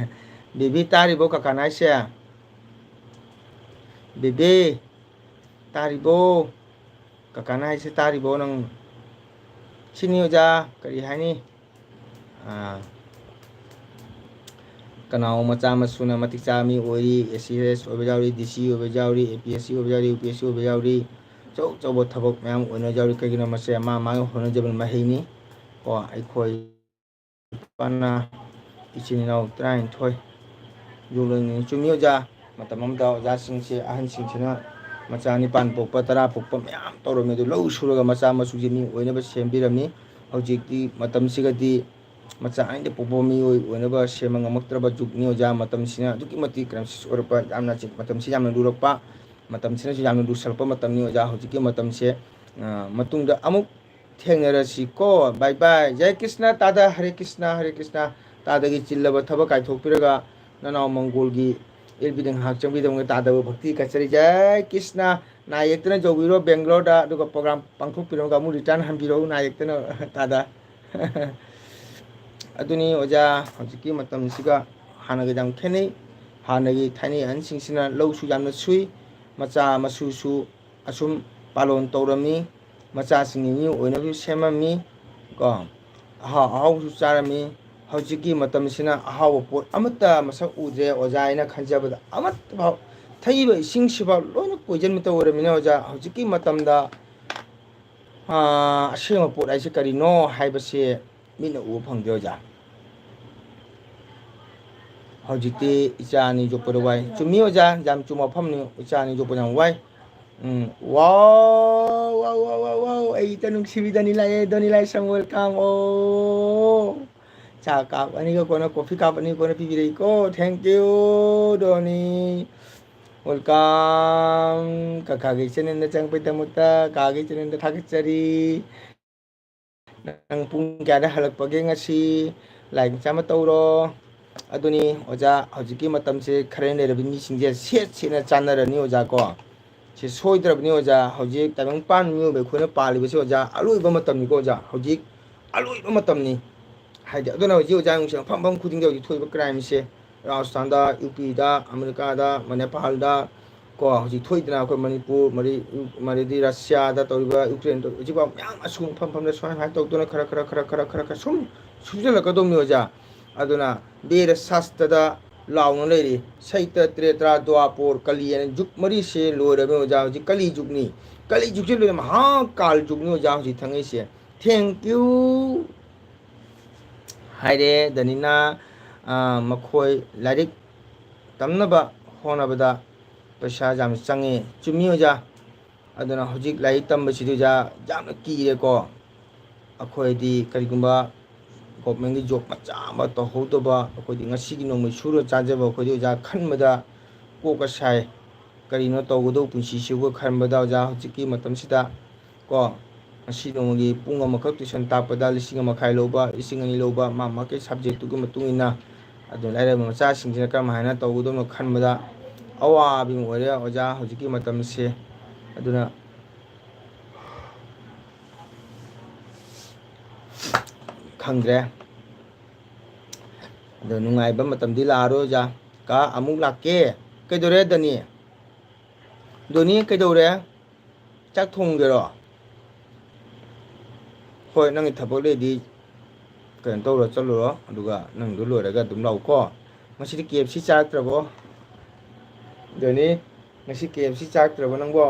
ꯕꯦꯕꯤ ꯇꯥꯔꯤꯕꯣ ꯀꯀꯥꯅ ꯍꯥꯏꯁꯦ ꯕꯦꯕꯤ ꯇꯥꯔꯤꯕꯣ ꯀꯀꯥꯅ ꯍꯥꯏꯁꯦ ꯇꯥꯔꯤꯕꯣ ꯅꯪ ꯁꯤꯅꯤ ꯑꯣꯖꯥ ꯀꯔꯤ ꯍꯥꯏꯅꯤ ꯀꯅꯥꯎ ꯃꯆꯥ ꯃꯁꯨꯅ ꯃꯇꯤꯛ ꯆꯥꯕ ꯃꯤ ꯑꯣꯏꯔꯤ ACS ꯑꯣꯏꯕ ꯌꯥꯎꯔꯤ DC ꯑꯣꯏꯕ ꯌꯥꯎꯔꯤ APSC ꯑꯣꯏꯕ ꯌꯥꯎꯔꯤ UPSC ꯑꯣꯏꯕ ꯌꯥꯎꯔꯤ ꯑꯆꯧ ꯑꯆꯧꯕ ꯊꯕꯛ ꯃꯌꯥꯝ ꯑꯣꯏꯅ ꯌꯥꯎꯔꯤ ꯀꯩꯒꯤꯅꯣ ꯃꯁꯦ ꯃꯥꯒꯤ ꯍꯣꯠꯅꯖꯕ ꯃꯍꯩꯅꯤ ꯀꯣ ꯑꯩꯈꯣꯏ ꯏꯄꯥꯅ ꯏꯆꯤꯟ ꯏꯅꯥꯎ 19 ꯌꯣꯛꯂꯛꯏꯅꯤ ꯆꯨꯝꯃꯤ ꯑꯣꯖꯥ ꯃꯇꯝ ꯑꯃꯗ ꯑꯣꯖꯥꯁꯤꯡꯁꯦ ꯑꯍꯟꯁꯤꯡꯁꯤꯅ ꯃꯆꯥ 9 ꯄꯣꯛꯄ 10 ꯄꯣꯛꯄ ꯃꯌꯥꯝ ꯇꯧꯔꯝꯃꯤ ꯑꯗꯨ ꯂꯧ ꯁꯨꯔꯒ ꯃꯆꯥ ꯃꯁꯨꯁꯦ ꯃꯤ ꯑꯣꯏꯅꯕ ꯁꯦꯝꯕꯤꯔꯝꯃꯤ ꯍꯧꯖꯤꯛꯇꯤ ꯃꯇꯝꯁꯤꯒꯗꯤ ꯃꯆꯥ ꯑꯅꯤꯗ ꯄꯣꯛꯄ ꯃꯤꯑꯣꯏ ꯑꯣꯏꯅꯕ ꯁꯦꯝꯕ ꯉꯝꯃꯛꯇ꯭ꯔꯕ ꯖꯨꯒꯅꯤ ꯑꯣꯖꯥ ꯃꯇꯝꯁꯤꯅ ꯑꯗꯨꯛꯀꯤ ꯃꯇꯤꯛ ꯀ꯭ꯔꯥꯏꯁꯤꯁ ꯑꯣꯏꯔꯛꯄ ꯃꯇꯝꯁꯤ ꯌꯥꯝꯅ ꯂꯨꯔꯛꯄ ꯃꯇꯝꯁꯤꯅꯁꯨ ꯌꯥꯝꯅ ꯂꯨꯁꯜꯂꯛꯄ ꯃꯇꯝꯅꯤ ꯑꯣꯖꯥ ꯍꯧꯖꯤꯛꯀꯤ ꯃꯇꯝꯁꯦ ꯃꯇꯨꯡꯗ ꯑꯃꯨꯛ ꯊꯦꯡꯅꯔꯁꯤꯀꯣ ꯕꯥꯏ ꯕꯥꯏ ꯖय ꯀ꯭ꯔꯤꯁꯅ ꯇꯥꯗ ꯍꯔꯦ ꯀ꯭ꯔꯤꯁꯅ ꯇꯥꯗꯒꯤ ꯆꯤꯜꯂꯕ ꯊꯕꯛ ꯀꯥꯏꯊꯣꯛꯄꯤꯔꯒ ꯅꯅꯥꯎ ꯃꯪꯒꯣꯜꯒꯤ ꯑꯦꯜꯕꯤꯗ ꯉꯥꯏꯍꯥꯛ ꯆꯪꯕꯤꯗꯕꯅꯤ ꯇꯥꯗꯕ ꯚꯛꯇꯤ ꯀꯠꯆꯔꯤ ꯖय ꯀ꯭ꯔꯤꯁꯅ ꯅꯥ ꯌꯦꯛꯇꯅ ꯌꯧꯕꯤꯔꯣ ꯕꯦꯡꯒ꯭ꯂꯣꯔꯗ ꯑꯗꯨꯒ ꯄ꯭ꯔꯣꯒ꯭ꯔꯥꯝ ꯄꯥꯡꯊꯣꯛꯄꯤꯔꯝꯃꯒ ꯑꯃꯨꯛ ꯔꯤꯇꯔꯟ ꯍꯟꯕꯤꯔꯛꯎ ꯅꯥ ꯌꯦꯛꯇꯅ ꯇꯥꯗ ꯑꯗꯨꯅꯤ ꯑꯣꯖꯥ ꯍꯧꯖꯤꯛꯀꯤ ꯃꯇꯝꯁꯤꯒ ꯍꯥꯟꯅꯒ ꯌꯥꯝ ꯈꯦꯠꯅꯩ ꯍꯥꯟꯅꯒꯤ ꯊꯥꯏꯅꯩ ꯑꯍꯟꯁꯤꯡꯁꯤꯅ ꯂꯧꯁꯨ ꯌꯥꯝꯅ ꯁꯨꯏ ꯃꯆꯥ ꯃꯁꯨꯁꯨ ꯑꯁꯨꯝ ꯄꯥꯂꯣꯟ ꯇꯧꯔꯝꯃꯤ ꯃꯆꯥꯁꯤꯡꯒꯤ ꯃꯤ ꯑꯣꯏꯅꯕꯁꯨ ꯁꯦꯝꯃꯝꯃꯤ ꯀꯣ ꯑꯍꯥꯎꯕꯁꯨ ꯆꯥꯔꯝꯃꯤ ꯍꯧꯖꯤꯛꯀꯤ ꯃꯇꯝꯁꯤꯅ ꯑꯍꯥꯎꯕ ꯄꯣꯠ ꯑꯃꯠꯇ ꯃꯁꯛ ꯎꯗ꯭ꯔꯦ ꯑꯣꯖꯥ ꯑꯩꯅ ꯈꯟꯖꯕꯗ ꯑꯃꯠꯇ ꯐꯥꯎ ꯊꯛꯏꯕ ꯏꯁꯤꯡꯁꯤꯐꯥꯎ ꯂꯣꯏꯅ ꯄꯣꯏꯖꯟꯃꯛꯇ ꯑꯣꯏꯔꯝꯃꯤꯅ ꯑꯣꯖꯥ ꯍꯧꯖꯤꯛꯀꯤ ꯃꯇꯝꯗ ꯑꯁꯦꯡꯕ ꯄꯣꯠ ꯍꯥꯏꯁꯦ ꯀꯔꯤꯅꯣ ꯍꯥꯏꯕꯁꯦ ꯃꯤꯠꯅ ꯎꯕ ꯐꯪꯗꯦ ꯑꯣꯖꯥ ꯍꯧꯖꯤꯛꯇꯤ ꯏꯆꯥ ꯑꯅꯤ ꯌꯣꯛꯄꯗ ꯋꯥꯏ ꯆꯨꯝꯃꯤ ꯑꯣꯖꯥ ꯌꯥꯝ ꯆꯨꯝꯕ ꯋꯥꯐꯝꯅꯤ ꯏꯆꯥ ꯑꯅꯤ ꯌꯣꯛꯄꯗ ꯌꯥꯝ ꯋꯥꯏ ꯋꯥꯎ ꯑꯩ ꯏꯇ ꯅꯨꯡꯁꯤꯕꯤ ꯗꯣꯅꯤꯂꯥꯏ ꯁꯪ ꯋꯦꯜꯀꯝ ꯆꯥ ꯀꯥꯞ ꯑꯅꯤꯒ ꯀꯣꯟꯅ ꯀꯣꯐꯤ ꯀꯥꯞ ꯑꯅꯤꯒ ꯀꯣꯟꯅ ꯄꯤꯕꯤꯔꯛꯏꯀꯣ ꯊꯦꯡꯀ꯭ꯌꯨ ꯗꯣꯅꯤ ꯋꯦꯜꯀꯝ ꯀꯀꯥꯒꯤ ꯆꯦꯅꯦꯜꯗ ꯆꯪꯕꯒꯤꯗꯃꯛꯇ ꯀꯥꯒꯤ ꯆꯦꯅꯦꯜꯗ ꯊꯥꯒꯠꯆꯔꯤ ꯅꯪ ꯄꯨꯡ ꯀꯌꯥꯗ ꯍꯜꯂꯛꯄꯒꯦ ꯉꯁꯤ ꯂꯥꯏꯛ ꯃꯆꯥ ꯑꯃ ꯇꯧꯔꯣ ꯑꯗꯨꯅꯤ ꯑꯣꯖꯥ ꯍꯧꯖꯤꯛꯀꯤ ꯃꯇꯝꯁꯦ ꯈꯔ ꯂꯩꯔꯕ ꯃꯤꯁꯤꯡꯁꯦ ꯁꯦꯠꯅ ꯆꯥꯟꯅꯔꯅꯤ ꯑꯣꯖꯥ ꯀꯣ ꯁꯤ ꯁꯣꯏꯗ꯭ꯔꯕꯅꯤ ꯑꯣꯖꯥ ꯍꯧꯖꯤꯛ ꯇꯥꯏꯕꯪꯄꯥꯟ ꯃꯤꯑꯣꯏꯕ ꯑꯩꯈꯣꯏꯅ ꯄꯥꯜꯂꯤꯕꯁꯤ ꯑꯣꯖꯥ ꯑꯔꯣꯏꯕ ꯃꯇꯝꯅꯤꯀꯣ ꯑꯣꯖꯥ ꯍꯧꯖꯤꯛ ꯑꯔꯣꯏꯕ ꯃꯇꯝꯅꯤ ꯍꯥꯏꯗꯤ ꯑꯗꯨꯅ ꯍꯧꯖꯤꯛ ꯑꯣꯖꯥ ꯅꯨꯡꯁꯤ ꯃꯐꯝ ꯈꯨꯗꯤꯡꯗ ꯍꯧꯖꯤꯛ ꯊꯣꯛꯏꯕ ꯀ꯭ꯔꯥꯏꯝꯁꯦ ꯔꯥꯖꯁꯊꯥꯟꯗ ꯌꯨꯄꯤꯗ ꯑꯃꯦꯔꯤꯀꯥꯗ ꯅꯦꯄꯥꯜꯗ ꯀꯣ ꯍꯧꯖꯤꯛ ꯊꯣꯛꯏꯗꯅ ꯑꯩꯈꯣꯏ ꯃꯅꯤꯄꯨꯔ ꯃꯔꯤꯗꯤ ꯔꯁꯤꯌꯥꯗ ꯇꯧꯔꯤꯕ ꯌꯨꯀ꯭ꯔꯦꯟꯗ ꯍꯧꯖꯤꯛꯐꯥꯎ ꯃꯌꯥꯝ ꯑꯁꯤꯒꯨꯝꯕ ꯃꯐꯝꯗ ꯁꯨꯃꯥꯏꯅ ꯇꯧꯗꯨꯅ ꯈꯔ ꯁꯨꯝ ꯁꯨꯖꯜꯂꯛꯀꯗꯧꯅꯤ ꯑꯣꯖꯥ ꯑꯗꯨꯅ ꯕꯦꯗ ꯁꯥꯁꯇ꯭ꯔꯗ ꯂꯥꯎꯅ ꯂꯩꯔꯤ ꯁꯩꯇ ꯇ꯭ꯔꯦꯇ꯭ꯔꯥ ꯗ꯭ꯋꯥꯄꯣꯔ ꯀꯂꯤ ꯍꯥꯏꯅ ꯖꯨꯛ ꯃꯔꯤꯁꯦ ꯂꯣꯏꯔꯕꯅꯤ ꯑꯣꯖꯥ ꯍꯧꯖꯤꯛ ꯀꯂꯤ ꯖꯨꯛꯅꯤ ꯀꯂꯤ ꯖꯨꯛꯁꯦ ꯂꯣꯏꯔ ꯃꯍꯥ ꯀꯥꯜ ꯖꯨꯛꯅꯤ ꯑꯣꯖꯥ ꯍꯧꯖꯤꯛ ꯊꯪꯉꯩꯁꯦ ꯊꯦꯡꯀ꯭ꯌꯨ ꯍꯥꯏꯔꯦ ꯗꯅꯤꯅ ꯃꯈꯣꯏ ꯂꯥꯏꯔꯤꯛ ꯇꯝꯅꯕ ꯍꯣꯠꯅꯕꯗ ꯄꯩꯁꯥ ꯌꯥꯝꯅ ꯆꯪꯉꯤ ꯆꯨꯝꯃꯤ ꯑꯣꯖꯥ ꯑꯗꯨꯅ ꯍꯧꯖꯤꯛ ꯂꯥꯏꯔꯤꯛ ꯇꯝꯕꯁꯤꯗꯤ ꯑꯣꯖꯥ ꯌꯥꯝꯅ ꯀꯤꯔꯦꯀꯣ ꯑꯩꯈꯣꯏꯗꯤ ꯀꯔꯤꯒꯨꯝꯕ ꯒꯣꯔꯃꯦꯟꯒꯤ ꯖꯣꯕ ꯃꯆꯥ ꯑꯃ ꯇꯧꯍꯧꯗꯕ ꯑꯩꯈꯣꯏꯗꯤ ꯉꯁꯤꯒꯤ ꯅꯣꯡꯃꯩ ꯁꯨꯔ ꯆꯥꯖꯕ ꯑꯩꯈꯣꯏꯗꯤ ꯑꯣꯖꯥ ꯈꯟꯕꯗ ꯀꯣꯛꯀ ꯁꯥꯏ ꯀꯔꯤꯅꯣ ꯇꯧꯒꯗꯧꯕ ꯄꯨꯟꯁꯤꯁꯤꯕꯨ ꯈꯟꯕꯗ ꯑꯣꯖꯥ ꯍꯧꯖꯤꯛꯀꯤ ꯃꯇꯝꯁꯤꯗ ꯀꯣ ꯉꯁꯤ ꯅꯣꯡꯃꯒꯤ ꯄꯨꯡ ꯑꯃꯈꯛ ꯇ꯭ꯌꯨꯁꯟ ꯇꯥꯛꯄꯗ 1.5 ꯂꯧꯕ 2 ꯂꯧꯕ ꯃꯥꯒꯤ ꯁꯕꯖꯦꯛꯇꯨꯒꯤ ꯃꯇꯨꯡ ꯏꯟꯅ ꯑꯗꯨ ꯂꯥꯏꯔꯕ ꯃꯆꯥꯁꯤꯡꯁꯤꯅ ꯀꯔꯝꯍꯥꯏꯅ ꯇꯧꯒꯗꯧꯅꯣ ꯈꯟꯕꯗ ꯑꯋꯥꯕ ꯑꯃ ꯑꯣꯏꯔꯦ ꯑꯣꯖꯥ ꯍꯧꯖꯤꯛꯀꯤ ꯃꯇꯝꯁꯦ ꯑꯗꯨꯅ ꯈꯪꯗ꯭ꯔꯦ ꯑꯗꯣ ꯅꯨꯡꯉꯥꯏꯕ ꯃꯇꯝꯗꯤ ꯂꯥꯛꯑꯔꯣꯏ ꯑꯣꯖꯥ ꯀꯥ ꯑꯃꯨꯛ ꯂꯥꯛꯀꯦ ꯀꯩꯗꯧꯔꯦ ꯗꯣꯅꯤ ꯀꯩꯗꯧꯔꯦ ꯆꯥꯛ ꯊꯣꯡꯒꯦꯔꯣ ꯍꯣꯏ ꯅꯪꯒꯤ ꯊꯕꯛ ꯂꯩꯗꯤ ꯀꯩꯅꯣ ꯇꯧꯔꯣ ꯆꯠꯂꯨꯔꯣ ꯑꯗꯨꯒ ꯅꯪꯗꯣ ꯂꯣꯏꯔꯒ ꯑꯗꯨꯝ ꯂꯥꯛꯎꯀꯣ ꯉꯁꯤꯗꯤ KFC ꯆꯥꯔꯛꯇ꯭ꯔꯕꯣ ꯗꯣꯅꯤ ꯉꯁꯤ KFC ꯆꯥꯔꯛꯇ꯭ꯔꯕꯣ ꯅꯪꯕꯣ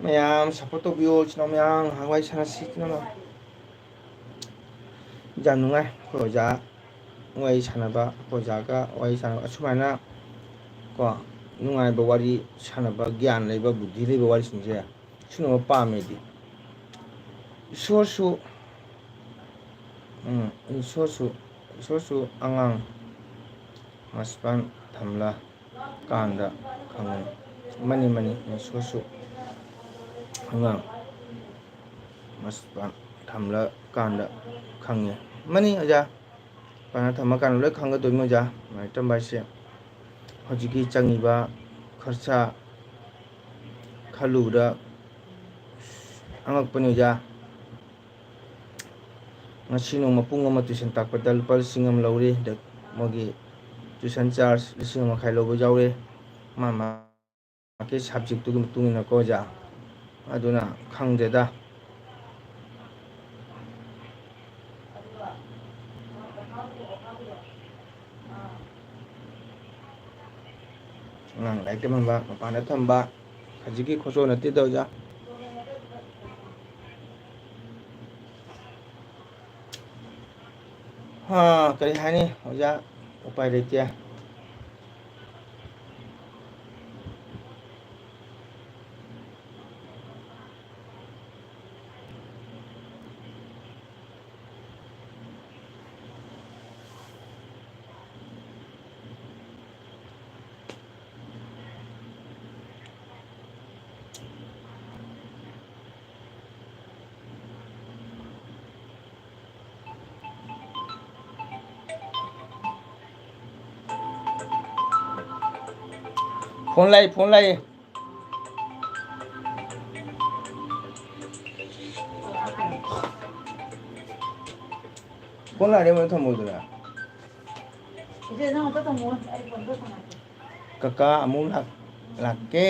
ꯃꯌꯥꯝ ꯁꯞꯄꯣꯔꯠ ꯇꯧꯕꯤꯌꯣ ꯏꯆꯤꯟ ꯏꯅꯥꯎ ꯃꯌꯥꯝ ꯉꯥꯏꯍꯥꯛ ꯋꯥꯔꯤ ꯁꯥꯟꯅꯁꯤ ꯏꯆꯤꯟ ꯏꯅꯥꯎ ꯌꯥꯝ ꯅꯨꯡꯉꯥꯏ ꯑꯩꯈꯣꯏ ꯑꯣꯖꯥ ꯋꯥꯔꯤ ꯁꯥꯟꯅꯕ ꯑꯩꯈꯣꯏ ꯑꯣꯖꯥꯒ ꯋꯥꯔꯤ ꯁꯥꯟꯅꯕ ꯑꯁꯨꯃꯥꯏꯅ ꯀꯣ ꯅꯨꯡꯉꯥꯏꯕ ꯋꯥꯔꯤ ꯁꯥꯟꯅꯕ ꯒ꯭ꯌꯥꯟ ꯂꯩꯕ ꯕꯨද්ධꯤ ꯂꯩꯕ ꯋꯥꯔꯤꯁꯤꯡꯁꯦ ꯁꯤꯒꯨꯝꯕ ꯄꯥꯝꯃꯦꯗꯤ ꯏꯁꯣꯔꯁꯨ ꯏꯁꯣꯔꯁꯨ ꯑꯉꯥꯡ ꯃꯁꯄꯥꯟ ꯊꯝꯂ ꯀꯥꯟꯗ ꯈꯪꯒꯅꯤ ꯃꯅꯤ ꯏꯁꯣꯔꯁꯨ ꯑꯉꯥꯡ ꯃꯁꯄꯥꯟ ꯊꯝꯂꯀꯥꯟꯗ ꯈꯪꯉꯤ ꯃꯅꯤ ꯑꯣꯖꯥ ꯄꯥꯅ ꯊꯝꯃꯀꯥꯟꯗ ꯂꯣꯏ ꯈꯪꯒꯗꯣꯏꯅꯤ ꯑꯣꯖꯥ ꯂꯥꯏꯔꯤꯛ ꯇꯝꯕ ꯍꯥꯏꯁꯦ ꯍꯧꯖꯤꯛꯀꯤ ꯆꯪꯉꯤꯕ ꯈꯔꯁꯥ ꯈꯜꯂꯨꯕꯗ ꯑꯉꯛꯄꯅꯤ ꯑꯣꯖꯥ ꯉꯁꯤ ꯅꯣꯡꯃ ꯄꯨꯡ ꯑꯃ ꯇ꯭ꯌꯨꯁꯟ ꯇꯥꯛꯄꯗ ꯂꯨꯄꯥ 1,000 ꯂꯧꯔꯤ ꯃꯣꯏꯒꯤ ꯇ꯭ꯌꯨꯁꯟ ꯆꯥꯔꯖ 1,500 ꯂꯧꯕ ꯌꯥꯎꯔꯦ ꯃꯥ ꯃꯥꯒꯤ ꯁꯕꯖꯦꯛꯇꯨꯒꯤ ꯃꯇꯨꯡ ꯏꯟꯅꯀꯣ ꯑꯣꯖꯥ ꯑꯗꯨꯅ ꯈꯪꯗꯦꯗ ꯑꯉꯥꯡ ꯂꯥꯏꯔꯤꯛ ꯇꯝꯍꯟꯕ ꯃꯄꯥꯟꯗ ꯊꯝꯕ ꯈꯖꯤꯛꯀꯤ ꯈꯣꯠꯆꯣ ꯅꯠꯇꯦꯗ ꯑꯣꯖꯥ ꯀꯔꯤ ꯍꯥꯏꯅꯤ ꯑꯣꯖꯥ ꯎꯄꯥꯏ ꯂꯩꯇꯦ ꯐꯣꯟ ꯂꯥꯛꯏ ꯐꯣꯟ ꯂꯥꯛꯑꯦ ꯑꯃꯨꯛ ꯊꯝꯃꯣꯗꯅ ꯀꯀꯥ ꯑꯃꯨꯛ ꯂꯥꯛꯀꯦ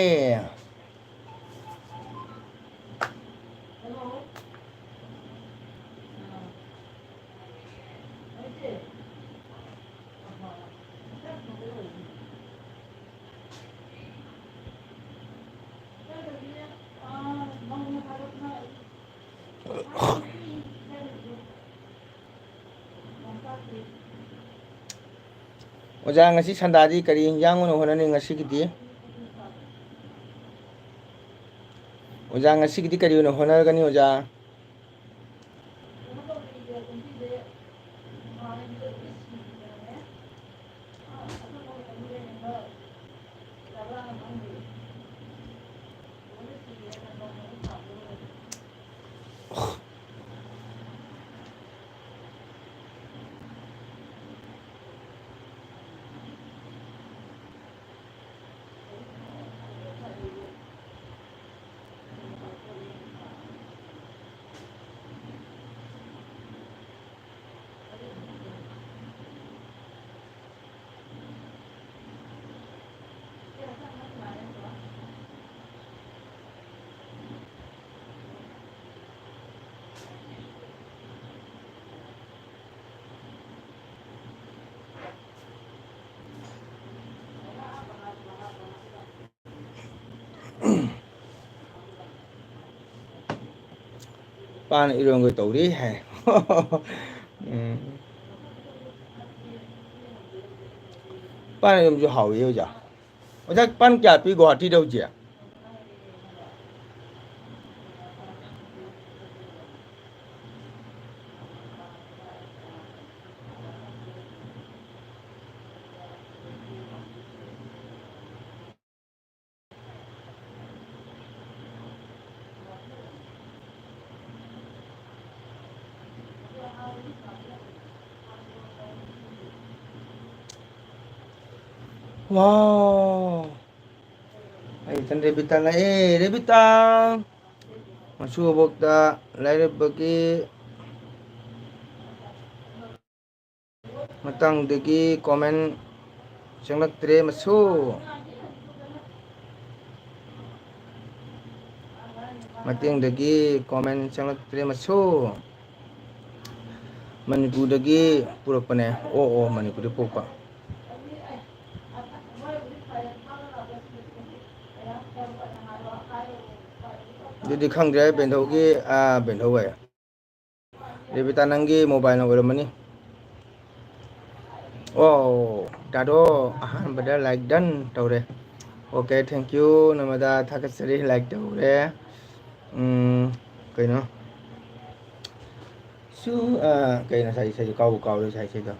ꯑꯣꯖꯥ ꯉꯁꯤ ꯁꯟꯗꯥꯗꯤ ꯀꯔꯤ ꯍꯤꯟꯖꯥꯡ ꯑꯣꯏꯅ ꯍꯣꯠꯅꯅꯤ ꯉꯁꯤꯒꯤꯗꯤ ꯑꯣꯖꯥ ꯉꯁꯤꯒꯤꯗꯤ ꯀꯔꯤ ꯑꯣꯏꯅ ꯍꯣꯠꯅꯔꯒꯅꯤ ꯑꯣꯖꯥ ꯄꯥꯅ ꯏꯔꯣꯟꯒꯦ ꯇꯧꯔꯤ ꯍꯥꯏ ꯄꯥꯅ ꯏꯔꯣꯟꯕꯁꯨ ꯍꯥꯎꯏ ꯑꯣꯖꯥ ओजा पान क्या पी गुवाहाटी दौजिया wow ay tan rebita la rebita masubok da lai bagi matang degi komen senglaktire masu matengdagi komen senglaktire masu Manipurdagi purakpane o Manipurdi pokpa Jadi khangdre bendhogi bendhowe rebita nangi mobile na oramani oh dado ahanbada like dan tawre okay thank you namada thakatsari like tawre kaino su kaino sai kau sai da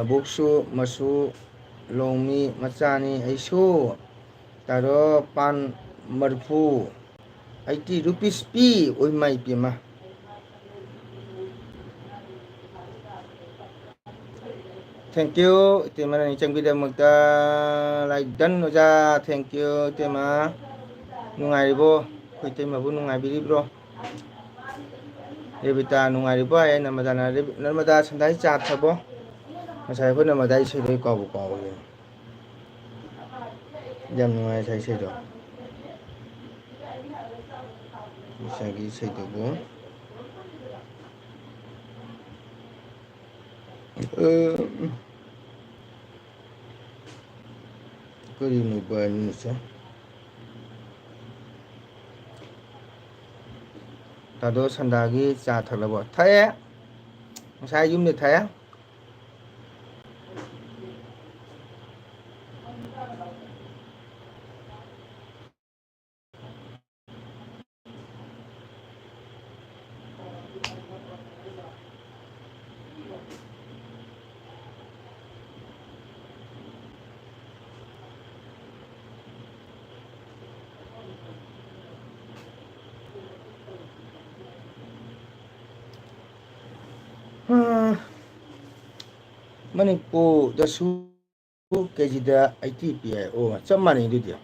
buksu masu longmi machani aisu taro pan marfu 80 rupees pi oi mai pima thank you tema ni changbida magda like dan oja thank you tema nungaribo khoi tema bu nungai bro rebita nungai bo ay namada sandai cha thabo masai ko namada sei doi ko jam nungai sai sei do misagi sei do bo kuri mobile ni sa tado sandagi cha thalabo thaye masai yum ni thaye Manipur dasu kejida 80 pi oh chap mani du dia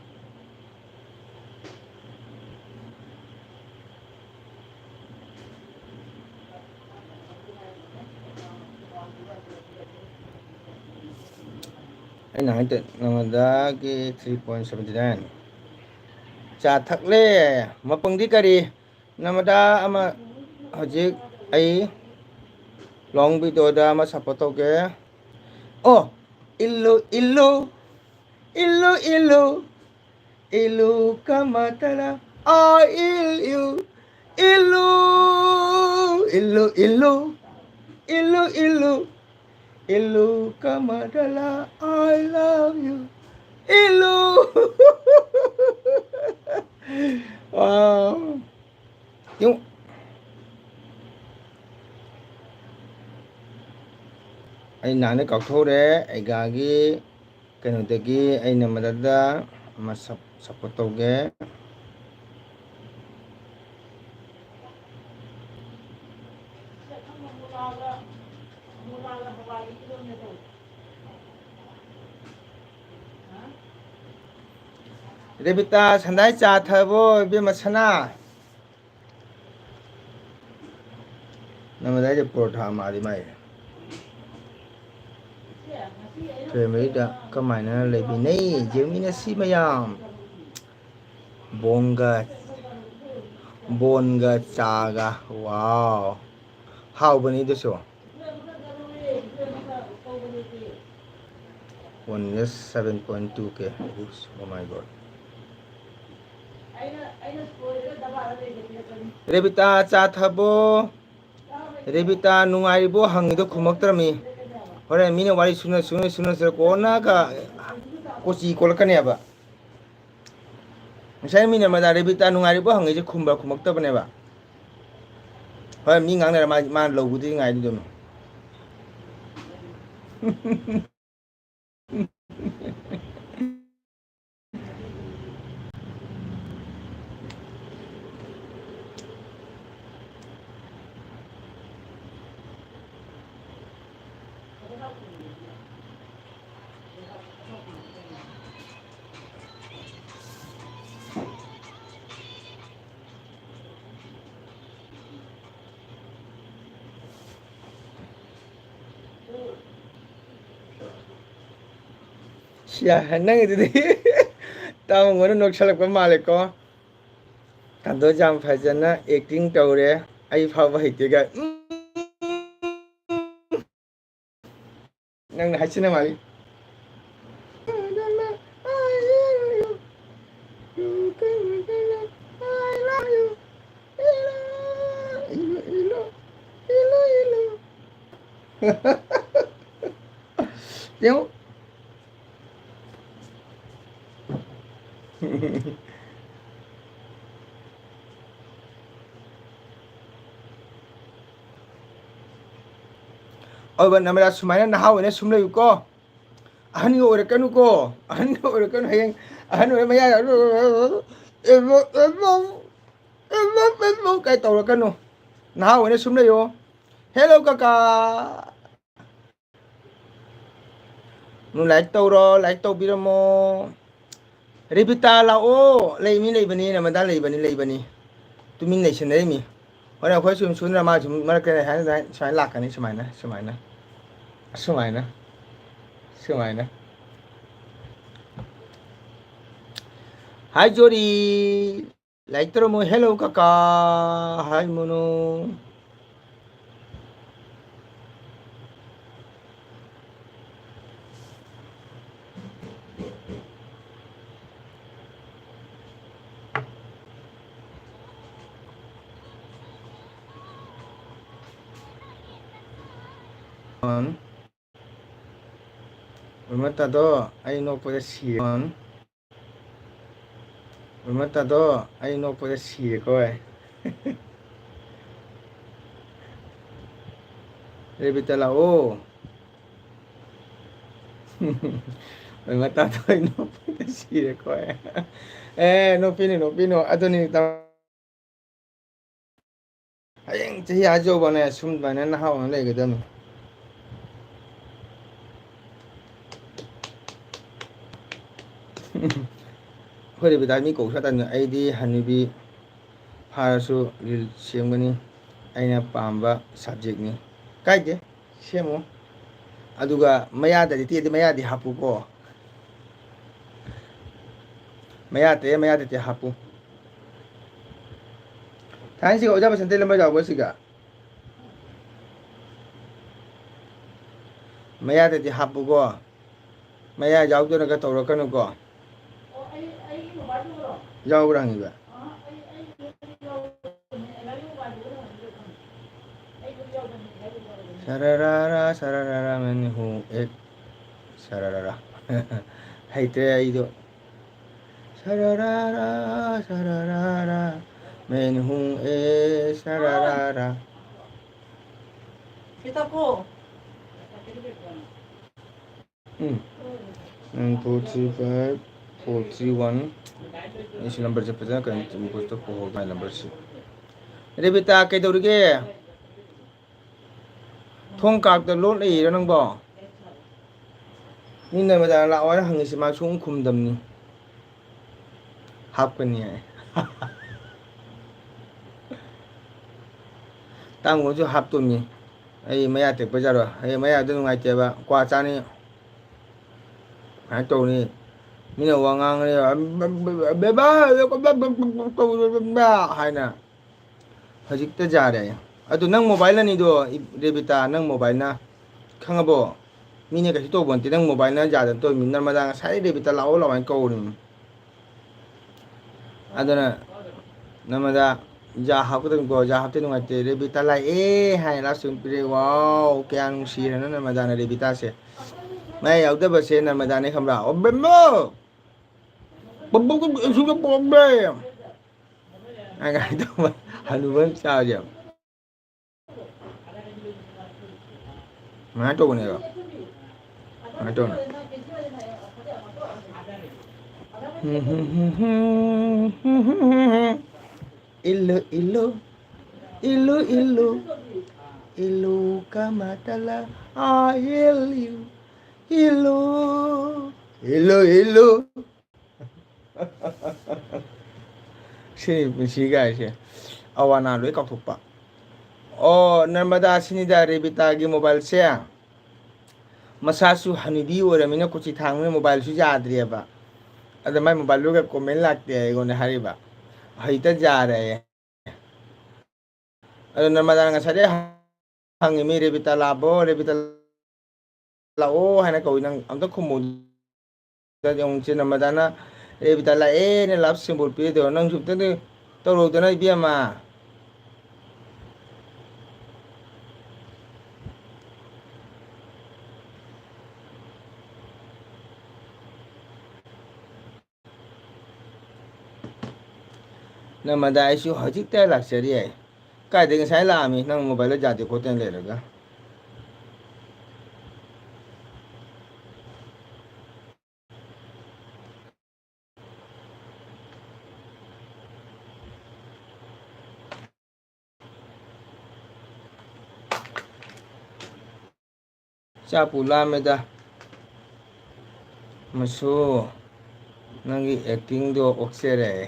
aina hante namada ki 3.79 cha thakle mapangdi kari namada ama hojik ai long video da ma support toge oh illu kamatala illu kamatala I love you illu wow yung ai nane kaukthore ai gagi kanodagi ai namadada ma support toge rebita sandai cha thabo be masana namadai de portha mari mai family da kamaina lebi nei jemina si mayam bonga chaga wow how bani deso one is 7.2k oh my god rebita cha thabo rebita nungai bo hangido khumaktrami hore mine wari suna kona ka kochi kolakane ba sai mi namada rebita nungari bo hangi je khumba khumakta bane ba ha mi ngang na ma logu di ngai dum 야, nang tao ngono nok salak pa male ko kando jam phajana acting tawre ai phawa hite ga nang na hachina mali Tengok oh ban namanya sumainan nahaw ini sumle yuko ahani orekan uko ahani orekan hayang ahani maya kayak tau kan no nahaw ini sumle yo hello kakak nu like tau biramo Ribita lao lay mi lay bani namada lay bani tumin lay sin lay mi wala khoi sum sun rama sum mar ka ha na sai lak ka ni sumai na Hai Jody like tero mo hello kaka hai mono Umata do ay no puede si Umata do ay no puede si ko Ribita lao Umata do ay no puede si ko no pino adoni ta ayang chahi ajo bana sum bana na hawa lai gadam Hoi bi dami ko sa tan ai di hanubi pharasu ril semgani aina pamba subject ni kai de semo aduga maya da ti maya di hapu ko maya te hapu Thank you oja pasante lemba jaw bosiga maya te hapu ko maya jaw to na ka tawra kanu ko jaw rang ba sararara men hu ek sararara haite aido sararara men hu e sararara kita po 435 431 isi number cepatnya kan tunggu itu pohon my number sih Ribita kayak dulu ke thong kak the lot lì đó nang bỏ nhưng mà đã lão ấy hàng gì mà xuống khum đầm ni học cái này tao muốn cho học tụi mình ai mấy ai tiếp bây giờ rồi ai mấy ai đừng ngay tiếp à qua cha ni hãy tụi ni mình là hoàng ngang này bé ba hay nè hơi dịch tới giờ đấy tụi nang mobile này đồ Ribita nang mobile na khang abo mine cái to bon ti nang mobile na giờ đến tôi mình nằm mà đang sai Ribita lão anh câu này adana namada giờ học cái tiếng giờ học tiếng ngoài thì Ribita lại hay là sung pire wow cái anh si nó nằm mà đang Ribita sẽ ꯃꯥꯏ ꯌꯥꯎꯗꯕꯁꯦ ꯅꯔꯃꯗꯥꯅꯦ ꯈꯪꯕ꯭ꯔꯥ ꯑꯣ ꯕꯦꯝꯃꯣ ꯕꯕꯨꯒ ꯏꯁꯨꯒ ꯄꯣꯝꯕꯦ ꯑꯉꯥꯏ ꯇꯧꯕ ꯍꯅꯨꯕ ꯆꯥꯎꯁꯦ ꯉꯥꯏ ꯇꯧꯕꯅꯦꯕ ꯉꯥꯏ ꯇꯧꯕꯅꯦ illu illu illu illu illu kamatala I illu illu illu ꯁꯤꯅꯤ ꯄꯨꯟꯁꯤꯒꯥꯏꯁꯦ ꯑꯋꯥ ꯑꯅꯥ ꯂꯣꯏ ꯀꯥꯎꯊꯣꯛꯄ ꯑꯣ ꯅꯔꯃꯗꯥ ꯁꯤꯅꯤꯗ ꯔꯦꯕꯤꯇꯥꯒꯤ ꯃꯣꯕꯥꯏꯜꯁꯦ ꯃꯁꯥꯁꯨ ꯍꯅꯨꯕꯤ ꯑꯣꯏꯔꯕꯅꯤꯅ ꯀꯨꯆꯤ ꯊꯥꯡꯕꯅꯤꯅ ꯃꯣꯕꯥꯏꯜꯁꯨ ꯌꯥꯗ꯭ꯔꯦꯕ ꯑꯗ ꯃꯥꯏ ꯃꯣꯕꯥꯏꯜꯗꯨꯒ ꯀꯣꯃꯦꯟ ꯂꯥꯛꯇꯦ ꯑꯩꯉꯣꯟꯗ ꯍꯥꯏꯔꯤꯕ ꯍꯩꯇ ꯌꯥꯔꯦ ꯑꯗꯨ ꯅꯔꯃꯗꯥꯅ ꯉꯁꯥꯏꯗꯩ ꯍꯪꯉꯤ ꯃꯤ ꯔꯦꯕꯤꯇꯥ ꯂꯥꯛꯑꯕꯣ ꯔꯦꯕꯤꯇꯥ ꯂꯥꯛꯑꯣ ꯍꯥꯏꯅ ꯀꯧꯏ ꯅꯪ ꯑꯝꯇ ꯈꯨꯝꯃꯨ ꯌꯦꯡꯉꯨꯁꯦ ꯅꯔꯃꯗꯥꯅ ꯔꯦꯕꯤꯇꯥ ꯂꯥꯛꯑꯦꯅ ꯂꯥꯞ ꯁꯤꯝꯕꯣꯜ ꯄꯤꯔꯤꯗꯣ ꯅꯪꯁꯨ ꯑꯝꯇꯗꯤ ꯇꯧꯔꯧꯗꯅ ꯏꯕꯦꯝꯃ ꯅꯔꯃꯗꯥ ꯑꯩꯁꯨ ꯍꯧꯖꯤꯛꯇ ꯂꯥꯛꯆꯔꯤ ꯀꯥꯏꯗꯩ ꯉꯁꯥꯏ ꯂꯥꯛꯑꯝꯃꯤ ꯅꯪ ꯃꯣꯕꯥꯏꯜꯗ ꯌꯥꯗꯦ ꯈꯣꯠꯇꯦꯅ ꯂꯩꯔꯒ ꯆꯥꯛꯄꯨ ꯂꯥꯝꯃꯦꯗ ꯃꯁꯨ ꯅꯪꯒꯤ ꯑꯦꯛꯇꯤꯡꯗꯣ ꯑꯣꯛꯆꯔꯛꯑꯦ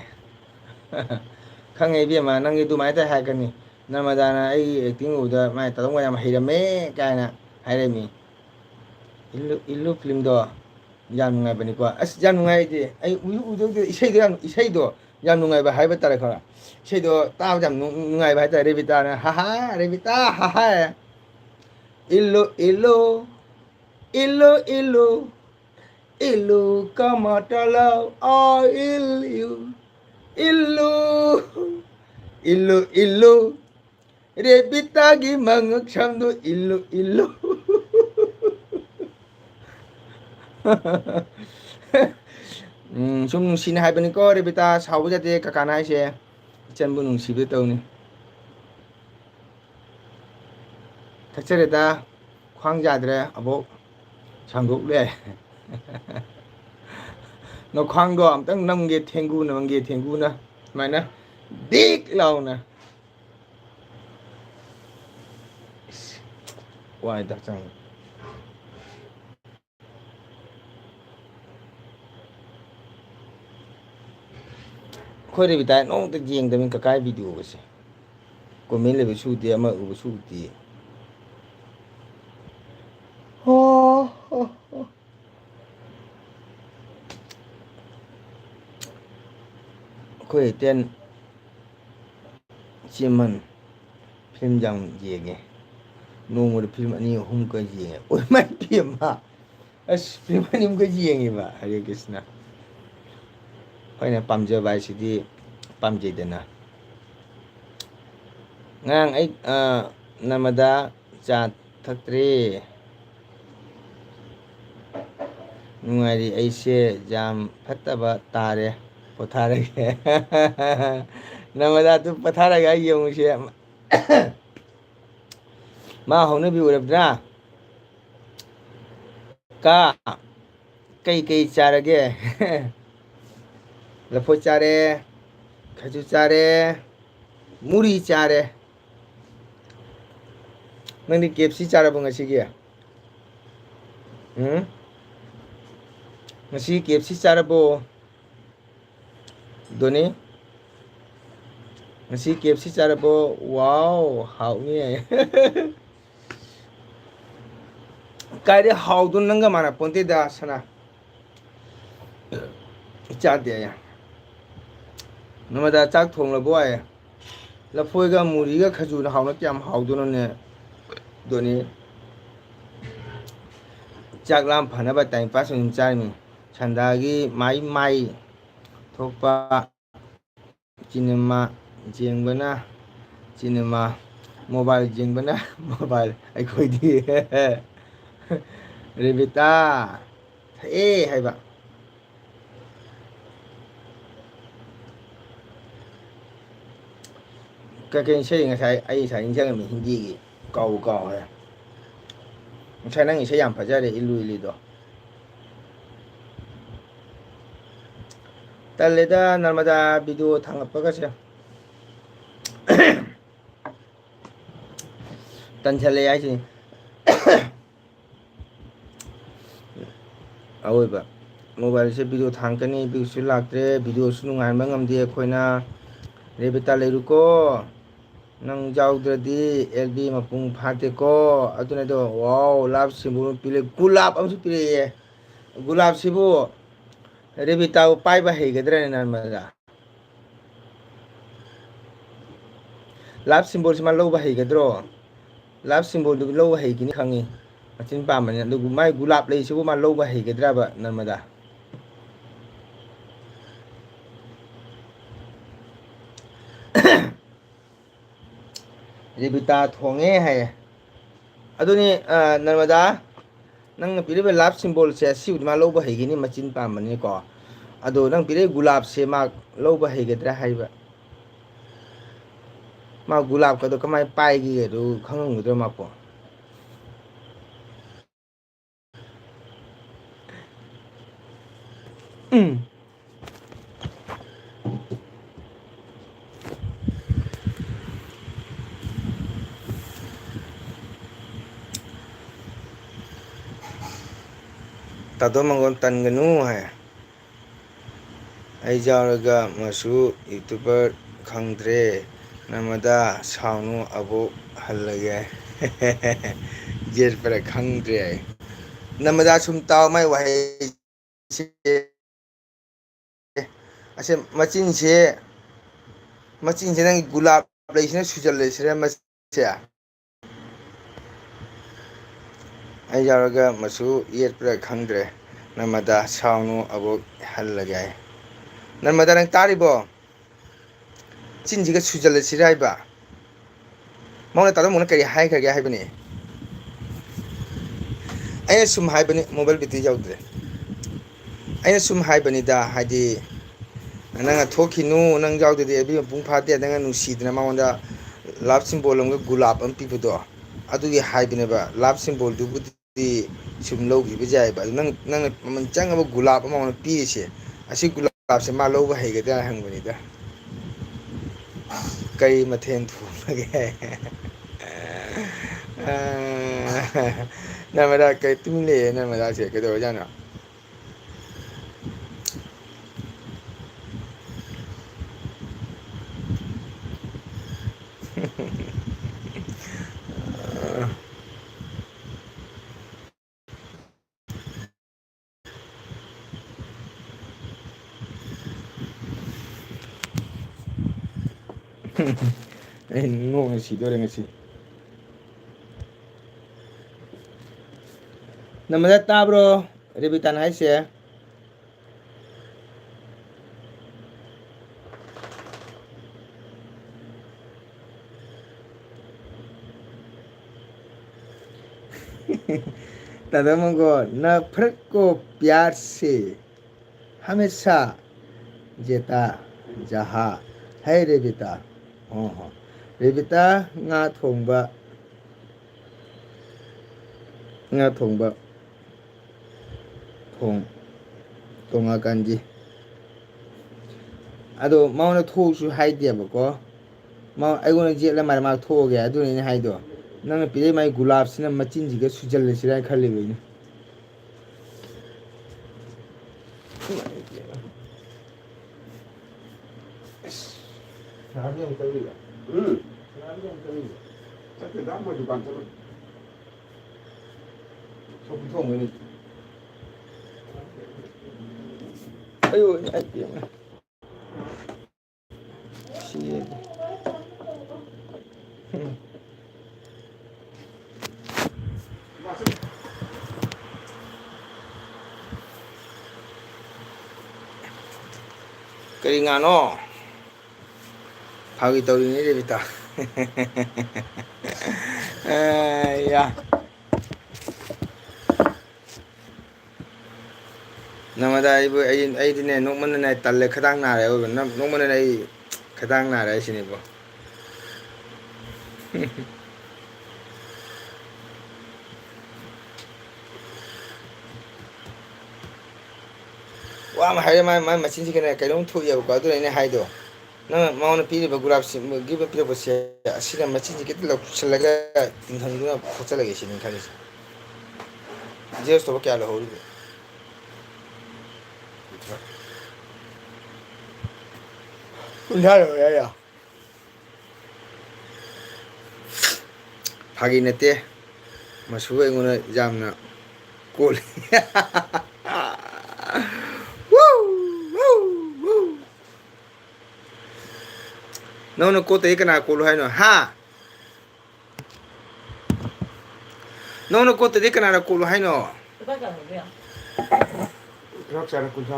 ꯈꯪꯉꯦ ꯏꯕꯦꯝꯃ ꯅꯪꯒꯤ ꯑꯗꯨꯃꯥꯏꯅ ꯍꯥꯏꯔꯛꯀꯅꯤ ꯅꯔꯃꯗꯥꯅ ꯑꯩꯒꯤ ꯑꯦꯛꯇꯤꯡ ꯎꯕꯗ ꯃꯥꯏ ꯇꯥꯗꯧꯒ ꯌꯥꯝ ꯍꯩꯔꯝꯃꯦ ꯀꯥꯏꯅ ꯍꯥꯏꯔꯝꯃꯤ illu illu ꯐꯤꯂꯝꯗꯣ ꯌꯥꯝ ꯅꯨꯡꯉꯥꯏꯕꯅꯤꯀꯣ ꯑꯁ ꯌꯥꯝ ꯅꯨꯡꯉꯥꯏꯗꯤ ꯑꯩ ꯎꯗꯧꯗ ꯏꯁꯩꯗꯣ ꯌꯥꯝ ꯅꯨꯡꯉꯥꯏꯕ ꯍꯥꯏꯕ ꯇꯥꯔꯦ ꯈꯔ ꯏꯁꯩꯗꯣ ꯇꯥꯕꯗ ꯌꯥꯝ ꯅꯨꯡꯉꯥꯏꯕ ꯍꯥꯏꯇꯥꯔꯦ ꯔꯦꯕꯤꯇꯥꯅ ꯍꯥꯍꯥ ꯔꯦꯕꯤꯇꯥ ꯍꯥꯍꯥ illu illu illu illu illu kamatala illu illu illu ꯔꯦꯕꯤꯇꯥꯒꯤ ꯃꯉꯛ ꯁꯝꯗꯣ illu illu ꯁꯨꯝ ꯅꯨꯡꯁꯤꯅ ꯍꯥꯏꯕꯅꯤꯀꯣ ꯔꯦꯕꯤꯇꯥ ꯁꯥꯎꯕ ꯌꯥꯗꯦ ꯀꯀꯥꯅ ꯍꯥꯏꯁꯦ ꯏꯆꯟꯕꯨ ꯅꯨꯡꯁꯤꯕ ꯇꯧꯅꯤ ꯊꯛꯆꯔꯦꯗ ꯈ꯭ꯋꯥꯡ ꯌꯥꯗ꯭ꯔꯦ ꯑꯕꯣꯛ ꯁꯥꯡꯗꯣꯛꯂꯦ ꯅꯈ꯭ꯋꯥꯡꯗꯣ ꯑꯝꯇꯪ ꯅꯝꯒꯦ ꯊꯦꯡꯒꯨꯅ ꯁꯨꯃꯥꯏꯅ ꯗꯤꯛ ꯂꯥꯎꯅ ꯋꯥꯏꯗ ꯍꯛꯆꯥꯡ ꯑꯩꯈꯣꯏ ꯔꯦꯕꯤꯇꯥ ꯅꯣꯡꯃꯇ ꯌꯦꯡꯗꯕꯅꯤ ꯀꯀꯥꯒꯤ ꯚꯤꯗꯤꯑꯣꯒꯁꯦ ꯀꯣꯃꯦꯟ ꯂꯩꯕꯁꯨ ꯎꯗꯦ ꯑꯃ ꯎꯕꯁꯨ ꯎꯗꯦ ꯑꯩꯈꯣꯏ ꯏꯇꯦꯟ ꯆꯦꯃꯟ ꯐꯤꯂꯝ ꯌꯥꯝ ꯌꯦꯡꯉꯦ ꯅꯣꯡꯃꯗ ꯐꯤꯂꯝ 2 ꯑꯍꯨꯝꯒ ꯌꯦꯡꯉꯦ ꯑꯣꯏꯃꯥꯏ ꯄꯦꯝꯃ ꯑꯁ ꯐꯤꯂꯝ 2 ꯑꯍꯨꯝꯒ ꯌꯦꯡꯉꯦꯕ ꯍꯔꯦ ꯀ꯭ꯔꯤꯁꯅ ꯑꯩꯈꯣꯏꯅ ꯄꯥꯝꯖꯕ ꯍꯥꯏꯁꯤꯗꯤ ꯄꯥꯝꯖꯩꯗꯅ ꯉꯔꯥꯡ ꯑꯩ ꯅꯔꯃꯗꯥ ꯆꯥ ꯊꯛꯇ꯭ꯔꯦ ꯅꯨꯡꯉꯥꯏꯔꯤ ꯑꯩꯁꯦ ꯌꯥꯝ ꯐꯠꯇꯕ ꯇꯥꯔꯦ ꯄꯣꯊꯥꯔꯒꯦ ꯅꯔꯃꯗꯥꯗꯨ ꯄꯣꯊꯥꯔꯒ ꯌꯦꯡꯉꯨꯁꯦ ꯃꯥ ꯍꯧꯅꯕꯤ ꯑꯣꯏꯔꯕꯗ꯭ꯔꯥ ꯀꯥ ꯀꯩꯀꯩ ꯆꯥꯔꯒꯦ ꯂꯐꯣꯏ ꯆꯥꯔꯦ ꯈꯖꯨꯔ ꯆꯥꯔꯦ ꯃꯨꯔꯤ ꯆꯥꯔꯦ ꯅꯪꯗꯤ KFC ꯆꯥꯔꯕꯣ ꯉꯁꯤꯒꯤ ꯉꯁꯤ KFC ꯆꯥꯔꯕꯣ ꯗꯣꯅꯤ ꯉꯁꯤ KFC ꯆꯥꯔꯕꯣ ꯋꯥꯎ ꯍꯥꯎꯅꯤꯌꯦ ꯀꯥꯏꯗꯩ ꯍꯥꯎꯗꯣꯏꯅꯣ ꯅꯪꯒ ꯃꯥꯟꯅ ꯄꯣꯟꯇꯦꯗ ꯁꯅꯥ ꯆꯥꯗꯦ ꯅꯔꯃꯗꯥ ꯆꯥꯛ ꯊꯣꯡꯂꯕꯣ ꯍꯥꯏ ꯂꯐꯣꯏꯒ ꯃꯨꯔꯤꯒ ꯈꯖꯨꯔꯅ ꯍꯥꯎꯅ ꯀꯌꯥꯝ ꯍꯥꯎꯗꯣꯏꯅꯣꯅꯦ ꯗꯣꯅꯤ ꯆꯥꯛ ꯂꯥꯝ ꯐꯅꯕ ꯇꯥꯏꯝ ꯄꯥꯁ ꯑꯣꯏꯅ ꯆꯥꯔꯤꯃꯤ ꯁꯟꯗꯥꯒꯤ ꯃꯥꯏ ꯊꯣꯛꯄ ꯁꯤꯅꯦꯃꯥ ꯌꯦꯡꯕꯅ ꯁꯤꯅꯦꯃꯥ ꯃꯣꯕꯥꯏꯜ ꯌꯦꯡꯕꯅ ꯃꯣꯕꯥꯏꯜ ꯑꯩꯈꯣꯏꯗꯤ ꯔꯦꯕꯤꯇꯥ ꯊꯛꯑꯦ ꯍꯥꯏꯕ ꯀꯩꯀꯩ ꯏꯁꯩ ꯉꯁꯥꯏ ꯑꯩ ꯉꯁꯥꯏ ꯅꯤꯡꯁꯤꯡꯉꯝꯃꯤ ꯍꯤꯟꯗꯤꯒꯤ ꯀꯥꯎꯔꯦ ꯉꯁꯥꯏ ꯅꯪ ꯏꯁꯩ ꯌꯥꯝ ꯐꯖꯔꯦ ꯏꯜꯂꯨ ꯏꯜꯂꯤꯗꯣ ꯇꯜꯂꯦꯗ ꯅꯔꯃꯗꯥ ꯚꯤꯗꯤꯑꯣ ꯊꯥꯡꯒꯠꯄꯒꯁꯦ ꯇꯟꯁꯜꯂꯛꯑꯦ ꯍꯥꯏꯁꯤꯅꯤ ꯑꯋꯣꯏꯕ ꯃꯣꯕꯥꯏꯜꯁꯦ ꯚꯤꯗꯤꯑꯣ ꯊꯥꯡꯒꯠꯀꯅꯤ ꯚ꯭ꯌꯨꯁꯨ ꯂꯥꯛꯇ꯭ꯔꯦ ꯚꯤꯗꯤꯑꯣꯁꯨ ꯅꯨꯡꯉꯥꯏꯍꯟꯕ ꯉꯝꯗꯦ ꯑꯩꯈꯣꯏꯅ ꯔꯦꯕꯤꯇꯥ ꯂꯩꯔꯨꯀꯣ ꯅꯪ ꯌꯥꯎꯗ꯭ꯔꯗꯤ ꯑꯦꯜꯕꯤ ꯃꯄꯨꯡ ꯐꯥꯗꯦꯀꯣ ꯑꯗꯨꯅꯗꯣ ꯋꯥꯎ ꯂꯥꯞ ꯁꯤꯝꯕꯣꯜ ꯄꯤꯔꯛꯑꯦ ꯒꯨꯂꯥꯞ ꯑꯃꯁꯨ ꯄꯤꯔꯛꯑꯦ ꯒꯨꯂꯥꯞꯁꯤꯕꯨ ꯔꯦꯕꯤꯇꯥꯕꯨ ꯄꯥꯏꯕ ꯍꯩꯒꯗ꯭ꯔꯅꯦ ꯅꯔꯃꯗꯥ ꯂꯥꯞ ꯁꯤꯝꯕꯣꯜꯁꯤ ꯃꯥ ꯂꯧꯕ ꯍꯩꯒꯗ꯭ꯔꯣ ꯂꯥꯞ ꯁꯤꯝꯕꯣꯜꯗꯨ ꯂꯧꯕ ꯍꯩꯒꯅꯤ ꯈꯪꯉꯤ ꯃꯆꯤꯟ ꯄꯥꯝꯕꯅꯤ ꯑꯗꯨꯕꯨ ꯃꯥꯏ ꯒꯨꯂꯥꯞ ꯂꯩꯁꯤꯕꯨ ꯃꯥ ꯂꯧꯕ ꯍꯩꯒꯗ꯭ꯔꯕ ꯅꯔꯃꯗꯥ ꯔꯦꯕꯤꯇꯥ ꯊꯣꯡꯉꯦ ꯍꯥꯏꯌꯦ ꯑꯗꯨꯅꯤ ꯅꯔꯃꯗꯥ ꯅꯪꯅ ꯄꯤꯔꯤꯕ ꯂꯥꯞ ꯁꯤꯝꯕꯣꯜꯁꯦ ꯑꯁꯤꯕꯨꯗꯤ ꯃꯥ ꯂꯧꯕ ꯍꯩꯒꯅꯤ ꯃꯆꯤꯟ ꯄꯥꯝꯕꯅꯤꯀꯣ ꯑꯗꯣ ꯅꯪ ꯄꯤꯔꯛꯏ ꯒꯨꯂꯥꯞꯁꯦ ꯃꯥ ꯂꯧꯕ ꯍꯩꯒꯗ꯭ꯔꯥ ꯍꯥꯏꯕ ꯃꯥ ꯒꯨꯂꯥꯞꯀꯗꯣ ꯀꯃꯥꯏꯅ ꯄꯥꯏꯒꯦꯗꯨ ꯈꯪꯉꯝꯒꯗ꯭ꯔꯣ ꯃꯥꯄꯣ ꯇꯥꯗꯣ ꯃꯉꯣꯟ ꯇꯟꯒꯅꯨ ꯍꯥꯏ ꯑꯩ ꯌꯥꯎꯔꯒ ꯃꯁꯨ ꯌꯨꯇꯨꯕꯔ ꯈꯪꯗ꯭ꯔꯦ ꯅꯔꯃꯗꯥ ꯁꯥꯎꯅꯨ ꯑꯕꯣꯛ ꯍꯜꯂꯒꯦ ꯌꯦꯠꯄꯔ ꯈꯪꯗ꯭ꯔꯦ ꯍꯥꯏ ꯅꯔꯃꯗꯥ ꯁꯨꯝ ꯇꯥꯎ ꯃꯥꯏ ꯋꯥꯍꯩ ꯑꯁꯦ ꯃꯆꯤꯟꯁꯦ ꯅꯪꯒꯤ ꯒꯨꯂꯥꯞ ꯂꯩꯁꯤꯅ ꯁꯨꯖꯜꯂꯁꯤꯔ ꯃꯁꯦ ꯑꯩ ꯌꯥꯎꯔꯒ ꯃꯆꯨ ꯌꯦꯠꯄ꯭ꯔꯥ ꯈꯪꯗ꯭ꯔꯦ ꯅꯔꯃꯗꯥ ꯁꯥꯎꯅꯨ ꯑꯕꯣꯛ ꯍꯜꯂꯒꯦ ꯍꯥꯏ ꯅꯔꯃꯗꯥ ꯅꯪ ꯇꯥꯔꯤꯕꯣ ꯆꯤꯟꯁꯤꯒ ꯁꯨꯖꯜꯂꯁꯤꯔ ꯍꯥꯏꯕ ꯃꯉꯣꯟꯗ ꯇꯥꯗꯣꯃꯉꯣꯟꯗ ꯀꯔꯤ ꯍꯥꯏꯈ꯭ꯔꯒꯦ ꯍꯥꯏꯕꯅꯤ ꯑꯩꯅ ꯁꯨꯝ ꯍꯥꯏꯕꯅꯤ ꯃꯣꯕꯥꯏꯜ ꯕꯦꯇ꯭ꯔꯤ ꯌꯥꯎꯗ꯭ꯔꯦ ꯑꯩꯅ ꯁꯨꯝ ꯍꯥꯏꯕꯅꯤꯗ ꯍꯥꯏꯗꯤ ꯅꯪꯅ ꯊꯣꯛꯈꯤꯅꯨ ꯅꯪ ꯌꯥꯎꯗ꯭ꯔꯗꯤ ꯑꯦꯜꯕꯤ ꯃꯄꯨꯡ ꯐꯥꯗꯦ ꯅꯪꯅ ꯅꯨꯡꯁꯤꯗꯅ ꯃꯉꯣꯟꯗ ꯂꯥꯞ ꯁꯤꯝꯕꯣꯜ ꯑꯃꯒ ꯒꯨꯂꯥꯞ ꯑꯃ ꯄꯤꯕꯗꯣ ꯑꯗꯨꯒꯤ ꯍꯥꯏꯕꯅꯦꯕ ꯂꯥꯞ ꯁꯤꯝꯕꯣꯜꯗꯨꯕꯨꯗꯤ ꯁꯨꯝ ꯂꯧꯈꯤꯕ ꯌꯥꯏꯑꯕ ꯑꯗꯨ ꯅꯪꯅ ꯃꯃꯜ ꯆꯪꯉꯕ ꯒꯨꯂꯥꯞ ꯑꯃ ꯃꯉꯣꯟꯗ ꯄꯤꯔꯤꯁꯦ ꯑꯁꯤ ꯒꯨꯂꯥꯞꯁꯦ ꯃꯥ ꯂꯧꯕ ꯍꯩꯒꯗ꯭ꯔꯥ ꯍꯪꯕꯅꯤꯗ ꯀꯔꯤ ꯃꯊꯦꯜ ꯊꯣꯡꯂꯒꯦ ꯅꯔꯃꯗꯥ ꯀꯩ ꯇꯨꯃꯤꯟ ꯂꯩꯌꯦ ꯅꯔꯃꯗꯥꯁꯦ ꯀꯩꯗꯧꯔꯖꯥꯠꯅꯣ ꯑꯩ ꯅꯣꯛꯅ ꯁꯤꯗꯣꯔꯦ ꯉꯁꯤ ꯅꯔꯃꯗꯥ ꯇꯥꯕ꯭ꯔꯣ ꯔꯦꯕꯤꯇꯥꯅ ꯍꯥꯏꯁꯦ दादा मंगो नफरत को प्यार से हमेशा जेता जहा है रेबिता ꯍꯣ ꯔꯦꯕꯤꯇꯥ ꯉꯥ ꯊꯣꯡꯕ ꯊꯣꯡꯉꯀꯥꯟꯗꯤ ꯑꯗꯣ ꯃꯉꯣꯟꯗ ꯊꯣꯛꯎꯁꯨ ꯍꯥꯏꯗꯦꯕꯀꯣ ꯑꯩꯉꯣꯟꯗ ꯌꯦꯠꯂ ꯃꯥꯜꯂꯦ ꯃꯥ ꯊꯣꯛꯑꯒꯦ ꯑꯗꯨꯅ ꯑꯩꯅ ꯍꯥꯏꯗꯣ ꯅꯪꯅ ꯄꯤꯔꯛꯏ ꯃꯥꯒꯤ ꯒꯨꯂꯥꯞꯁꯤꯅ ꯃꯆꯤꯟꯁꯤꯒ ꯁꯨꯖꯜꯂꯁꯤꯔ ꯍꯥꯏꯅ ꯈꯜꯂꯤꯕ ꯑꯩꯅ ꯀꯔꯤ ꯉꯥꯅꯣ ꯐꯥꯒꯤ ꯇꯧꯔꯤꯅꯤ ꯔꯦꯕꯤꯇꯥ ꯌꯥ ꯅꯃꯗ ꯑꯩꯗꯤꯅꯦ ꯅꯣꯛꯃꯟꯗꯅ ꯇꯜꯂꯦ ꯈꯗꯥꯡ ꯅꯥꯔꯦ ꯑꯣꯏꯕ ꯅꯣꯛꯃꯟꯗꯅ ꯑꯩ ꯈꯗꯥꯡ ꯅꯥꯔꯦ ꯍꯥꯏꯁꯤꯅꯦꯕꯣ ꯋꯥ ꯑꯃ ꯍꯥꯏꯔꯦ ꯃꯥꯏ ꯃꯆꯤꯟꯁꯤ ꯀꯩꯅꯣꯝ ꯊꯣꯛꯑꯦꯕꯀꯣ ꯑꯗꯨꯅ ꯑꯩꯅ ꯍꯥꯏꯗꯣ ꯅꯪꯅ ꯃꯉꯣꯟꯗ ꯄꯤꯔꯤꯕ ꯒꯤꯐ ꯄꯤꯔꯛꯄꯁꯦ ꯑꯁꯤꯅ ꯃꯆꯤꯟꯁꯤ ꯈꯤꯇ ꯂꯧꯁꯤꯜꯂꯒ ꯇꯤꯡꯍꯟꯗꯨꯅ ꯈꯣꯠꯆꯜꯂꯒꯦ ꯁꯤꯅꯤ ꯈꯜꯂꯤꯁꯦ ꯖꯦꯔꯣꯛꯁ ꯇꯧꯕ ꯀꯌꯥ ꯂꯧꯍꯧꯔꯤꯒꯦ ꯀꯨꯟꯊ꯭ꯔꯥ ꯂꯧꯍꯧꯔꯦ ꯍꯥꯏꯔꯣ ꯐꯥꯒꯤ ꯅꯠꯇꯦ ꯃꯁꯨ ꯑꯩꯉꯣꯟꯗ ꯌꯥꯝꯅ ꯀꯣꯜꯂꯤ ꯅꯪꯅ ꯀꯣꯠꯇꯩ ꯀꯅꯥ ꯀꯣꯜꯂꯣ ꯍꯥꯏꯅꯣ ꯍꯥ ꯅꯪꯅ ꯀꯣꯠꯇꯗꯤ ꯀꯅꯥꯅ ꯀꯣꯜꯂꯣ ꯍꯥꯏꯅꯣ ꯆꯥꯔ ꯀꯨꯟꯊ꯭ꯔꯥ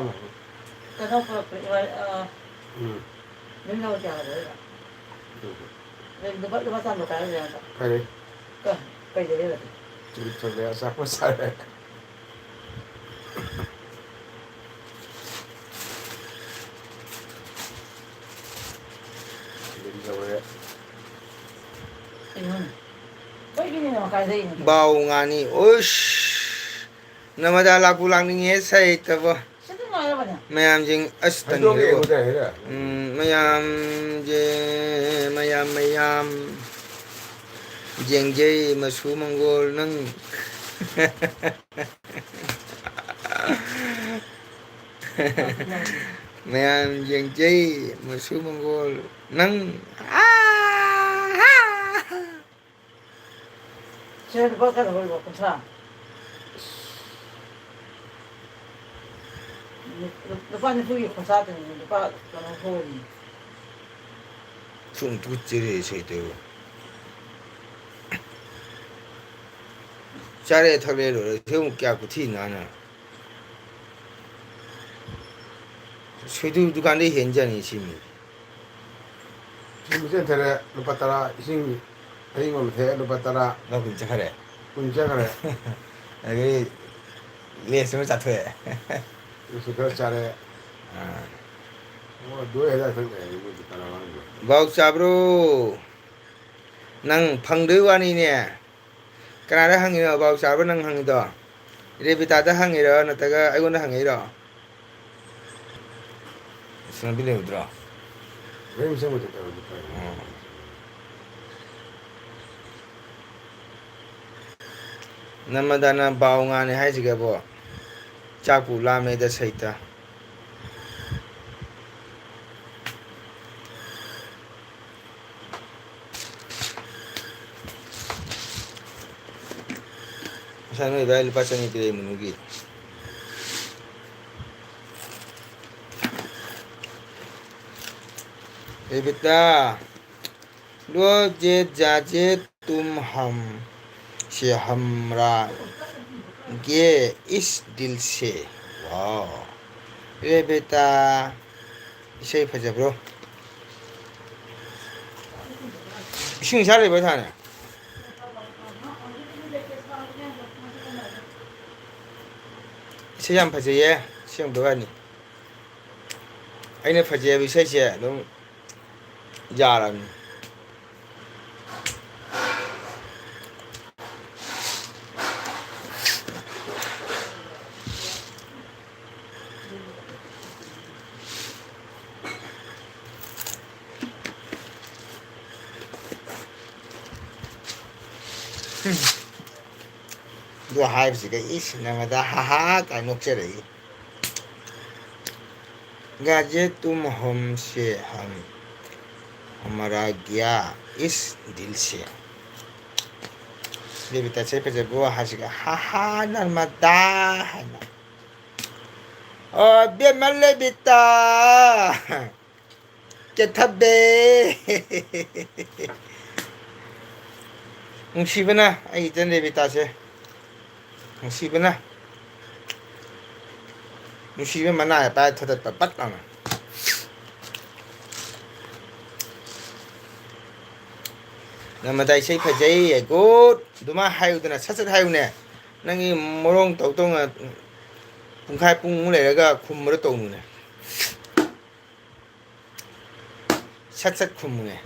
ꯑꯆꯥꯄꯣꯠ ꯆꯥꯔꯦ ꯕꯥꯎ ꯉꯥꯅꯤ ꯎꯁ ꯅꯃꯗꯥ ꯂꯥꯛꯄꯨ ꯂꯥꯛꯅꯤꯡꯉꯦ ꯁꯩꯇꯕꯣ ꯃꯌꯥꯝꯁꯤꯡ ꯑꯁ ꯇꯟꯈ꯭ꯔꯦꯕꯣ ꯃꯌꯥꯝꯁꯦ ꯃꯌꯥꯝ ꯌꯦꯡꯖꯩ ꯃꯁꯨ ꯃꯪꯒꯣꯜ ꯅꯪ ꯃꯌꯥꯝ ꯌꯦꯡꯖꯩ ꯃꯁꯨ ꯃꯪꯒꯣꯜ ꯅꯪ lupa nipugi khosata ni lupa kana holi chung tu chire sei te chare thale lo themu kya kuthi na na suidu dukan de henjani simi musen thare lupa tara ising ai ngom the lupa tara na kun chakare age le so cha thwe su kar chare ꯕꯥꯎ ꯆꯥꯕ꯭ꯔꯣ ꯅꯪ ꯐꯪꯗꯣꯏ ꯋꯥꯅꯤꯅꯦ ꯀꯅꯥꯗ ꯍꯪꯉꯤꯅꯣ ꯕꯥꯎ ꯆꯥꯕ꯭ꯔꯣ ꯅꯪ ꯍꯪꯉꯤꯗꯣ ꯔꯦꯕꯤꯇꯥꯗ ꯍꯪꯉꯤꯔꯣ ꯅꯠꯇ꯭ꯔꯒ ꯑꯩꯉꯣꯟꯗ ꯍꯪꯉꯤꯔꯣ ꯁꯅꯕꯤ ꯂꯩꯕꯗ꯭ꯔꯣ ꯅꯃꯗꯥꯅ ꯕꯥꯎ ꯉꯥꯅꯤ ꯍꯥꯏꯁꯤꯒꯕꯣ ꯆꯥꯛꯄꯨ ꯂꯥꯝꯃꯦꯗ ꯁꯩꯇ ꯉꯁꯥꯏ ꯅꯣꯏ ꯑꯗꯨꯋꯥꯏ ꯂꯨꯄꯥ ꯆꯅꯤ ꯄꯤꯔꯛꯏ ꯃꯨꯅꯨꯒꯤ रेबिता लो जे जाजे तुम हम से हमरा गे इस दिल से वाह रेबिता इसे फजब्रो इसिंग सा लेबा थाने इसे याम फजैये सिंग दवानी ꯑꯩꯅ ꯐꯖꯩ ꯍꯥꯏꯕ ꯏꯁꯩꯁꯦ ꯑꯗꯨꯝ ꯌꯥꯔꯕꯅꯤ ꯑꯗꯨ ꯍꯥꯏꯕꯁꯤꯗ ꯏꯁ ꯅꯪꯉꯗ ꯍꯥꯍꯥ ꯀꯥꯏ ꯅꯣꯛꯆꯔꯛꯏ गाजे तुम हमसे हम हमारा गया इस दिल से रेबिता से फजबो हासिगा हाहा नर्मदा हाना ओ बेमल रेबिता केथबे ꯅꯨꯡꯁꯤꯕꯅ ꯑꯩ ꯏꯆꯟ ꯔꯦꯕꯤꯇꯥꯁꯦ ꯅꯨꯡꯁꯤꯕꯅ ꯅꯨꯡꯁꯤꯕ ꯃꯅꯥ ꯄꯥꯏ ꯊꯗꯠꯄ ꯄꯠ ꯂꯥꯎꯅ ꯅꯃꯗꯥ ꯏꯁꯩ ꯐꯖꯩ ꯒꯨꯗ ꯑꯗꯨꯃꯥꯏꯅ ꯍꯥꯏꯌꯨꯗꯅ ꯁꯠ ꯁꯠ ꯍꯥꯏꯌꯨꯅꯦ ꯅꯪꯒꯤ ꯃꯑꯣꯡ ꯇꯧ ꯇꯧꯅ punkhai pung leiraga khumra tawmune sat sat khumune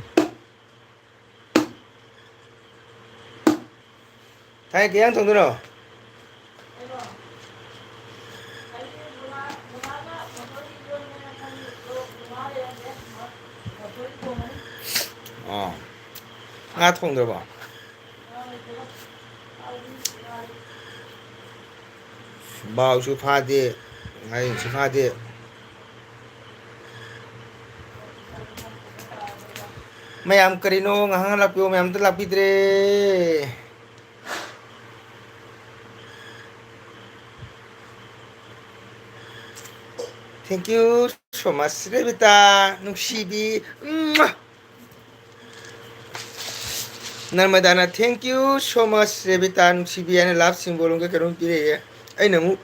thai kiyang thongdono nga thongdraba bao su pha de ngai su pha de mayam karino ngahang lapyo mayam ta lapidre thank you so much Revita nungsibi Narmadana thank you so much Revita nungsibi ana love symbol nga karong pire ai namu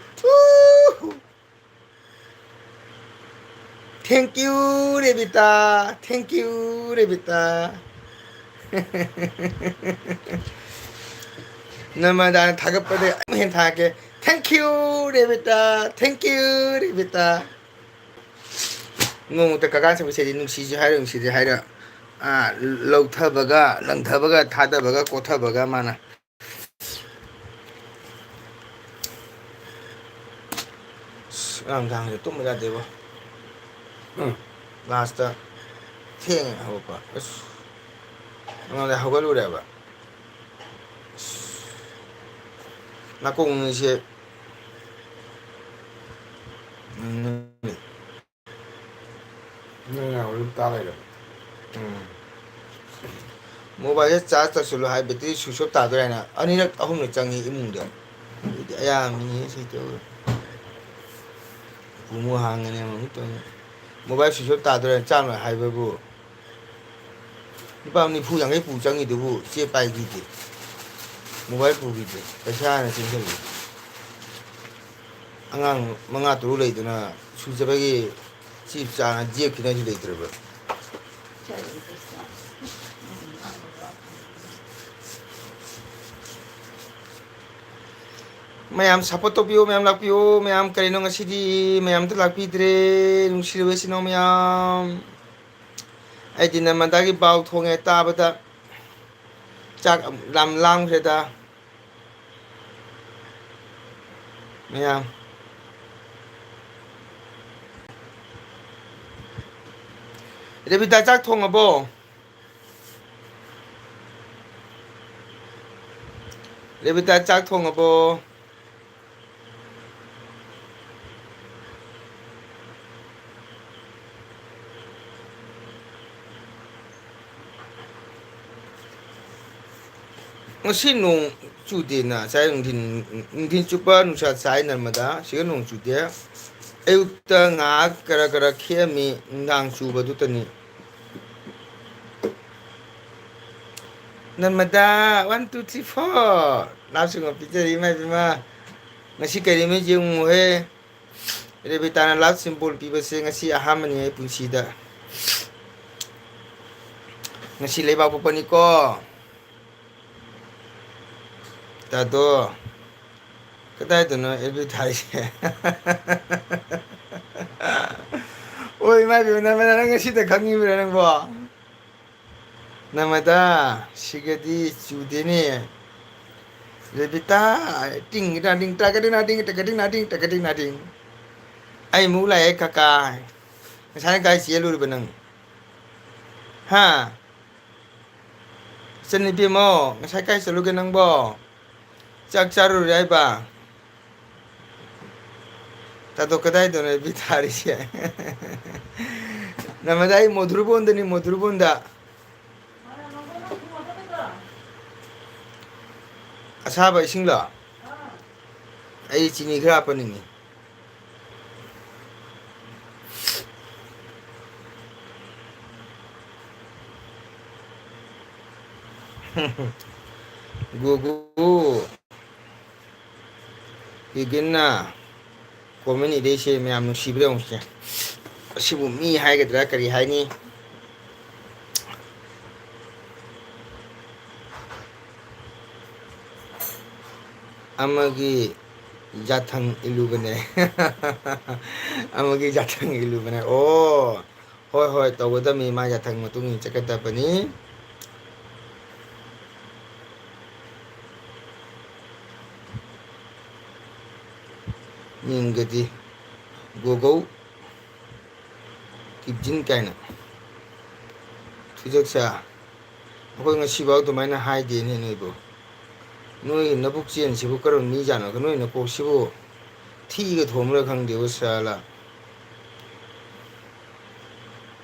thank you Revita thank you Revita Narmadana thagapade hen thake thank you Revita thank you Revita ngong ta kagan sa se nungsi ji hairong si ji haira ꯂꯧꯊꯕꯒ ꯂꯪꯊꯕꯒ ꯊꯥꯗꯕꯒ ꯀꯣꯊꯕꯒ ꯃꯥꯅ ꯉꯔꯥꯡꯗꯥꯡꯁꯦ ꯇꯨꯝꯕ ꯌꯥꯗꯦꯕ last ꯊꯦꯡꯉꯦ ꯍꯧꯒꯠꯄ ꯑꯁ ꯑꯩꯉꯣꯟꯗ ꯍꯧꯒꯠꯂꯨꯔꯦꯕ ꯅꯥꯀꯣꯡꯁꯦ ꯅꯪ ꯑꯗꯨꯝ ꯇꯥ ꯂꯩꯔꯕ 모바일에 차र्ज तसलो हाय बैटरी स्विच ऑफ तादो है ना अनिरक अहुम चंगी इमुंग अयामी सहित पुमु हांगने मु तो मोबाइल स्विच ऑफ तादो है चाम हाय बबु निपाम निफु यांगे पु चंगी दुबु चे पाई गी मोबाइल पु गी पैसा ना चिंगल अंगांग मंगा तुरु लेदुना सुजबगी चिप चाना जे किना जी लेद्रबा mayam support topio mayam lakpio mayam karino ngasidi mayam tu lakpidre nungsirewe sino mayam ai dinna mandagi bau thonge tabada chak lam lang reda mayam Revita chak thongabo Revita chak thongabo ngasi nung chude na sai nungtin chupa nusa sai narmada siga nung chude euta nga kara kara khemi ngang chuba dutani narmada 1 2 3 4 nasunga pitari mai bima ngasi kari me jeng he Revita na love symbol piba se ngasi ahamani ai punsida ngasi leba popani ko Tado, kata itu no advertise. Oi, mai bi nama nang si ta khangi bi nang bo. Nama da sigadi chudeni. Revita ting ding takating nading. Ai mulai kakak. Saya guys yellow benang. Ha. Seni bi mo, saya guys selalu kenang bo. Chak charu rai ba ta to kadai to ne bitari se namadai modrubonda ni modrubonda asaba isingla ai chini khra paningi gugu Igina komeni desi me am nusibre onse sibu mi hai gadra kari hai ni amagi 자탕 일루ꯕ네. 아무기 자탕 일루버네. 오, 호이 호이 떠보다미 마 자탕 모퉁이 짝겠다더니 닝거디 고고 깁진 까이나 투적사 ꯑꯩꯈꯣꯏ ꯉꯁꯤꯐꯥꯎ ꯑꯗꯨꯃꯥꯏꯅ ꯍꯥꯏꯗꯦꯅꯦ ꯅꯣꯏꯕꯨ ꯅꯣꯏ ꯅꯕꯨꯛ ꯆꯦꯟꯁꯤꯕꯨ ꯀꯔꯝꯕ ꯃꯤꯖꯥꯠꯅꯣ ꯅꯣꯏ ꯅꯀꯣꯛꯁꯤꯕꯨ ꯊꯤꯒ ꯊꯣꯝꯕ꯭ꯔꯥ ꯈꯪꯗꯦꯕ ꯁꯥꯂꯥ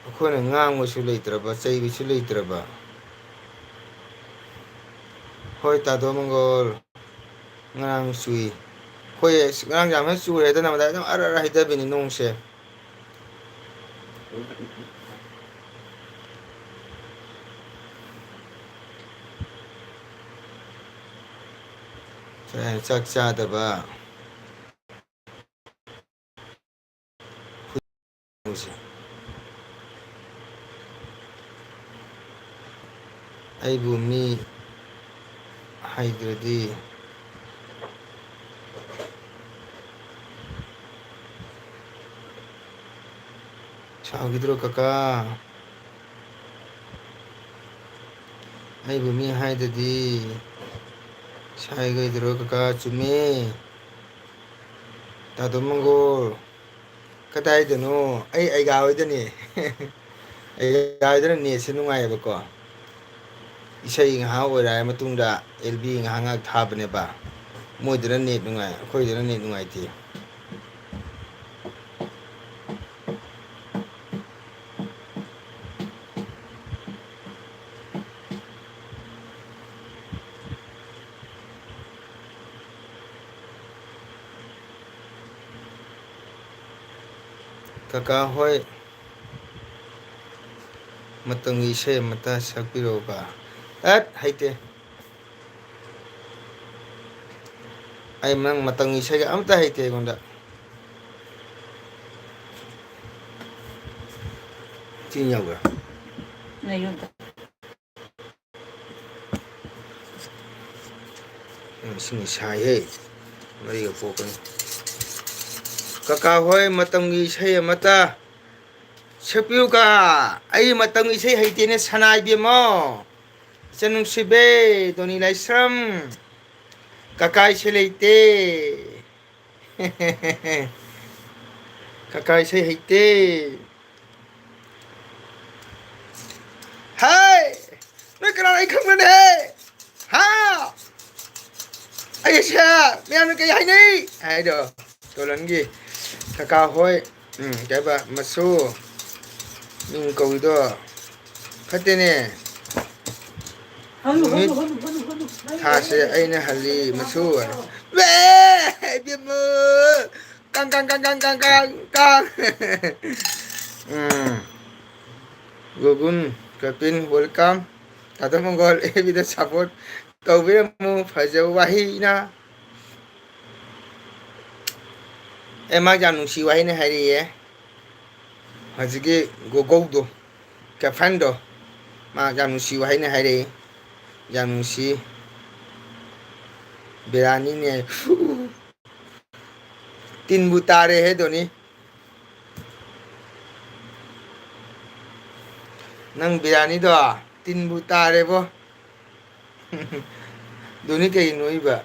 ꯑꯩꯈꯣꯏꯅ ꯉꯥꯡꯕꯁꯨ ꯂꯩꯇ꯭ꯔꯕ ꯆꯩꯕꯁꯨ ꯂꯩꯇ꯭ꯔꯕ ꯍꯣꯏ ꯇꯥꯗꯣ ꯃꯪꯒꯣꯜ ꯉꯔꯥꯡ ꯆꯨꯏ ꯑꯩꯈꯣꯏ ꯉꯔꯥꯡ ꯌꯥꯝꯅ ꯆꯨꯔꯦꯗꯅ ꯃꯗꯥꯏ ꯑꯗꯨꯝ ꯑꯔ ꯍꯩꯊꯕꯤꯅꯤ ꯅꯣꯡꯁꯦ ꯆꯥꯛ ꯆꯥꯗꯕ ꯑꯩꯕꯨ ꯃꯤ ꯍꯩꯇ꯭ꯔꯗꯤ ꯁꯥꯎꯈꯤꯗ꯭ꯔꯣ ꯀꯀꯥ ꯑꯩꯕꯨ ꯃꯤ ꯍꯥꯏꯗꯗꯤ ꯁꯥꯏꯒꯣꯏꯗ꯭ꯔꯣ ꯀꯀꯥ ꯆꯨꯝꯃꯦ ꯇꯥꯗꯣ ꯃꯪꯒꯣꯜ ꯀꯗꯥꯏꯗꯅꯣ ꯑꯩꯒꯥ ꯍꯣꯏꯗꯅꯦ ꯑꯩꯒꯥ ꯍꯣꯏꯗꯅ ꯅꯦꯠꯁꯦ ꯅꯨꯡꯉꯥꯏꯌꯦꯕꯀꯣ ꯏꯁꯩ ꯉꯥꯏꯍꯥꯛ ꯑꯣꯏꯔꯛꯑ ꯃꯇꯨꯡꯗ ꯑꯦꯜ ꯕꯤ ꯉꯥꯏꯍꯥꯛ ꯉꯥꯏꯍꯥꯛ ꯊꯥꯕꯅꯦꯕ ꯃꯣꯏꯗꯅ ꯅꯦꯠ ꯅꯨꯡꯉꯥꯏ ꯑꯩꯈꯣꯏꯗꯅ ꯅꯦꯠ ꯅꯨꯡꯉꯥꯏꯇꯦ ꯀꯀꯥ ꯍꯣꯏ ꯃꯇꯝꯒꯤ ꯏꯁꯩ ꯑꯃꯇ ꯁꯛꯄꯤꯔꯛꯎꯕ ꯍꯩꯇꯦ ꯑꯩ ꯅꯪ ꯃꯇꯝꯒꯤ ꯏꯁꯩꯒ ꯑꯝꯇ ꯍꯩꯇꯦ ꯑꯩꯉꯣꯟꯗ ꯆꯤꯡ ꯌꯥꯎꯕ꯭ꯔꯥ ꯏꯁꯤꯡ ꯁꯥꯏꯍꯦ ꯃꯔꯤꯒ ꯄꯣꯛꯀꯅꯤ ꯀꯀꯥ ꯍꯣꯏ ꯃꯇꯝꯒꯤ ꯏꯁꯩ ꯑꯃꯇ ꯁꯛꯄꯤꯌꯨꯀ ꯑꯩ ꯃꯇꯝꯒꯤ ꯏꯁꯩ ꯍꯩꯇꯦꯅꯦ ꯁꯅꯥ ꯏꯕꯦꯝꯃꯣ ꯏꯆꯟ ꯅꯨꯡꯁꯤꯕꯦ ꯗꯣꯅꯤ ꯂꯥꯏꯁ꯭ꯔꯝ ꯀꯀꯥ ꯏꯁꯩ ꯂꯩꯇꯦ ꯀꯀꯥ ꯏꯁꯩ ꯍꯩꯇꯦ ꯍꯥꯏ ꯅꯣꯏ ꯀꯅꯥꯅꯣ ꯑꯩ ꯈꯪꯕ꯭ꯔꯅꯦꯍꯦ ꯍꯥ ꯑꯩꯁꯦ ꯃꯌꯥꯝꯅ ꯀꯩ ꯍꯥꯏꯅꯩ ꯍꯥꯏꯗꯣ ꯇꯣꯂꯟꯒꯤ ꯀꯀꯥ ꯍꯣꯏ ꯀꯩꯕ ꯃꯁꯨ ꯃꯤꯡ ꯀꯧꯏꯗꯣ ꯐꯠꯇꯦꯅꯦ ꯅꯨꯃꯤꯠ ꯊꯥꯁꯦ ꯑꯩꯅ ꯍꯜꯂꯤ ꯃꯁꯨ ꯏꯕꯦꯝꯃ ꯀꯥꯡ ꯀꯥꯡ ꯀꯥꯡ ꯀꯥꯡ ꯀꯥꯡ ꯀꯥꯡ ꯀꯥꯡ ꯒꯣꯒꯨꯟ ꯀꯄꯤꯟ ꯋꯦꯜꯀꯝ ꯇꯥꯗ ꯃꯪꯒꯣꯜ ꯑꯦꯕꯤꯗ ꯁꯞꯄꯣꯔꯠ ꯇꯧꯕꯤꯔꯝꯃꯨ ꯐꯖꯕ ꯋꯥꯍꯩꯅ ꯃꯥ ꯌꯥꯝ ꯅꯨꯡꯁꯤ ꯋꯥꯍꯩꯅ ꯍꯥꯏꯔꯛꯑꯦ ꯍꯧꯖꯤꯛꯀꯤ ꯒꯣꯒꯧꯗꯣ ꯀꯦꯐꯟꯗꯣ ꯃꯥ ꯌꯥꯝ ꯅꯨꯡꯁꯤ ꯋꯥꯍꯩꯅ ꯍꯥꯏꯔꯛꯏ ꯌꯥꯝ ꯅꯨꯡꯁꯤ ꯕꯤꯔꯥꯅꯤꯅꯦ ꯇꯤꯟꯕꯨ ꯇꯥꯔꯦ ꯍꯦ ꯙꯣꯅꯤ ꯅꯪ ꯕꯤꯔꯌꯥꯅꯤꯗꯣ ꯇꯤꯟꯕꯨ ꯇꯥꯔꯦꯕꯣ ꯙꯣꯅꯤ ꯀꯩ ꯅꯣꯛꯏꯕ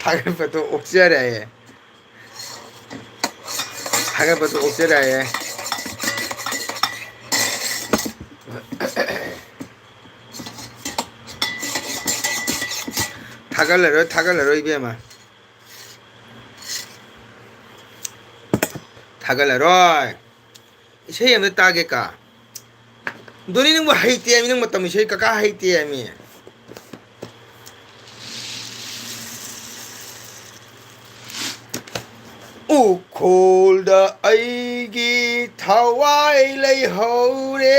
ꯊꯥꯒꯠꯄꯗꯣ ꯑꯣꯛꯆꯔꯛꯑꯦ ꯊꯥꯒꯠꯄꯗꯣ ꯑꯣꯛꯆꯔꯛꯑꯦ ꯊꯥꯒꯠꯂꯔꯣꯏ ꯏꯕꯦꯝꯃ ꯊꯥꯒꯠꯂꯔꯣꯏ ꯏꯁꯩ ꯑꯃꯇ ꯇꯥꯒꯦ ꯀꯥ ꯙꯣꯅꯤ ꯅꯪꯕꯨ ꯍꯩꯇꯦ ꯍꯥꯏꯃꯤ ꯅꯪ ꯃꯇꯝ ꯏꯁꯩ ꯀꯀꯥ ꯍꯩꯇꯦ ꯍꯥꯏꯃꯤ ꯎꯈꯣꯜꯗ ꯑꯩꯒꯤ ꯊꯋꯥꯏ ꯂꯩꯍꯧꯔꯦ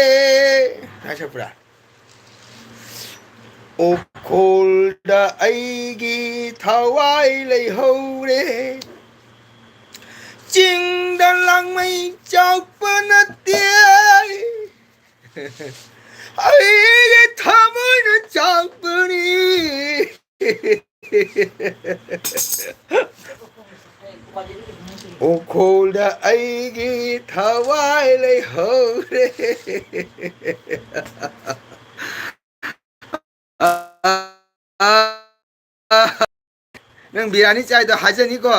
ꯍꯥꯏ ꯁꯛꯄ꯭ꯔꯥ ꯎꯈꯣꯜꯗ ꯑꯩꯒꯤ ꯊꯋꯥꯏ ꯂꯩꯍꯧꯔꯦ ꯆꯤꯡꯗ ꯂꯥꯡꯃꯩ ꯆꯥꯎꯄ ꯅꯠꯇꯦ ꯑꯩꯒꯤ ꯊꯃꯣꯏꯅ ꯆꯥꯛꯄꯅꯤ ꯎꯈꯣꯜꯗ ꯑꯩꯒꯤ ꯊꯋꯥꯏ ꯂꯩꯍꯧꯔꯦ ꯅꯪ ꯕꯤꯔꯌꯥꯅꯤ ꯆꯥꯏꯗꯣ ꯍꯥꯏꯖꯅꯤꯀꯣ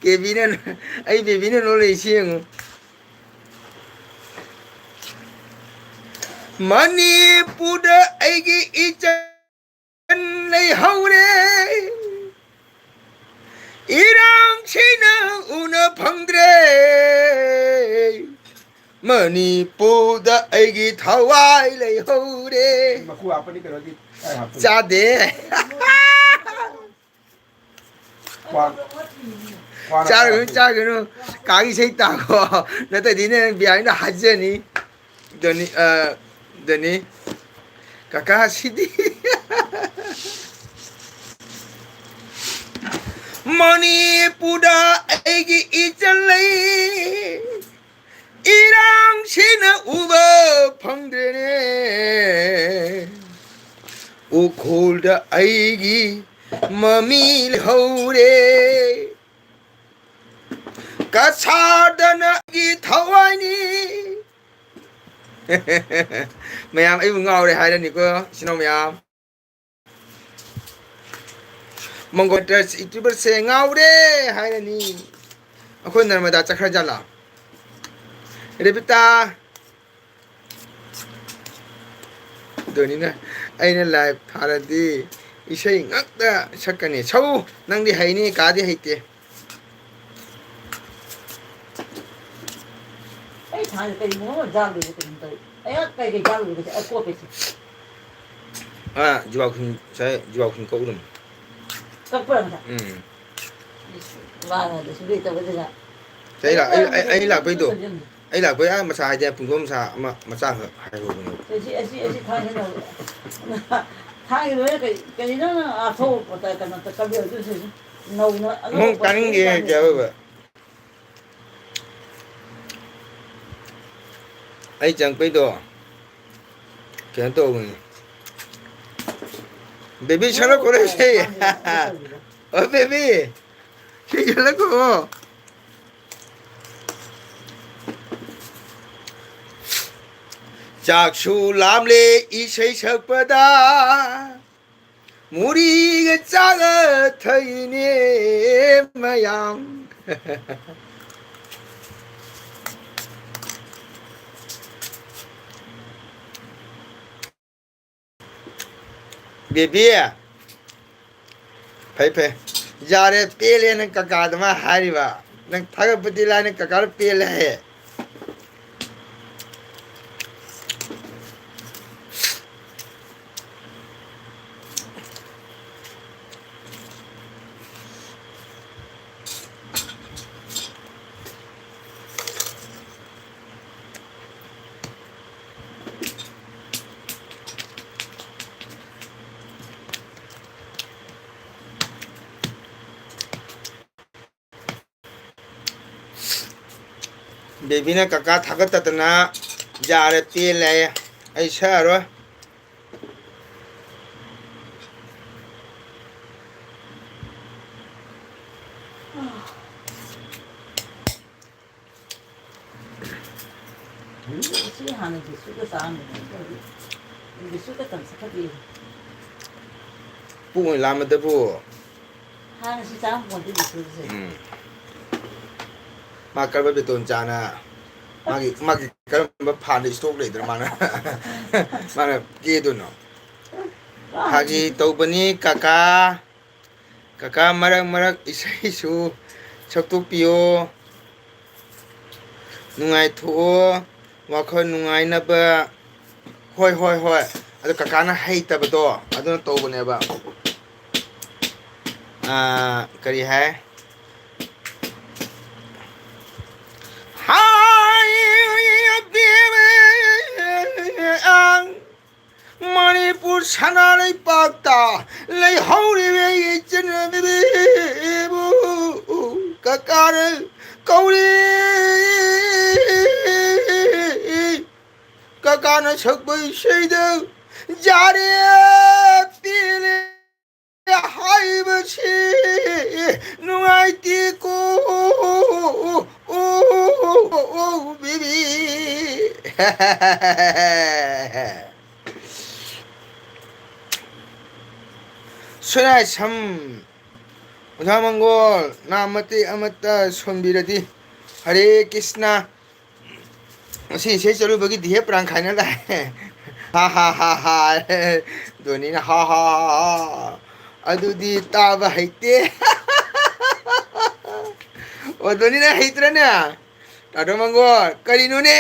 ꯀꯦꯕꯤꯅ ꯑꯩ ꯕꯦꯕꯤꯅ ꯅꯣꯛꯂꯛꯏꯁꯤ ꯌꯦꯡꯉꯨ ꯃꯅꯤꯄꯨꯔꯗ ꯑꯩꯒꯤ ꯏꯆꯟ ꯂꯩꯍꯧꯔꯦ 이랑치는 우나 펑드레 머니보다 애기 타와일레 호레 짜대 짜그는 가기 싫다고 나도 니네 미안해 하자니 더니 까까 시디 머니보다 애기 있잖래 이랑시는 우버 펑드네 우콜다 애기 머밀 호레 가사다나 이 타와니 매암 이분 ngầu đây hay đây nè cô xin ông 매암 Mongol dress itu bersengau deh hari ni. Aku narmada cakra jala. Rebita. Doni na. Aina live thara di. Isai ngakta sakani. Chau nang di hai ni ka di hai te. Ai thang cái mo jal được cái này. Ai cái jal được cái cô pe. Jual kun saya jual kun kau dum. Các bạn ạ. Và để xử lý tao bây giờ. Thế là ấy là bây giờ ấy là với ai mà xài thì phun không xài mà xài hay rồi. Thì thay cái nào. Thay cái nó thô của ta cái nó cái biểu chứ gì. Nâu nó. Mong cắn gì kìa vậy. Ấy chẳng bây giờ cái tôi mình Baby chalo kore sei. Oh baby. Cái gì là cô? Jaksu lam le isai sakpada. Muri ga chaga thai ne mayam. Baby à phải giờ đây pele nên cả cả mà hari ba nên thằng bữa đi lại nên cả cả pele hết Baby na kaka thagat na jare pele ai sa rồi Cái hàng này chỉ số cái sáng này. Cái số cái tầm sắc gì. bu người làm được bu Hàng này chỉ sáng một cái số gì. mà cái bên tôn cha na mà cái mà phản đi stok lấy được mà kia đó nó hagi tàu bani kaka marak isai su saktu pio nungai thu wakhon nungai na ba hoi ado kaka na hay ta ba do ado tàu bani ba kari hai Manipur sanalay pagta lay hawri way chana bibi 까까를 거울이 까까는 석의 쉐이드 자리에 삐리 하이버시 누아이 띠고 오 비비 수나 참 우사망골 나마띠 아마따 손비라디 हरे कृष्णा उसी से चलो बगी दिए प्राण खाने ला हा हा हा हा दोनी ना हा हा अदुदी ताब हैते ओ दोनी ना हैत्र ना ताडो मंगो करिनु ने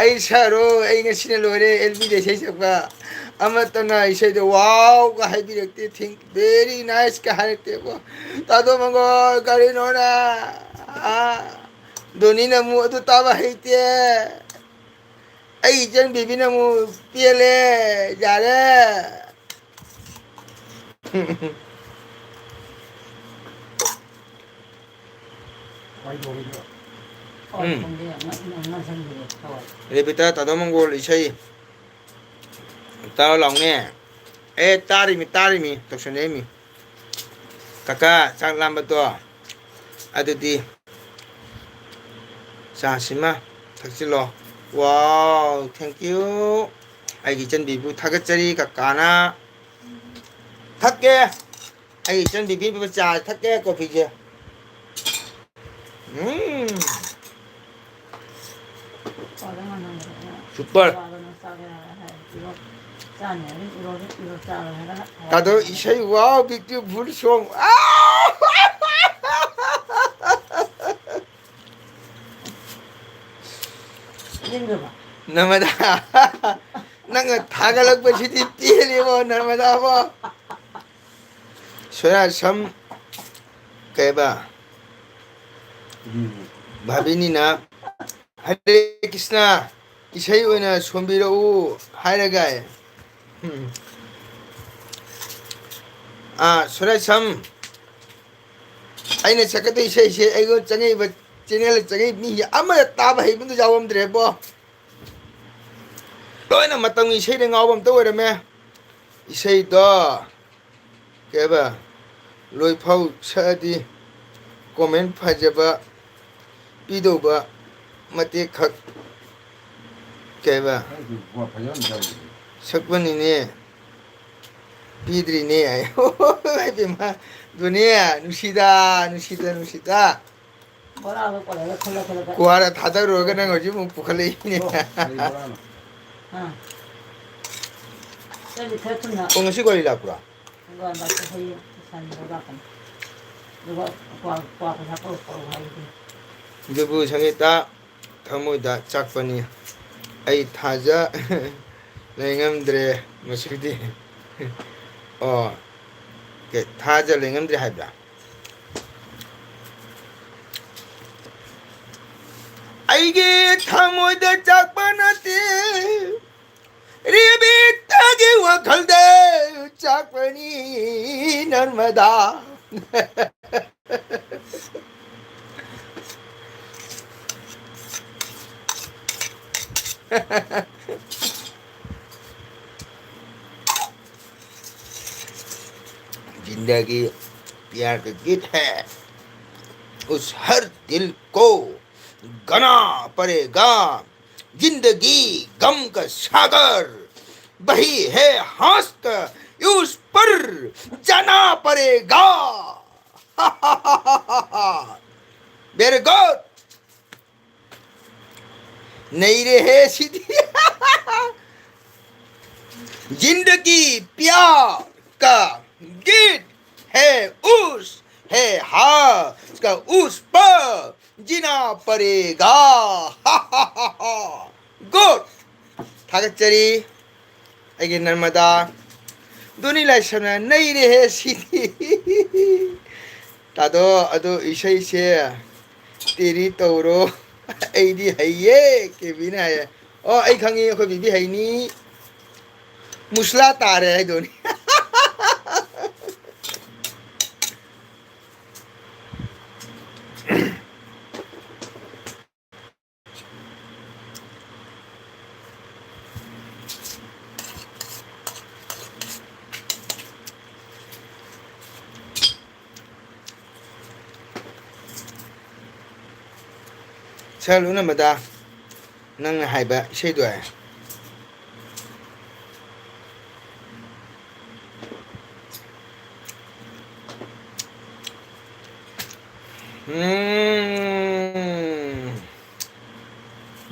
ai saro ai ngasine lore lb de sei sakba amatana isai de wow ka hai birekte think very nice ka harekte ko tado mango kari nona doni na mu adu taba haite ai jan bibi na mu piele jare Repita tado mongol isai tao lòng nè tari mi tộc sơn mi kaka sang làm bát to adudi sa sima thắc xin lo wow thank you ai cái chân bị bu thắc cái chari kaka na thắc ke ai chân bị bu cha thắc ke coffee je super 다들 이샤이 와우 빅뷰티풀 송 Narmada नंग थागलक बसिति पिलेबो नर्मदा बो सोया सम केबा भाबिनी ना हरे कृष्णा इसाई ओइना सोमबिरौ हायरगाय सोया सम आइने सकते इसाई से एगो चंगे channel चंगे मी अमा ताब हैबुंदु जावमद्रे बो लोइना मतंग इसाई दे गावबम तो ओरमे इसाई दो केबा लोइ फाउ सदी कमेन्ट फाजबा पिदोबा मते खक केबा सकबनिने पिद्रिने आय आइ बेमा दुनिया नुसिदा कुआरा थादा रोगना गजि मु पुखलेइने ओंगसी गरि लापुरा जबु संगीता थमोदा चाकपनी आई थाजा लेंगमद्रे मसुदी ओ के थाजा लेंगमद्रे हाइब्रा आइगे थमोदा चाकपनाते रिबितागे वखलदे चाकपनी नर्मदा जिंदगी प्यार का गीत है उस हर दिल को गाना पड़ेगा जिंदगी गम का सागर बही है हंस कर उस पर जाना पड़ेगा वेरी गुड नहीं रहे सीधी जिंदगी प्यार का गीत है उसका उस पर जीना पड़ेगा गुड थागचरी अगे नर्मदा दुनी लाइसना नहीं रहे सीधी तादो अदो इसे से तेरी तौरो ऐदी हैये के बिना है ओ ऐ खंगी खो बिबी हैनी 무슬라 따래 하이도니 잘 누나 마다 nang hai ba sei đuổi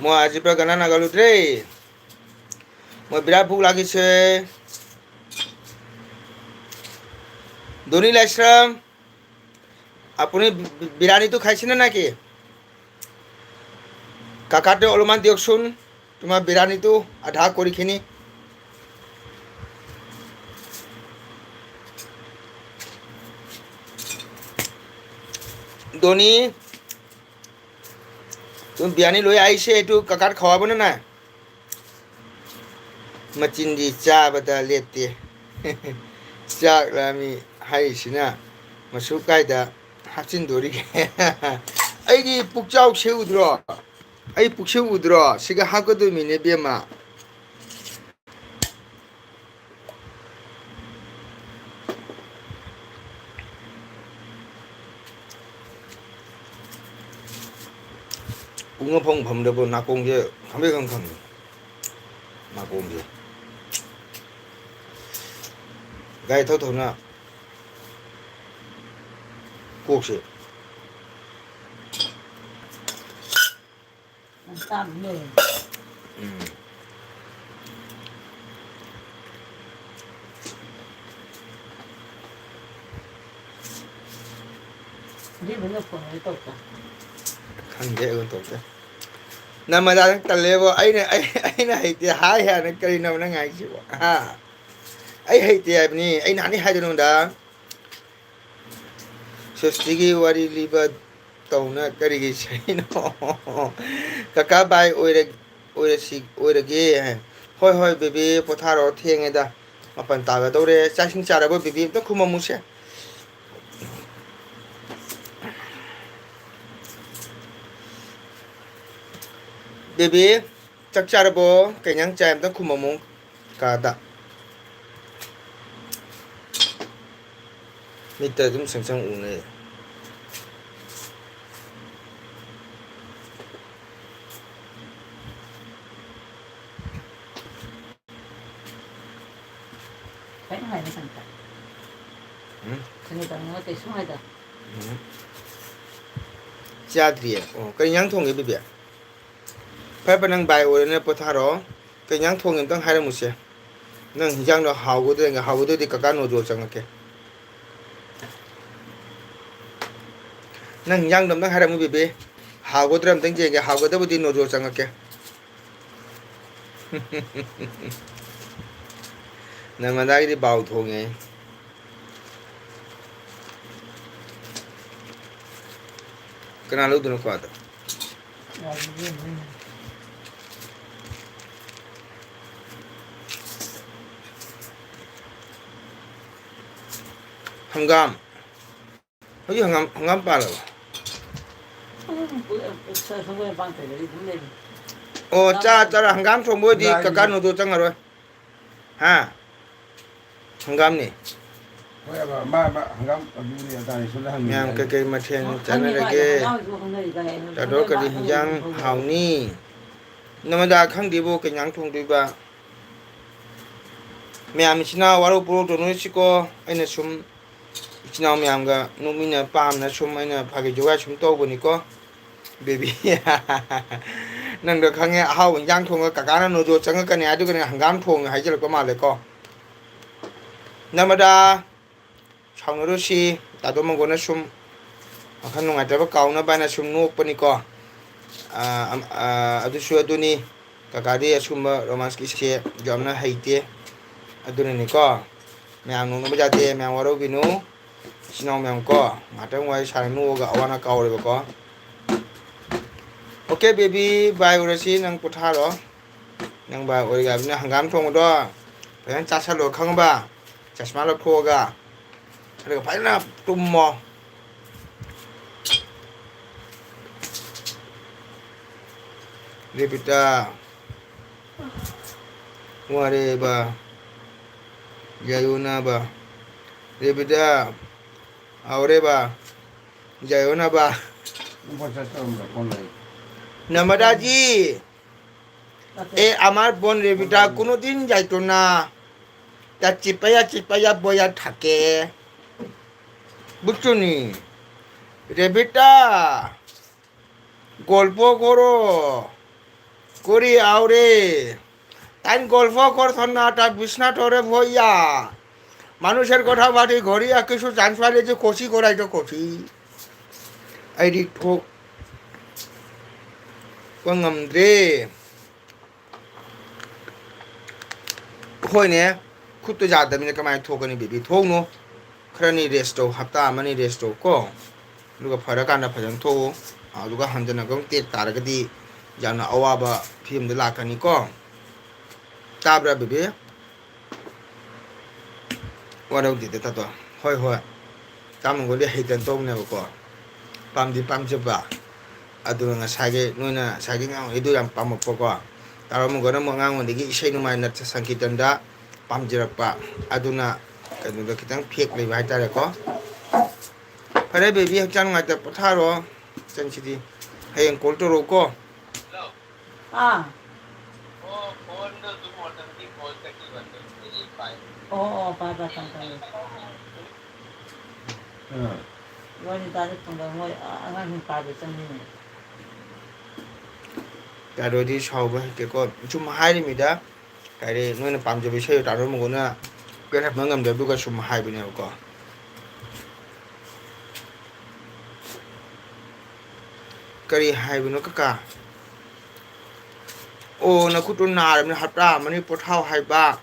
mo aji pra gana na galu tre mo birat bhuk লাগিছে ধনী লাইশ্রাম আপুনি বিৰিয়ানীটো খাইছেনে নাকি কাকাতে অলপমান দিয়কচোন তোমাৰ বিৰিয়ানীটো আধা কৰিখিনি ধনী তুমি বিৰিয়ানী লৈ আহিছে এইটো কাকাত খোৱাবনে নাই মচিনদি চাবটা লেতে চাকলা আমি হাইছিনা মসু কাইদা হাচিনদোরিগে ꯑꯩꯒꯤ ꯄꯨꯛꯆꯥꯎ ꯁꯦꯎꯗ꯭ꯔꯣ ꯑꯩ ꯄꯨꯛꯁꯦ ꯎꯗ꯭ꯔꯣ ꯁꯤꯒ ꯍꯥꯞꯀꯗꯣꯏꯃꯤꯅꯦ ꯕꯦꯝꯃ 웅어펑 범대보 낙공제 담배강강 낙공제 가이 터터나 꼭시 땀네 네 맨날 보내 또 없다 ꯈꯪꯗꯦ ꯑꯩꯉꯣꯟ ꯇꯧꯗꯦ ꯅꯃꯗꯥ ꯇꯜꯂꯦꯕꯣ ꯑꯩꯅ ꯍꯩꯇꯦ ꯍꯥꯏ ꯍꯥꯏꯅ ꯀꯔꯤꯅꯣ ꯅꯪ ꯍꯥꯏꯁꯤꯕꯣ ꯍꯥ ꯑꯩ ꯍꯩꯇꯦ ꯍꯥꯏꯕꯅꯤ ꯑꯩ ꯅꯍꯥꯟꯗꯩ ꯍꯥꯏꯗꯅꯣꯗ ꯁ꯭ꯋꯁꯇꯤꯒꯤ ꯋꯥꯔꯤ ꯂꯤꯕ ꯇꯧꯅ ꯀꯔꯤꯒꯤ ꯁꯩꯅꯣ ꯀꯀꯥ ꯕꯥꯏ ꯑꯣꯏꯔꯒꯦ ꯍꯣꯏ ꯍꯣꯏ ꯕꯦꯕꯤ ꯄꯣꯊꯥꯔꯣ ꯊꯦꯡꯉꯦꯗ ꯃꯥꯄꯟ ꯇꯥꯒꯗꯧꯔꯦ ꯆꯥꯛ ꯏꯁꯤꯡ ꯆꯥꯔꯕꯣ ꯕꯦꯕꯤ ꯑꯝꯇ ꯈꯨꯝꯃꯝꯃꯨꯁꯦ बेबी चक चारबो कहीं चाय में खुममु कादा मित्र तुम संग उने cái này nó thành cái cái nó cái số này đó चाद्रिए ओ कहीं थोंगे बेबी फाइव नंग बाय ओरने पथारो कहीं थोंगे तंग हारे मुसे नंग हिजांग नो हावगो दे कका नो जो चंगके नंग हिजांग दम तंग हारे मु बेबी हावगो द्रम तंग जेगे हावगो दे बुदी नो जो चंगके नमदागी दी बाउ थोंगे कना लो दोनों को आता हंगाम होई हंगाम पालो ओ चा हंगाम थोंबो दी कका नो दो चंगरो हा हंगाम ने मा हंगाम अबुनी अदानी सुला हंगाम म्याम के मथेन चनरगे तादो कदी हिजांग हाउनी नमदा खंगदिबो केन्यां थोंदुबा म्याम सिना वारो पुरो दोनो सिको आइना सुम इचिनाव म्यामगा नुमिना पामना सुम आइना फागे जोगा सुम तौबनिको बेबी नंग खंगे हाउ हिजांग थोंगा ककाना नोदो चंगकने आदुगने हंगाम थोंग हाइजलको मालेको नमदा साउनरुसि तादो मंगोना सुम अखन नुंगाइताबा काउना बायना सुम नोकपनिको अदुसु अदुनी ककादी असुम्बा रोमांस की से जमना हाइते अदुननिको म्याम नुंगबा जाते म्याम वारो बिनु सिनाव म्याम को मातंग वाइ सारनुगा अवाना कावरेबको ओके बेबी बाय उरसि नंग पुथारो नंग बाय ओरिगाबिना हंगाम थोंगदो 그냥 짜살로 강바 자스말로 포가 그리고 파이나 tummo Repita Ware ba Jayuna ba Repita Aure ba Jayuna ba 이거 저좀 본래 Namadaji এ আমার বোন রেবিটা কোনোদিন যাইতো না তা চিপাইয়া বইয়া থাকে বুঝছো নি রেবিটা গল্প করো করি আওরে তাই গল্প করছ না তা বিছনা টরে ভইয়া মানুষের কথা বাড়ি ঘরিয়া কিছু চান্স পাইলে যে কষি করাইতো কষি এই ঠোক ngầm thôi nè cút tôi giả tầm này cái máy thuộc cái này bị thuốc nó cái này resto hấp ta mà này resto có lúc gặp phải ra cái nào phải chẳng thuốc lúc gặp hành trình nào cũng tiết tả cái gì giờ nó áo ba phim để làm cái này có ta bây giờ qua đâu thì ta toàn thôi ta mình có đi hay tiền tôm này có pam đi pam chụp vào aduh nga sage nuna sage nga itu yang pamuk pokok taruh menggoda mengangun digi isai numai nat sangkitan da pam jerapa aduna kan udah kita piek lebih hajar ya kok pada baby jangan ngajak petaro jangan sih hayang kultur kok ah Oh, phone tu semua nanti call tadi bantu. Ini pai. oh pada sampai wanita itu tunggu mau angan pada sini taruh di shower keko cuma hari mida kari nuna pam jadi saya taruh mengguna kena mengam dia bukan cuma hari punya kok kari hari punya kakak oh nak kutu nar mana hafta mana potau hari ba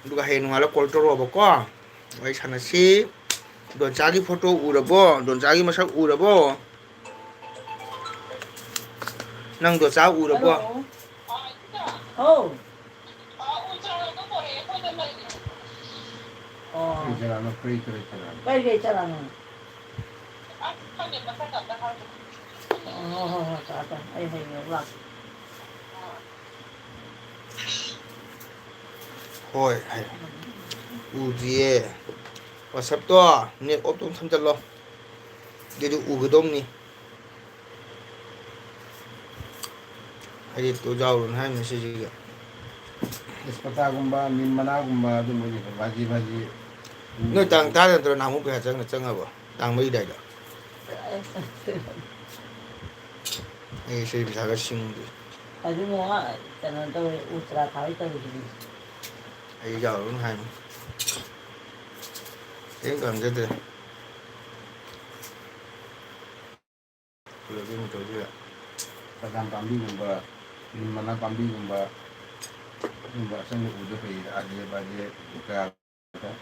juga hari nunggu ala kultur apa kok wai sana sih don cari foto udah bo don cari masak udah bo nang do sao udah bo oh 이제 아마 프레이트 있잖아. 빨리 있잖아 잘한다 아이 와 thôi u gì và sắp to nên ốp tôm thâm chân lo để được u cái tôm nè hay đi tôi giàu luôn hay mình sẽ gì 스파타군바 민마나군바 좀 뭐지 바지 nơi tàng ta là tôi nào muốn về chân là chân à bộ tàng mấy đây đó này sẽ bị sao cái sinh đi 아주 뭐 저는 또 우스라 가위 또 hay giàu luôn hay tiếng còn cái gì rồi cái một chỗ gì ạ 스파탄 밤비군바 민마나 밤비군바 군바 생각 우드 회의 아재 바지 그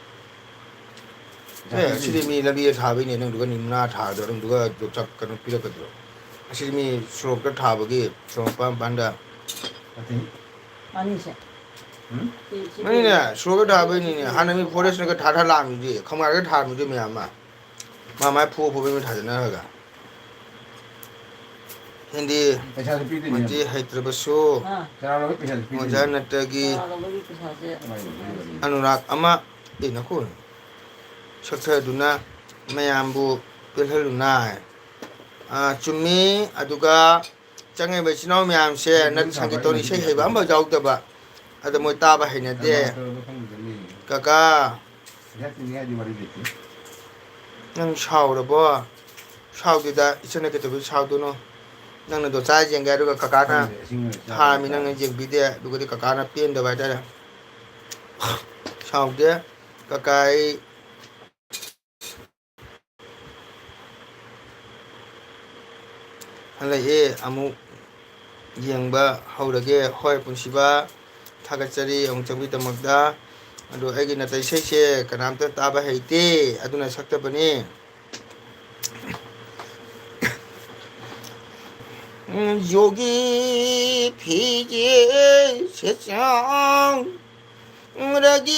네, 시리미 라비에 타비네 능 누가 님나 타도 능 누가 도착 가는 필요거든. 시리미 수업도 타보기 수업반 반다. 아니세 응? 아니네 수업도 타보니네 하나미 포레스가 다다 라미지 가마가 타미지 미야마. 마마 푸 보면 타잖아 그가. hindi पैसा पीते मजी हैदराबादसु 아 자라로 पैसा पीते मोजा नटगी 여기 그 사실 अनुराग ama inakun sakthaduna mayambu pilhaluna chumi aduga changai bachinaw mayamse nat sangitoni sei heba amba jawdaba ada moi taba hainade kaka nang shawrabo shawdida ichana ketobi shawduno nang do cha jenga ruga kaka na tha mi nang jeng bide dugodi kaka na pen da baita shawde kakai halai amu yengba haurage hoi punsiba thagachari ongchangbi tamakda ado agi na tai sei kanamta taba heite aduna sakta bani yogi phiji sesyang 응라기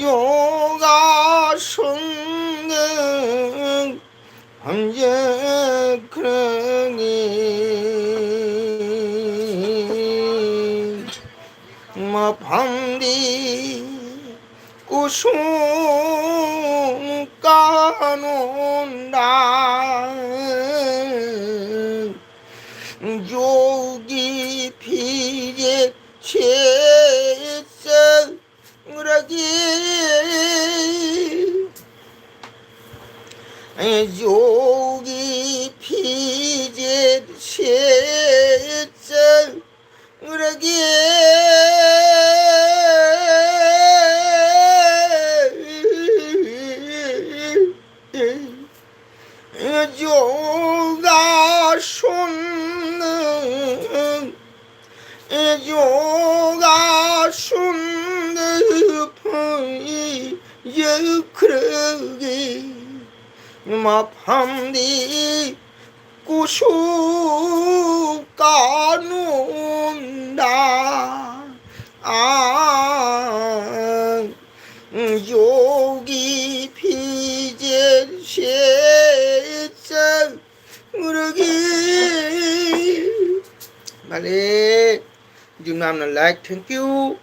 요가 성능 함재 그러니 마밤디 구송 까놓는다 요기 피제 채성 으라기 요기 피제 채성 으라기 요가 손능 요가 손능 펑이 여크러기 마밤디 구수 까놓는다 요기 피제 세상 으르기 말해 junamna like thank you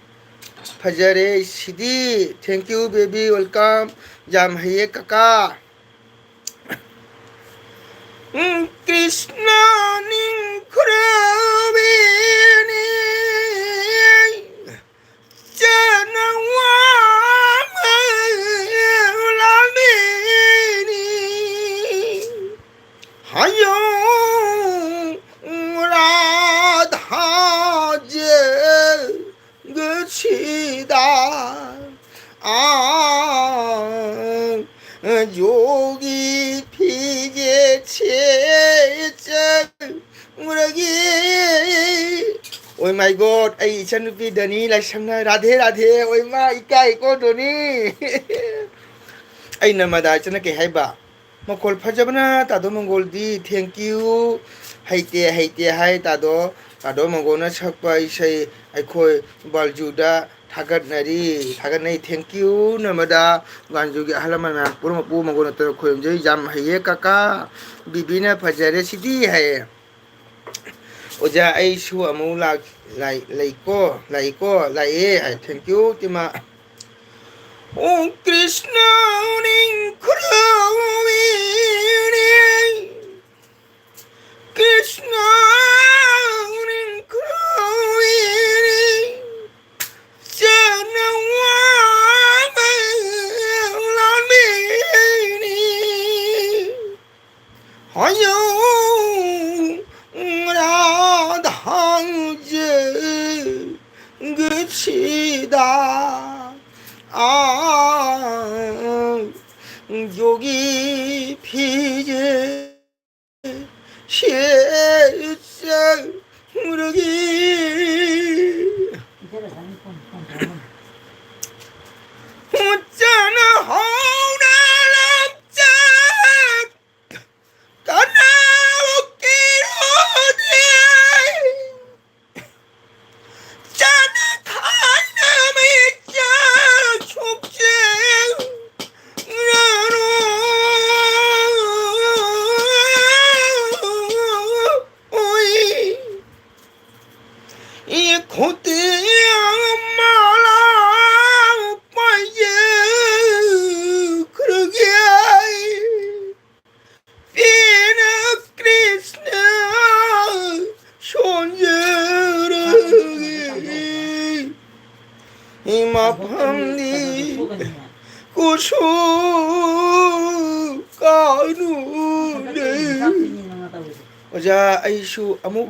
fajare sidi thank you baby welcome jam haye kaka krishna ning kuravini janawa lamini hayo radhaje gachida yogi pije cheche muragi oh my god ai chanupi dani lai samna radhe radhe oi ma ikai ko doni ai namada chana ke haiba makol phajabna tado mongol di thank you haite hai tado mongona sakpa isai aikhoi baljuda thagatnari thank you namada ganjugi halamana purma pu mongona tar khoyamjai jam haye kaka bibina phajare sidi hai oja ai shu amu laiko hai thank you tima om krishna ning kuravini krishna ning kuravini janawa lamini hayo radhanje gachida yogi pije shesang muragi uchana hona lamcha kana ukirodi chana khana mecha chukche kusu kanune oja aisu amuk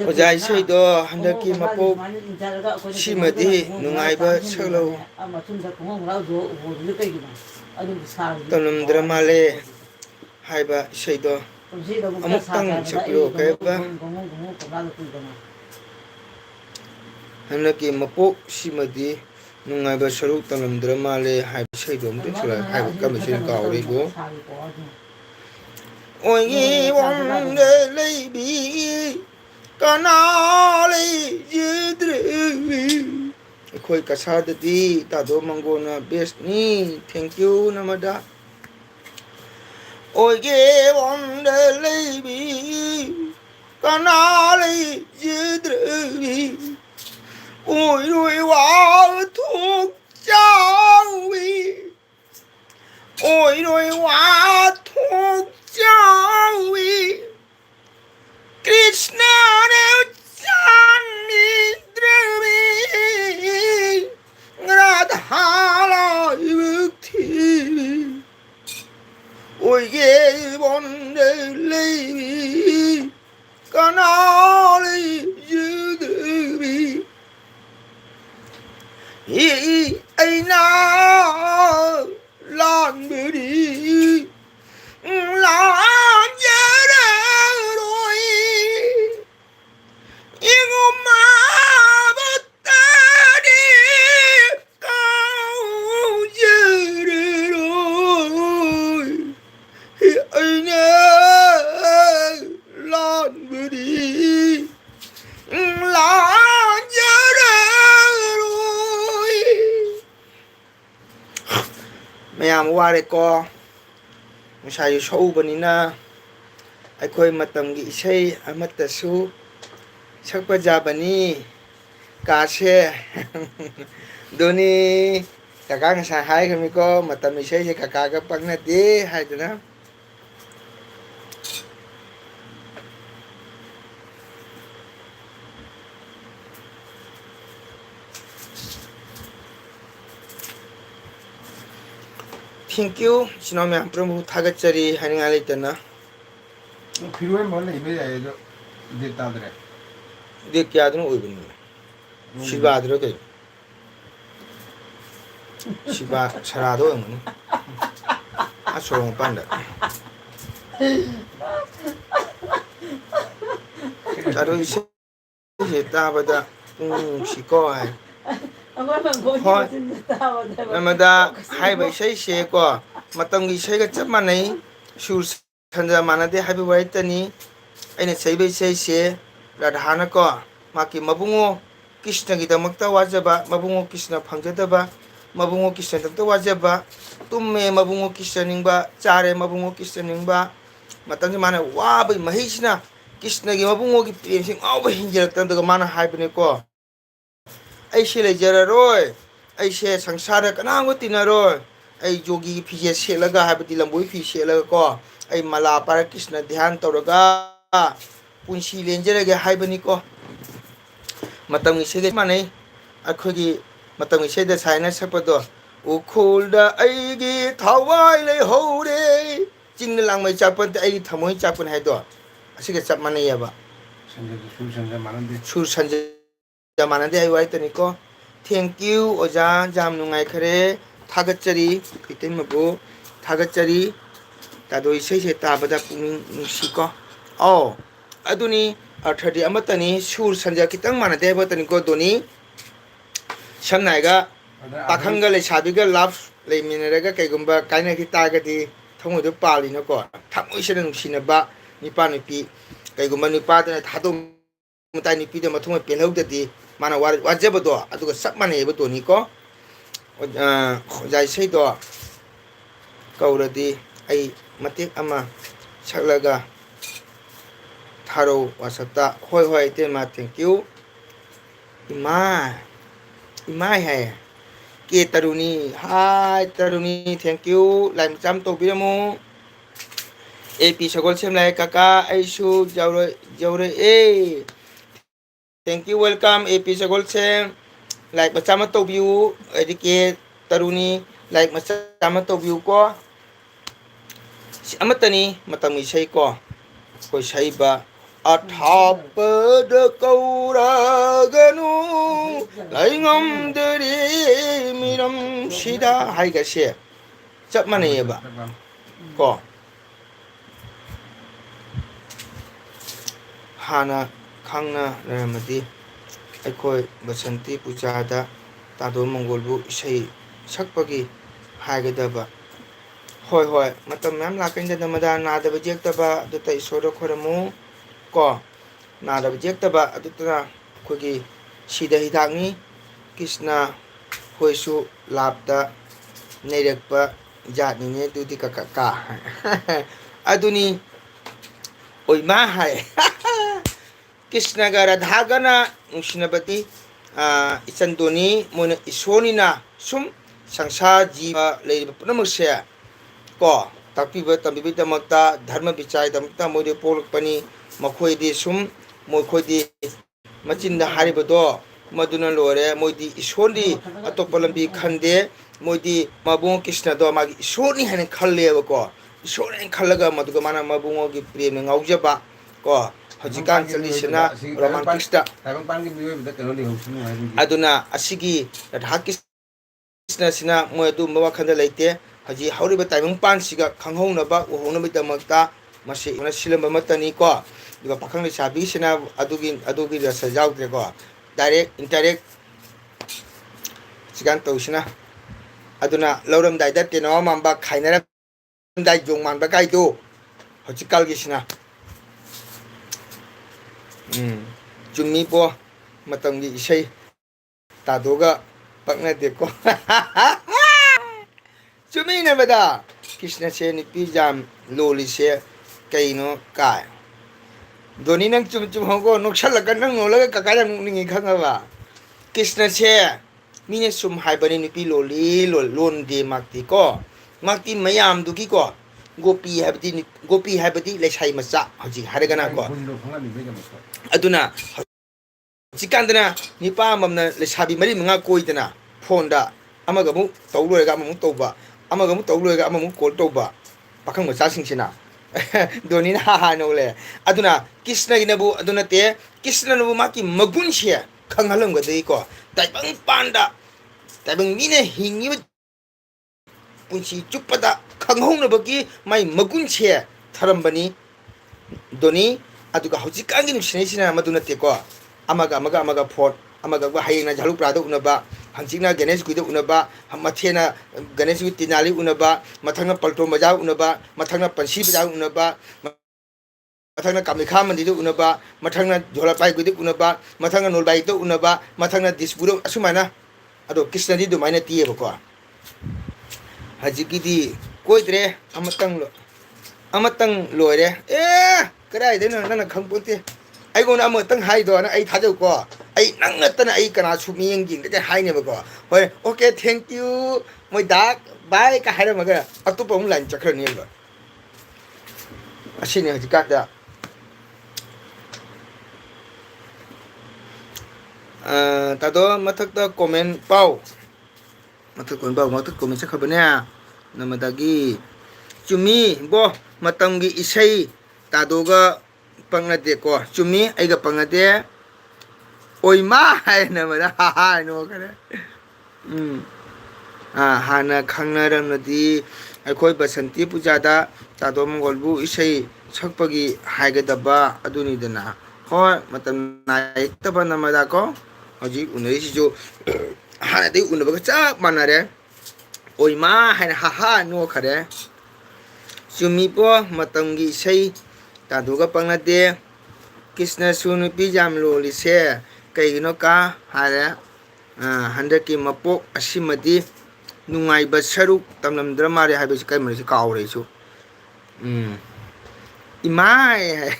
oja isaido handaki mapo simadi nungaiba saklo tanum male haiba isaido amuk tang saklo kaiba handaki mapo simadi nungaiba saruk tanum male haiba isaido mte sula haiba kamisin kaurigo 오이 왕래 레이비 까나레 지드르 거의 가사드디 다도 망고나 베스니 땡큐 나마다 오이게 왕래 레이비 까나레 지드르 오이로이 와 통자위 오이로이 와 통자위 Krishna ne chani drumi Radha yukti Oye bonde levi Kanali yudri I aina lan buri lan yere Mày qua đây co xài sâu bên nè ai coi mà tầm nghĩ xây ai mà tờ su chắc bây giờ bên ní cá xe đôi cả các xài hai cái mi co mà tầm nghĩ xây cả các bằng này đi hai đứa nào Thank you. 지나면 앞으로 타겟자리 하는 거 있잖아. 필요해 몰래 이거야 이거 이제 따들래. 네 끼아들은 오이분이. 시바 아들어게. 시바 차라도 영은. 아 소롱 반다. 자로 이제 따보다 시거해. Namada hai bai sai se ko matam gi sai ga chap manai sur thanja manade hai bai tani aina sai bai sai se radhana ko maki mabungo krishna gi damakta wajaba mabungo krishna phangjadaba mabungo krishna dakta wajaba tumme mabungo krishna ningba chare mabungo krishna ningba matam gi mana wa bai mahisna krishna gi mabungo gi premsing au bai hinjak tan da mana hai bane ko ai se le jara roi ai se sangsara kana ngo tinaroi ai jogi phije selaga habati lamboi phi selaga ko ai mala para krishna dhyan toraga punsi lenjere ge haibani ko matam gi sege manai akhogi matam gi sede saina sapado ukhulda ai gi thawai le hore jing lang mai chapan ai thamoi chapan hai do asige chap manai ya ba sur sanje 자만한데 아이 와이터니까 땡큐 오자 잠 누가이 그래 타겟자리 그때 뭐고 타겟자리 나도 이세세 따보다 꾸민 시거 아두니 아터디 아마타니 술 산자 기땅 많은데 해봤더니까 돈이 샴나이가 파칸가레 샤비가 랍 레미네라가 개금바 까이나기 따가디 통우도 빨리노거 탐우시는 시나바 니빠니피 개금바 니빠드네 다도 mutai ni pide mathuma penhau dati mana wajaba do aduga sap mane eba to ni ko jai sei do kauradi ai matik ama chaklaga tharo wasapta hoi te ma thank you ima hai ke taruni hai taruni thank you lai cham to biramo ap sagol sem lai kaka aisu jaure Thank you, welcome. AP Sagol Sem. Like macam to view, educate taruni. Like macam to view ko. Si amatani matami say ko. Ko say ba athap de kaura ganu. Laingam deri miram sida hai ka siya. Sap mana ya ba? Ko. Hana Khangna Ramadi Aikoi Basanti Pujada Tado Mongolbu Isai Sakpagi Hagadaba ꯍꯣꯏ ꯍꯣꯏ ꯃꯇꯝ ꯃꯌꯥꯝ ꯂꯥꯛꯀꯅꯤꯗ ꯃꯗꯥ ꯅꯥꯗꯕ ꯌꯦꯛꯇꯕ ꯑꯗꯨꯇ ꯏꯁꯣꯔꯗ ꯈꯣꯏꯔꯝꯃꯨ ꯀꯣ ꯅꯥꯗꯕ ꯌꯦꯛꯇꯕ ꯑꯗꯨꯇꯅ ꯑꯩꯈꯣꯏꯒꯤ ꯁꯤꯗ ꯍꯤꯗꯥꯛꯅꯤ ꯀ꯭ꯔꯤꯁꯅ ꯍꯣꯏꯁꯨ ꯂꯥꯞꯇ ꯅꯩꯔꯛꯄ ꯖꯥꯠꯅꯤꯅꯦ ꯑꯗꯨꯗꯤ ꯀꯥ ꯑꯗꯨꯅꯤ ꯑꯣꯏꯃꯥ ꯍꯥꯏ ꯀ꯭ꯔꯤꯁꯅꯒ ꯔꯥꯙꯥꯒꯅ ꯅꯨꯡꯁꯤꯅꯕꯗꯤ ꯏꯆꯟꯗꯣꯅꯤ ꯃꯣꯏꯅ ꯏꯁꯣꯔꯅꯤꯅ ꯁꯨꯝ ꯁꯪꯁꯥꯔ ꯖꯤꯕ ꯂꯩꯔꯤꯕ ꯄꯨꯝꯅꯃꯛꯁꯦ ꯀꯣ ꯇꯥꯛꯄꯤꯕ ꯇꯝꯕꯤꯕꯒꯤꯗꯃꯛꯇ ꯙꯔꯃ ꯕꯤꯆꯥꯔꯒꯤꯗꯃꯛꯇ ꯃꯣꯏꯗꯤ ꯄꯣꯛꯂꯛꯄꯅꯤ ꯃꯈꯣꯏꯗꯤ ꯁꯨꯝ ꯃꯈꯣꯏꯗꯤ ꯃꯆꯤꯟꯗ ꯍꯥꯏꯔꯤꯕꯗꯣ ꯃꯗꯨꯅ ꯂꯣꯏꯔꯦ ꯃꯣꯏꯗꯤ ꯏꯁꯣꯔꯗꯤ ꯑꯇꯣꯞꯄ ꯂꯝꯕꯤ ꯈꯟꯗꯦ ꯃꯣꯏꯗꯤ ꯃꯕꯨꯡ ꯀ꯭ꯔꯤꯁꯅꯗꯣ ꯃꯥꯒꯤ ꯏꯁꯣꯔꯅꯤ ꯍꯥꯏꯅ ꯈꯜꯂꯦꯕꯀꯣ ꯏꯁꯣꯔꯅꯤ ꯍꯥꯏꯅ ꯈꯜꯂꯒ ꯃꯗꯨꯒ ꯃꯥꯅ ꯃꯕꯨꯡꯉꯣꯒꯤ ꯄ꯭ꯔꯦꯝꯅ ꯉꯥꯎꯖꯕ ꯀꯣ ꯍꯧꯖꯤꯛꯀꯥꯟ ꯆꯠꯂꯤꯁꯤꯅ ꯔꯣꯃꯥꯟꯇꯤꯛꯁꯇ ꯇꯥꯏꯕꯪꯄꯥꯟꯒꯤ ꯃꯤꯑꯣꯏꯕꯗ ꯀꯩꯅꯣ ꯂꯩꯍꯧꯁꯤ ꯅꯨꯡꯉꯥꯏꯕꯒꯤ ꯑꯗꯨꯅ ꯑꯁꯤꯒꯤ ꯔꯥꯙꯥ ꯀ꯭ꯔꯤꯁꯅꯁꯤꯅ ꯃꯣꯏ ꯑꯗꯨꯝꯕ ꯋꯥꯈꯜꯗ ꯂꯩꯇꯦ ꯍꯧꯖꯤꯛ ꯍꯧꯔꯤꯕ ꯇꯥꯏꯕꯪꯄꯥꯟꯁꯤꯒ ꯈꯪꯍꯧꯅꯕ ꯎꯍꯧꯅꯕꯒꯤꯗꯃꯛꯇ ꯃꯁꯤ ꯁꯤꯜꯂꯝꯕ ꯑꯃꯠꯇꯅꯤꯀꯣ ꯑꯗꯨꯒ ꯄꯥꯈꯪ ꯂꯩꯁꯥꯕꯤꯁꯤꯅ ꯑꯗꯨꯒꯤ ꯔꯁ ꯌꯥꯎꯗ꯭ꯔꯦꯀꯣ ꯗꯥꯏꯔꯦꯛ ꯏꯟꯗꯥꯏꯔꯦꯛ ꯍꯧꯖꯤꯛꯀꯥꯟ ꯇꯧꯁꯤꯅ ꯑꯗꯨꯅ ꯂꯧꯔꯝꯗꯥꯏꯗ ꯇꯦꯅꯋꯥ ꯃꯥꯟꯕ ꯈꯥꯏꯅꯔꯝꯗꯥꯏ ꯌꯣꯡ ꯃꯥꯟꯕ ꯀꯥꯏꯗꯣ ꯍꯧꯖꯤꯛꯀꯥꯟꯒꯤꯁꯤꯅ ꯆꯨꯝꯃꯤꯕꯣ ꯃꯇꯝꯒꯤ ꯏꯁꯩ ꯇꯥꯗꯣꯒ ꯄꯛꯅꯗꯦꯀꯣ ꯆꯨꯝꯃꯤꯅꯕꯗ ꯀ꯭ꯔꯤꯁꯅꯁꯦ ꯅꯨꯄꯤ ꯌꯥꯝ ꯂꯣꯜꯂꯤꯁꯦ ꯀꯩꯅꯣ ꯀꯥꯏ ꯙꯣꯅꯤ ꯅꯪ ꯆꯨꯝ ꯍꯧꯒꯣ ꯅꯣꯛꯁꯜꯂꯒ ꯅꯪ ꯅꯣꯜꯂꯒ ꯀꯀꯥ ꯌꯥꯝ ꯅꯣꯛꯅꯤꯡꯉꯤ ꯈꯪꯉꯕ ꯀ꯭ꯔꯤꯁꯅꯁꯦ ꯃꯤꯅ ꯁꯨꯝ ꯍꯥꯏꯕꯅꯤ ꯅꯨꯄꯤ ꯂꯣꯟꯗꯦ ꯃꯥꯛꯇꯤ ꯃꯥꯛꯇꯤ ꯃꯌꯥꯝꯗꯨꯒꯤꯀꯣ ꯒꯣꯄꯤ ꯍꯥꯏꯕꯗꯤ ꯂꯩꯁꯥꯏ ꯃꯆꯥ ꯍꯧꯖꯤꯛ ꯍꯥꯏꯔꯒꯅꯀꯣ ꯑꯗꯨꯅ ꯍꯧꯖꯤꯛꯀꯥꯟꯗꯅ ꯅꯤꯄꯥ ꯑꯃꯃꯝꯅ ꯂꯩꯁꯥꯕꯤ 4-5 ꯀꯣꯏꯗꯅ ꯐꯣꯟꯗ ꯑꯃꯒ ꯑꯃꯨꯛ ꯇꯧ ꯂꯣꯏꯔꯒ ꯑꯃꯃꯨꯛ ꯇꯧꯕ ꯑꯃꯒ ꯑꯃꯨꯛ ꯇꯧ ꯂꯣꯏꯔꯒ ꯑꯃꯃꯨꯛ ꯀꯣꯜ ꯇꯧꯕ ꯄꯥꯈꯪ ꯃꯆꯥꯁꯤꯡꯁꯤꯅ ꯙꯣꯅꯤꯅ ꯅꯣꯛꯂꯦ ꯑꯗꯨꯅ ꯀ꯭ꯔꯤꯁꯅꯒꯤꯅꯕꯨ ꯑꯗꯨ ꯅꯠꯇꯦ ꯀ꯭ꯔꯤꯁꯅꯅꯕꯨ ꯃꯥꯒꯤ ꯃꯒꯨꯟꯁꯦ ꯈꯪꯍꯜꯂꯝꯒꯗꯣꯏꯀꯣ ꯇꯥꯏꯕꯪꯄꯥꯟꯗ ꯇꯥꯏꯕꯪ ꯃꯤꯅ ꯍꯤꯡꯉꯤꯕ ꯄꯨꯟꯁꯤ ꯆꯨꯞꯄꯗ ꯈꯪꯍꯧꯅꯕꯒꯤ ꯃꯥꯏ ꯃꯒꯨꯟꯁꯦ ꯊꯔꯝꯕꯅꯤ ꯙꯣꯅꯤ ꯑꯗꯨꯒ ꯍꯧꯖꯤꯛꯀꯥꯟꯒꯤ ꯅꯨꯡꯁꯤꯅꯩꯁꯤꯅ ꯃꯗꯨ ꯅꯠꯇꯦꯀꯣ ꯑꯃꯒ ꯐꯣꯟ ꯑꯃꯒ ꯍꯌꯦꯡꯅ ꯓꯥꯔꯨꯄ꯭ꯔꯥꯗ ꯎꯅꯕ ꯍꯪꯆꯤꯠꯅ ꯒꯅꯦꯁꯒꯨꯏꯗ उनबा मथेना गणेशगुई तिनाली उनबा मथंगना पल्टो बाजार उनबा मथंगना पंसी बाजार उनबा मथंगना कामाख्या मंदिर उनबा मथंगना झोलापाईगुई उनबा मथंगना नोलबाई उनबा मथंगना दिसपुर असुमाइना अदो कृष्णजी दुमाइना तीयेबको हजिकीदी कोइद्रे अमतंग लोरे ए कदाइदेनो नंना खंगपोते ꯑꯩꯉꯣꯟꯗ ꯑꯃꯇꯪ ꯍꯥꯏꯗꯣꯅ ꯑꯩ ꯊꯥꯖꯧꯀꯣ ꯑꯩ ꯅꯪ ꯅꯠꯇꯅ ꯑꯩ ꯀꯅꯥꯁꯨ ꯃꯤꯌꯦꯡ ꯌꯦꯡꯗꯦ ꯍꯥꯏꯅꯦꯕꯀꯣ ꯍꯣꯏ ꯑꯣꯀꯦ ꯊꯦꯡꯛ ꯌꯨ ꯃꯣꯏ ꯗꯥꯛ ꯕꯥꯏ ꯀ ꯍꯥꯏꯔꯝꯃꯒ ꯑꯇꯣꯞꯄ ꯑꯃꯨꯛ ꯂꯥꯏꯟ ꯆꯠꯈ꯭ꯔꯅꯦꯕ ꯑꯁꯤꯅꯤ ꯍꯧꯖꯤꯛꯀꯥꯟꯗ ꯇꯥꯗꯣ ꯃꯊꯛꯇ ꯀꯣꯃꯦꯟ ꯄꯥꯎ ꯃꯊꯛ ꯀꯣꯃꯦꯟ ꯆꯠꯈ꯭ꯔꯕꯅꯦ ꯅꯃꯗꯒꯤ ꯆꯨꯝꯃꯤ ꯕꯣ ꯃꯇꯝꯒꯤ ꯏꯁꯩ ꯇꯥꯗꯣꯒ ꯄꯪꯅꯗꯦꯀꯣ ꯆꯨꯝꯃꯤ ꯑꯩꯒ ꯄꯪꯅꯗꯦ ꯑꯣꯏꯃꯥ ꯍꯥꯏꯅꯕꯗ ꯍꯥ ꯅꯣꯛꯈ꯭ꯔꯦ ꯍꯥꯟꯅ ꯈꯪꯅꯔꯝꯃꯗꯤ ꯑꯩꯈꯣꯏ ꯕꯁꯟꯇꯤ ꯄꯨꯖꯥꯗ ꯇꯥꯗꯣ ꯃꯪꯒꯣꯜꯕꯨ ꯏꯁꯩ ꯁꯛꯄꯒꯤ ꯍꯥꯏꯒꯗꯕ ꯑꯗꯨꯅꯤꯗꯅ ꯍꯣꯏ ꯃꯇꯝ ꯅꯥꯏꯔꯛꯇꯕ ꯅꯃꯗꯀꯣ ꯍꯧꯖꯤꯛ ꯎꯅꯔꯤꯁꯤꯁꯨ ꯍꯥꯟꯅꯗꯒꯤ ꯎꯅꯕꯒ ꯆꯞ ꯃꯥꯟꯅꯔꯦ ꯑꯣꯏꯃꯥ ꯍꯥꯏꯅ ꯍꯥ ꯅꯣꯛꯈꯔꯦ ꯆꯨꯝꯃꯤꯄꯣ ꯃꯇꯝꯒꯤ ꯏꯁꯩ ꯇꯥꯗꯣꯒ ꯄꯪꯅꯗꯦ ꯀ꯭ꯔꯤꯁꯅꯁꯨ ꯅꯨꯄꯤ ꯌꯥꯝ ꯂꯣꯜꯂꯤꯁꯦ ꯀꯩꯒꯤꯅꯣ ꯀꯥ ꯍꯥꯏꯔꯦ ꯍꯟꯗꯛꯀꯤ ꯃꯄꯣꯛ ꯑꯁꯤꯃꯗꯤ ꯅꯨꯡꯉꯥꯏꯕ ꯁꯔꯨꯛ ꯇꯝꯂꯝꯗ꯭ꯔ ꯃꯥꯜꯂꯦ ꯍꯥꯏꯕꯁꯤ ꯀꯩꯃꯔꯤꯁꯤ ꯀꯥꯎꯔꯦ ꯑꯩꯁꯨ ꯏꯃꯥꯏ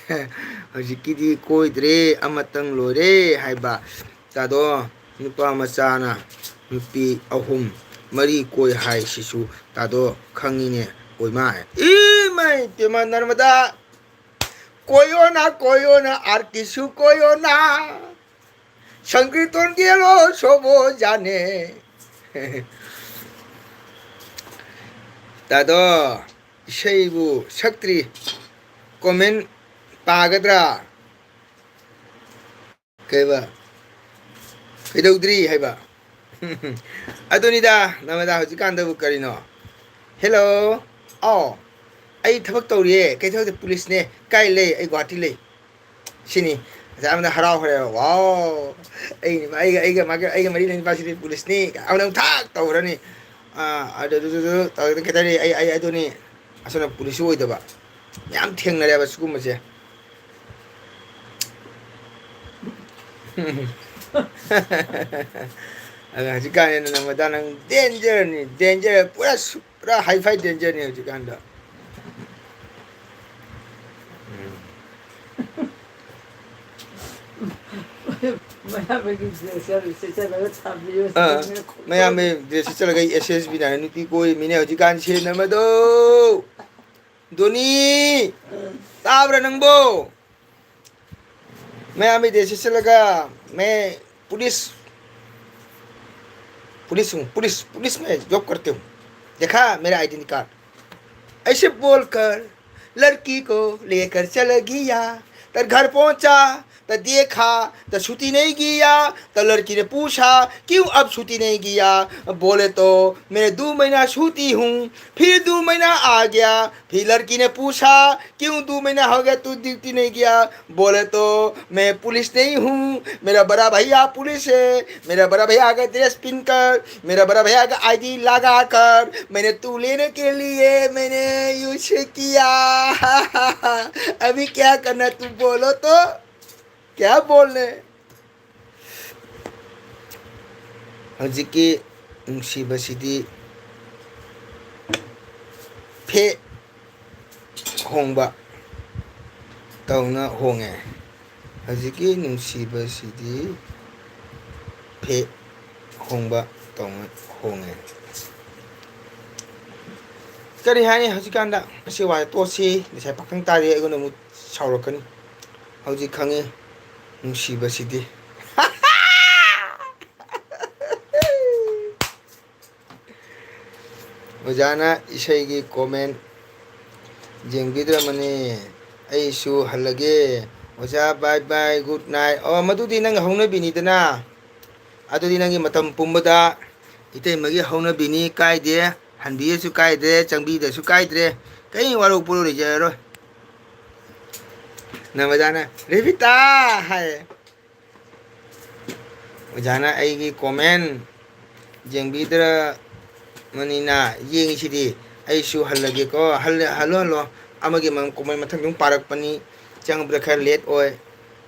ꯍꯧꯖꯤꯛꯀꯤꯗꯤ ꯀꯣꯏꯗ꯭ꯔꯦ ꯑꯃꯇꯪ ꯂꯣꯏꯔꯦ ꯍꯥꯏꯕ ꯇꯥꯗꯣ ꯅꯨꯄꯥ ꯃꯆꯥꯅ ꯅꯨꯄꯤ 3-4 ꯀꯣꯏ ꯍꯥꯏꯁꯤꯁꯨ ꯇꯥꯗꯣ ꯈꯪꯉꯤꯅꯦ ꯑꯣꯏꯃꯥꯏ इमाय तेमा नर्मदा कोयो ना आरतीसु कोयो ना संकीर्तन गेलो सोबो जाने दादो इसेबु सक्त्री कमेंट पागद्रा केबा कइदौद्री हैबा अदुनिदा नमदा हजिकांदबु करिनो हेलो आओ आई थबक तौरिए कैथौदे पुलिस ने काई ले आई गुवाहाटी ले सिनी जामदा हराव हरे वाओ आई मागे मरी लेनि पासिदे पुलिस ने आउन थाक तौरनी ꯑꯗꯨꯗꯨ ꯇꯧꯔꯒ ꯀꯩꯇꯥꯔꯦ ꯑꯩ ꯑꯗꯨꯅꯤ ꯑꯁꯣꯝꯅ ꯄꯨꯂꯤꯁꯁꯨ ꯑꯣꯏꯗꯕ ꯌꯥꯝ ꯊꯦꯡꯅꯔꯦꯕ ꯁꯤꯒꯨꯝꯕꯁꯦ ꯑꯗ ꯍꯧꯖꯤꯛꯀꯥꯟꯗ ꯅꯪ ꯅꯪ ꯗꯦꯟꯖꯔꯅꯤ ꯗꯦꯟꯖꯔ ꯄꯨꯔꯥ ꯍꯥꯏꯐꯥꯏ ꯗꯦꯟꯖꯔꯅꯤ ꯍꯧꯖꯤꯛꯀꯥꯟꯗ ꯃꯌꯥꯝꯕꯩ ꯗ꯭ꯔꯦꯁ ꯆꯠꯂꯒ SSB ꯅ ꯅꯨꯄꯤ ꯀꯣꯏꯃꯤꯅꯦ ꯍꯧꯖꯤꯛꯀꯥꯟ ꯁꯦꯟꯅꯕꯗꯣ ꯗꯣꯅꯤ ꯇꯥꯕ꯭ꯔꯥ ꯅꯪꯕꯣ मयामी देश से लगा मैं पुलिस पुलिस हूँ पुलिस में जॉब करते हूँ देखा मेरा आइडेंटिटी कार्ड ऐसे बोलकर लड़की को लेकर चल गया तर घर पहुंचा तो देखा तो छुट्टी नहीं किया तो लड़की ने पूछा क्यों अब छुट्टी नहीं किया बोले तो मैं 2 महीना छुट्टी हूँ फिर 2 महीना आ गया फिर लड़की ने पूछा क्यों 2 महीना हो गया तू ड्यूटी नहीं किया बोले तो मैं पुलिस नहीं हूँ मेरा बड़ा भैया पुलिस है मेरा बड़ा भैया का ड्रेस पिन कर मेरा बड़ा भैया का ID लगा कर मैंने तू लेने के लिए मैंने यूज किया अभी क्या करना तू बोलो तो क्या बोलने हजिकी नुसीबसिदी फे होंबा तौना होंगे हजिकी नुसीबसिदी फे होंबा तौना होंगे करी हानि हजिकांदा सिवा तोसी निसाय पाखंग तारी एगोनो मु सावरकनी हजि खंगे नुसीबसिदी ओजाना इसाईगी कमेंट जेंगिद्रमने ऐसु हल्लगे ओजा बाय बाय गुड नाइट ओ मदुदी नंग हौनबिनीदना अदुदी नंगी मतम पुंबदा इतैमगी हौनबिनी कायदे हंबियसु कायदे चंबीदसु कायदे कई वारो पुरो लेजरो नमजाना रेविता हाय ओजाना ऐगी कमेंट जेंबिद्र मनीना येंगिसिदी ऐसु हल्लगे को हल्लो अमगे मम कमेंट मथंग पारकपनी चंगब्र खर लेट ओय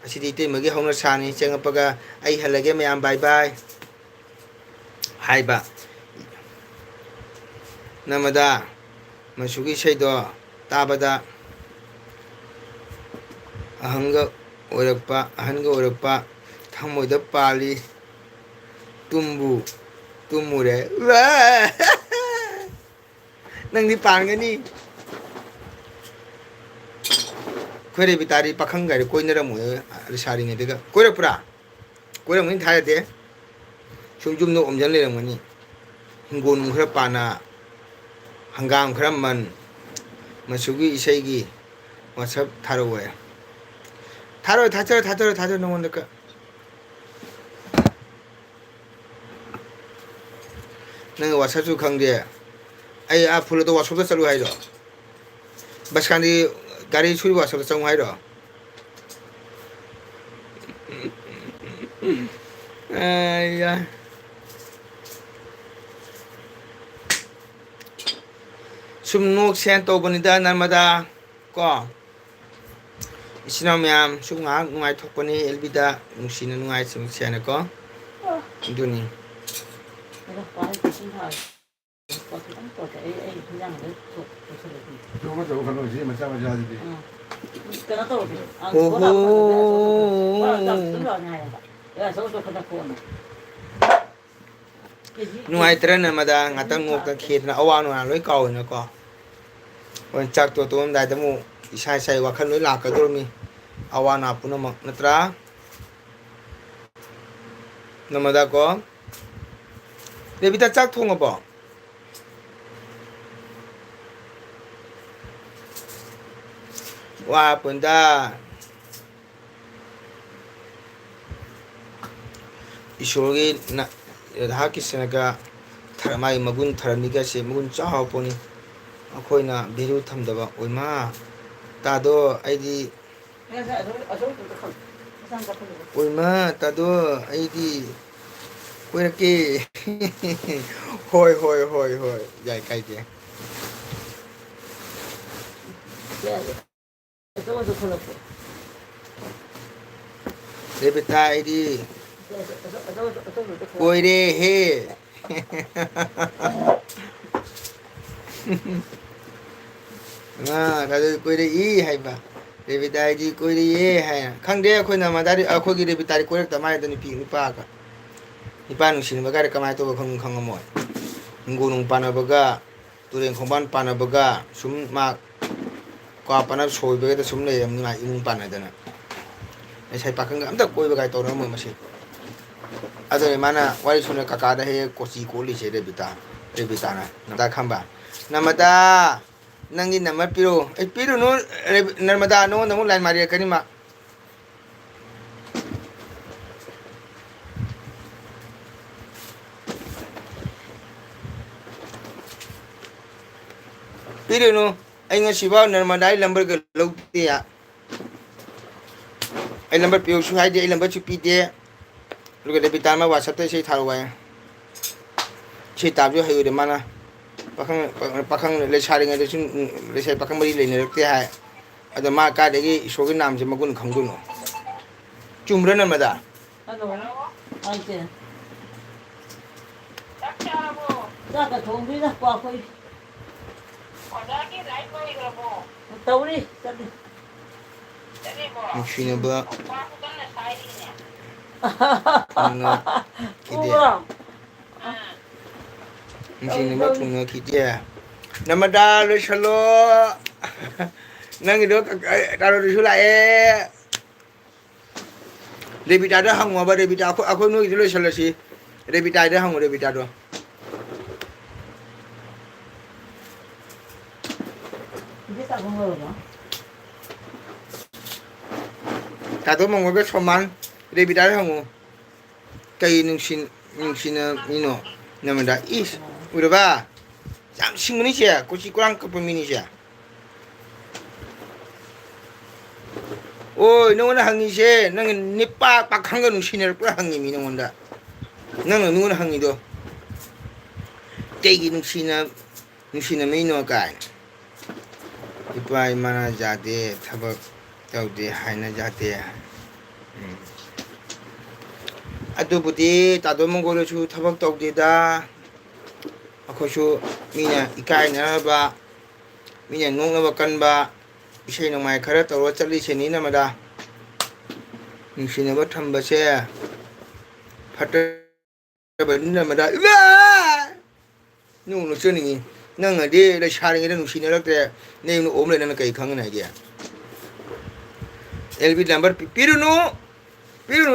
असिदी इतैमगी हौना सानी चंगपगा ऐ हल्लगे मयाम बाय बाय हाइबा नमदा मसुगी सैदो ताबदा अहंगा ओरप्पा थमोदा पाली तुमुरे नंदी पांगनी खोरे बितारी पाखंग गारे कोइनरम रिसारी ने देगा कोइरपुरा कोइरमनि थाया दे सुमजुम नो ओमजन लेरमनि हिंगोन खरा पाना हंगाम खरा मन मसुगी इसाईगी WhatsApp थारोवे थाचर नोंदका नंग WhatsApp सु खंगदे आई आ फुल तो WhatsApp चलु हाइरो बस खानी गाड़ी सुरी WhatsApp चंग हाइरो आया सुम नोक सेन तो बनिदा नर्मदा को इसिना मैम सुम गा नुंगाइ थोकपनि एलबिदा नुसिना नुंगाइ सुम सेन को दुनी 조금 더 가능하지 맞아 맞아지 नुंगाइत्र Narmada ngata ngok ta khedna awanu na loi kaw na ko on chak to tom dai damu isai sai wakhal loi lakadormi awana punamak natra Narmada को रेबिता चाक थोंगबो वा पुंदा ईश्वरगी राधा कृष्ण का थरमाई मगुन थरमिगा से मगुन चाहो pony अखोइना Bheru थमदबा ओइमा तादो आइदी ओइमा तादो आइदी 꼬이렇게 홀 야 까이지 저것도 걸었고. 레베타 이디 저것도 꼬이래 해 다들 꼬이래 이 하이바 레베타 이디 꼬이래 예 하야 강대 아코나 마다리 아코기 레베타리 꼬이랬다 마이더니 피 누파가 nipa nungsin baga kamai to khong khong mo ngunung pana baga turen khongban pana baga sum ma kwa pana soi baga sum le am ma imung pana dana ai sai pakang am ta koi baga to no mo masi adore mana wari sune kaka da he kosi ko li se de bita na da khamba namada nangi namar piro ai piro no narmada no namu line mari kani ma Piro no, ay nga sibaw narmada ay lambar ka log tiya. Ay lambar piyo suhay di ay lambar chupi di. Lugar da bitama WhatsApp tayo siya tarway. Siya tabyo hayo di mana. Pakang lesari nga desun lesari pakang mari lay nilak tiya hay. Ada maa ka degi isogin naam siya magun kanggun no. Chumra narmada. Hello. Auntie. 짝짝하고 자가 동비나 꽈코이. 어저기 라이브 이러고 떠우리. 저기. 저기 뭐 Nungsina ba? 오빠 후전에 사이네. Tunga kitiya. 우와. Nungsina ba tunga kitiya. Narmada lo shalo. Nang ido taro di sula Rebita da hangwa ba rebita ako no idilo shalo si. Rebita da hangwa rebita do. 이제 딱 먹어봐. Tato mong wabe soman rebita da hangwa. Kay nungsina mino namada is. Udah ba? Jam singuni siya, kuci kurang kepemini siya. Oh, nunguna hangi siya, nang nipa pakhanga nungsina pura hangi mi nungunda. Nang nunguna hangi do. Tegi nungsina mino kai. Ipa imana jate tabak taude haina jate. Adubuti tado mongolo chu tabak taude da. Akosu mina ikai na ba mina nung na bakan ba isay nang may kara tawat chali sini na mada yung sinaba thamba siya pata ba na mada nung no chuni nang ade la sharing ida nung sinala te ne yung omle na kai khang na gya LB number piru no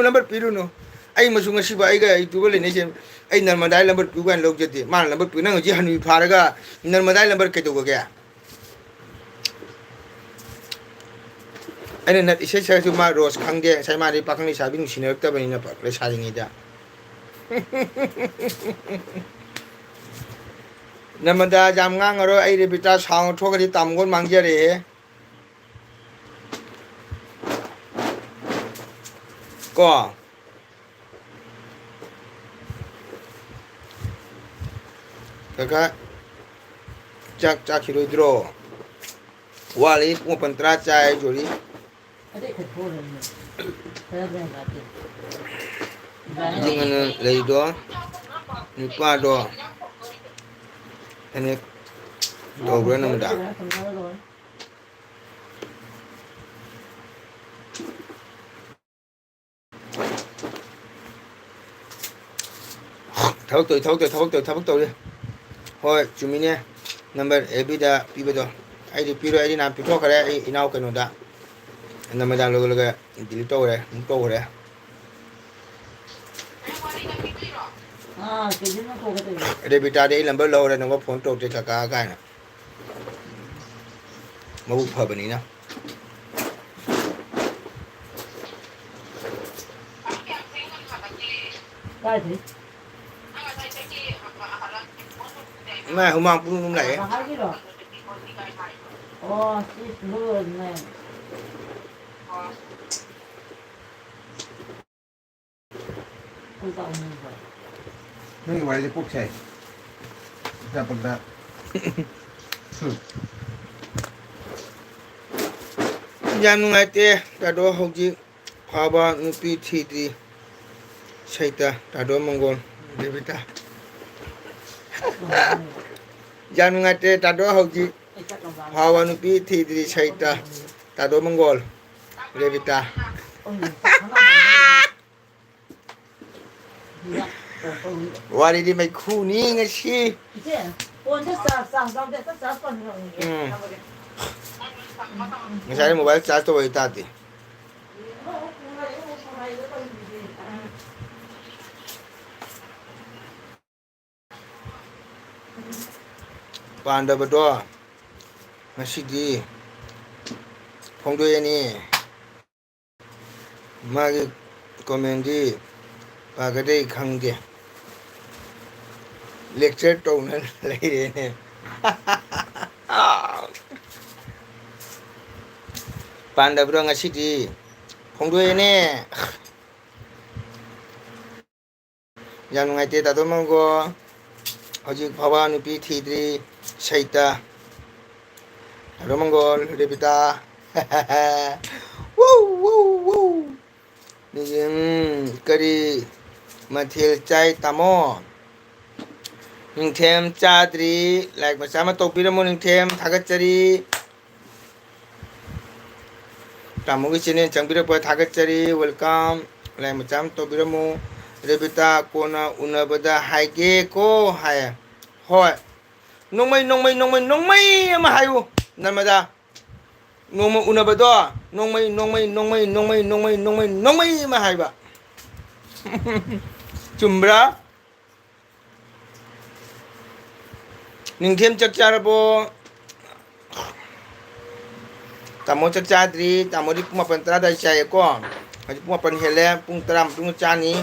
number piru no ay masunga siba ay ga itu bole ne je ay narmada number piu gan log jati man number piu nang ji hanu pharaga narmada number ke to gya ay na ise sa ma rose khangge sai ma ri pakang ni sabi nu sinak ta bani na pak le sa ringi da narmada jam ngang ro ay re bita sang tho ga tam gon mang je re ko Kakak cak hiro dro wali mo pantra chai jori 어디 그 돌을. 그래 가지. dengan lei do nipa do ene do bre na da thao tôi đi thôi chúng mình nhé number ebida pibedo ai di piro ai di nam pito kare ai inau kanu da number da logo logo dilito re 아, 괜찮은 거거든. ebida de number lo re no phone to te ka ka na mo bu pha bani na 가지. mai hôm mang cũng lại 하기로. 씨, 모르겠네. 그러다 오는 거야. 형이 말이지 꼭 해. 자본다. ꯌꯥꯝ ꯅꯨꯡꯉꯥꯏꯇꯦ ꯇꯥꯗꯣ ꯍꯧꯖꯤꯛ ꯐꯥꯕ ꯅꯨꯄꯤ ꯊꯤꯗ꯭ꯔꯤ ꯁꯩꯇ ꯇꯥꯗꯣ ꯃꯪꯒꯣꯜ ꯗꯦꯕꯤꯇꯥ ꯌꯥꯝ ꯅꯨꯡꯉꯥꯏꯇꯦ ꯇꯥꯗꯣ ꯍꯧꯖꯤꯛ ꯐꯥꯕ ꯅꯨꯄꯤ ꯊꯤꯗ꯭ꯔꯤ ꯁꯩꯇ ꯇꯥꯗꯣ ꯃꯪꯒꯣꯜ ꯗꯦꯕꯤꯇꯥ ꯋꯥꯔꯤꯗꯤ ꯃꯩꯈꯨꯅꯤ ꯉꯁꯤ ꯉꯁꯥꯏ ꯃꯣꯕꯥꯏꯜ ꯆꯥꯔꯖ ꯇꯧꯕ ꯇꯥꯗꯦ ꯄꯥꯟꯗꯕꯗꯣ ꯉꯁꯤꯗꯤ ꯐꯣꯡꯗꯣꯛꯑꯅꯤ ꯃꯥꯒꯤ ꯀꯣꯃꯦꯟꯗꯤ ꯄꯥꯒꯗꯩ ꯈꯪꯗꯦ ꯂꯦꯛꯆꯔ ꯇꯧꯅ ꯂꯩꯔꯦꯅꯦ ꯄꯥꯟꯗꯕꯗꯣ ꯉꯁꯤꯗꯤ ꯐꯣꯡꯗꯣꯛꯑꯦꯅꯦ ꯌꯥꯝ ꯅꯨꯡꯉꯥꯏꯇꯦ ꯇꯥꯗꯣ ꯃꯪꯒꯣꯜ ꯍꯧꯖꯤꯛ ꯐꯥꯎꯕ ꯅꯨꯄꯤ ꯊꯤꯗ꯭ꯔꯤ ꯁꯩꯇ ꯇꯥꯗꯣ ꯃꯪꯒꯣꯜ ꯔꯦꯕꯤꯇꯥ ꯀꯔꯤ ꯃꯊꯦꯜ ꯆꯥꯏ ꯇꯥꯃꯣ ꯅꯤꯡꯊꯦꯝ ꯆꯥꯗ꯭ꯔꯤ ꯂꯥꯏꯛ ꯃꯆꯥ ꯑꯃ ꯇꯧꯕꯤꯔꯝꯃꯣ ꯅꯤꯡꯊꯦꯝ ꯊꯥꯒꯠꯆꯔꯤ ꯇꯥꯃꯣꯒꯤ ꯆꯦꯅꯦꯜ ꯆꯪꯕꯤꯔꯛꯄ ꯊꯥꯒꯠꯆꯔꯤ ꯋꯦꯜꯀꯝ ꯂꯥꯏꯛ ꯃꯆꯥ ꯑꯃ ꯇꯧꯕꯤꯔꯝꯃꯨ ꯔꯦꯕꯤꯇꯥ ꯀꯣꯟꯅ ꯎꯅꯕꯗ ꯍꯥꯏꯒꯦꯀꯣ ꯍꯥꯏ ꯍꯣꯏ ꯅꯣꯡꯃꯩ ꯑꯃ ꯍꯥꯏꯌꯨ ꯅꯔꯃꯗꯥ ꯅꯣꯡꯃ ꯎꯅꯕꯗꯣ ꯅꯣꯡꯃꯩ ꯑꯃ ꯍꯥꯏꯕ ꯆꯨꯝꯕ꯭ꯔꯥ ꯅꯤꯡꯊꯦꯝ ꯆꯥꯛ ꯆꯥꯔꯕꯣ ꯇꯥꯃꯣ ꯆꯥꯛ ꯆꯥꯗ꯭ꯔꯤ ꯇꯥꯃꯣꯗꯤ ꯄꯨꯡ 9 10 ꯑꯗꯨꯋꯥꯏ ꯆꯥꯏꯌꯦꯀꯣ ꯍꯧꯖꯤꯛ ꯄꯨꯡ 9 ꯍꯦꯜꯂꯦ ꯄꯨꯡ 10 ꯃꯇꯨꯡꯗ ꯆꯥꯅꯤ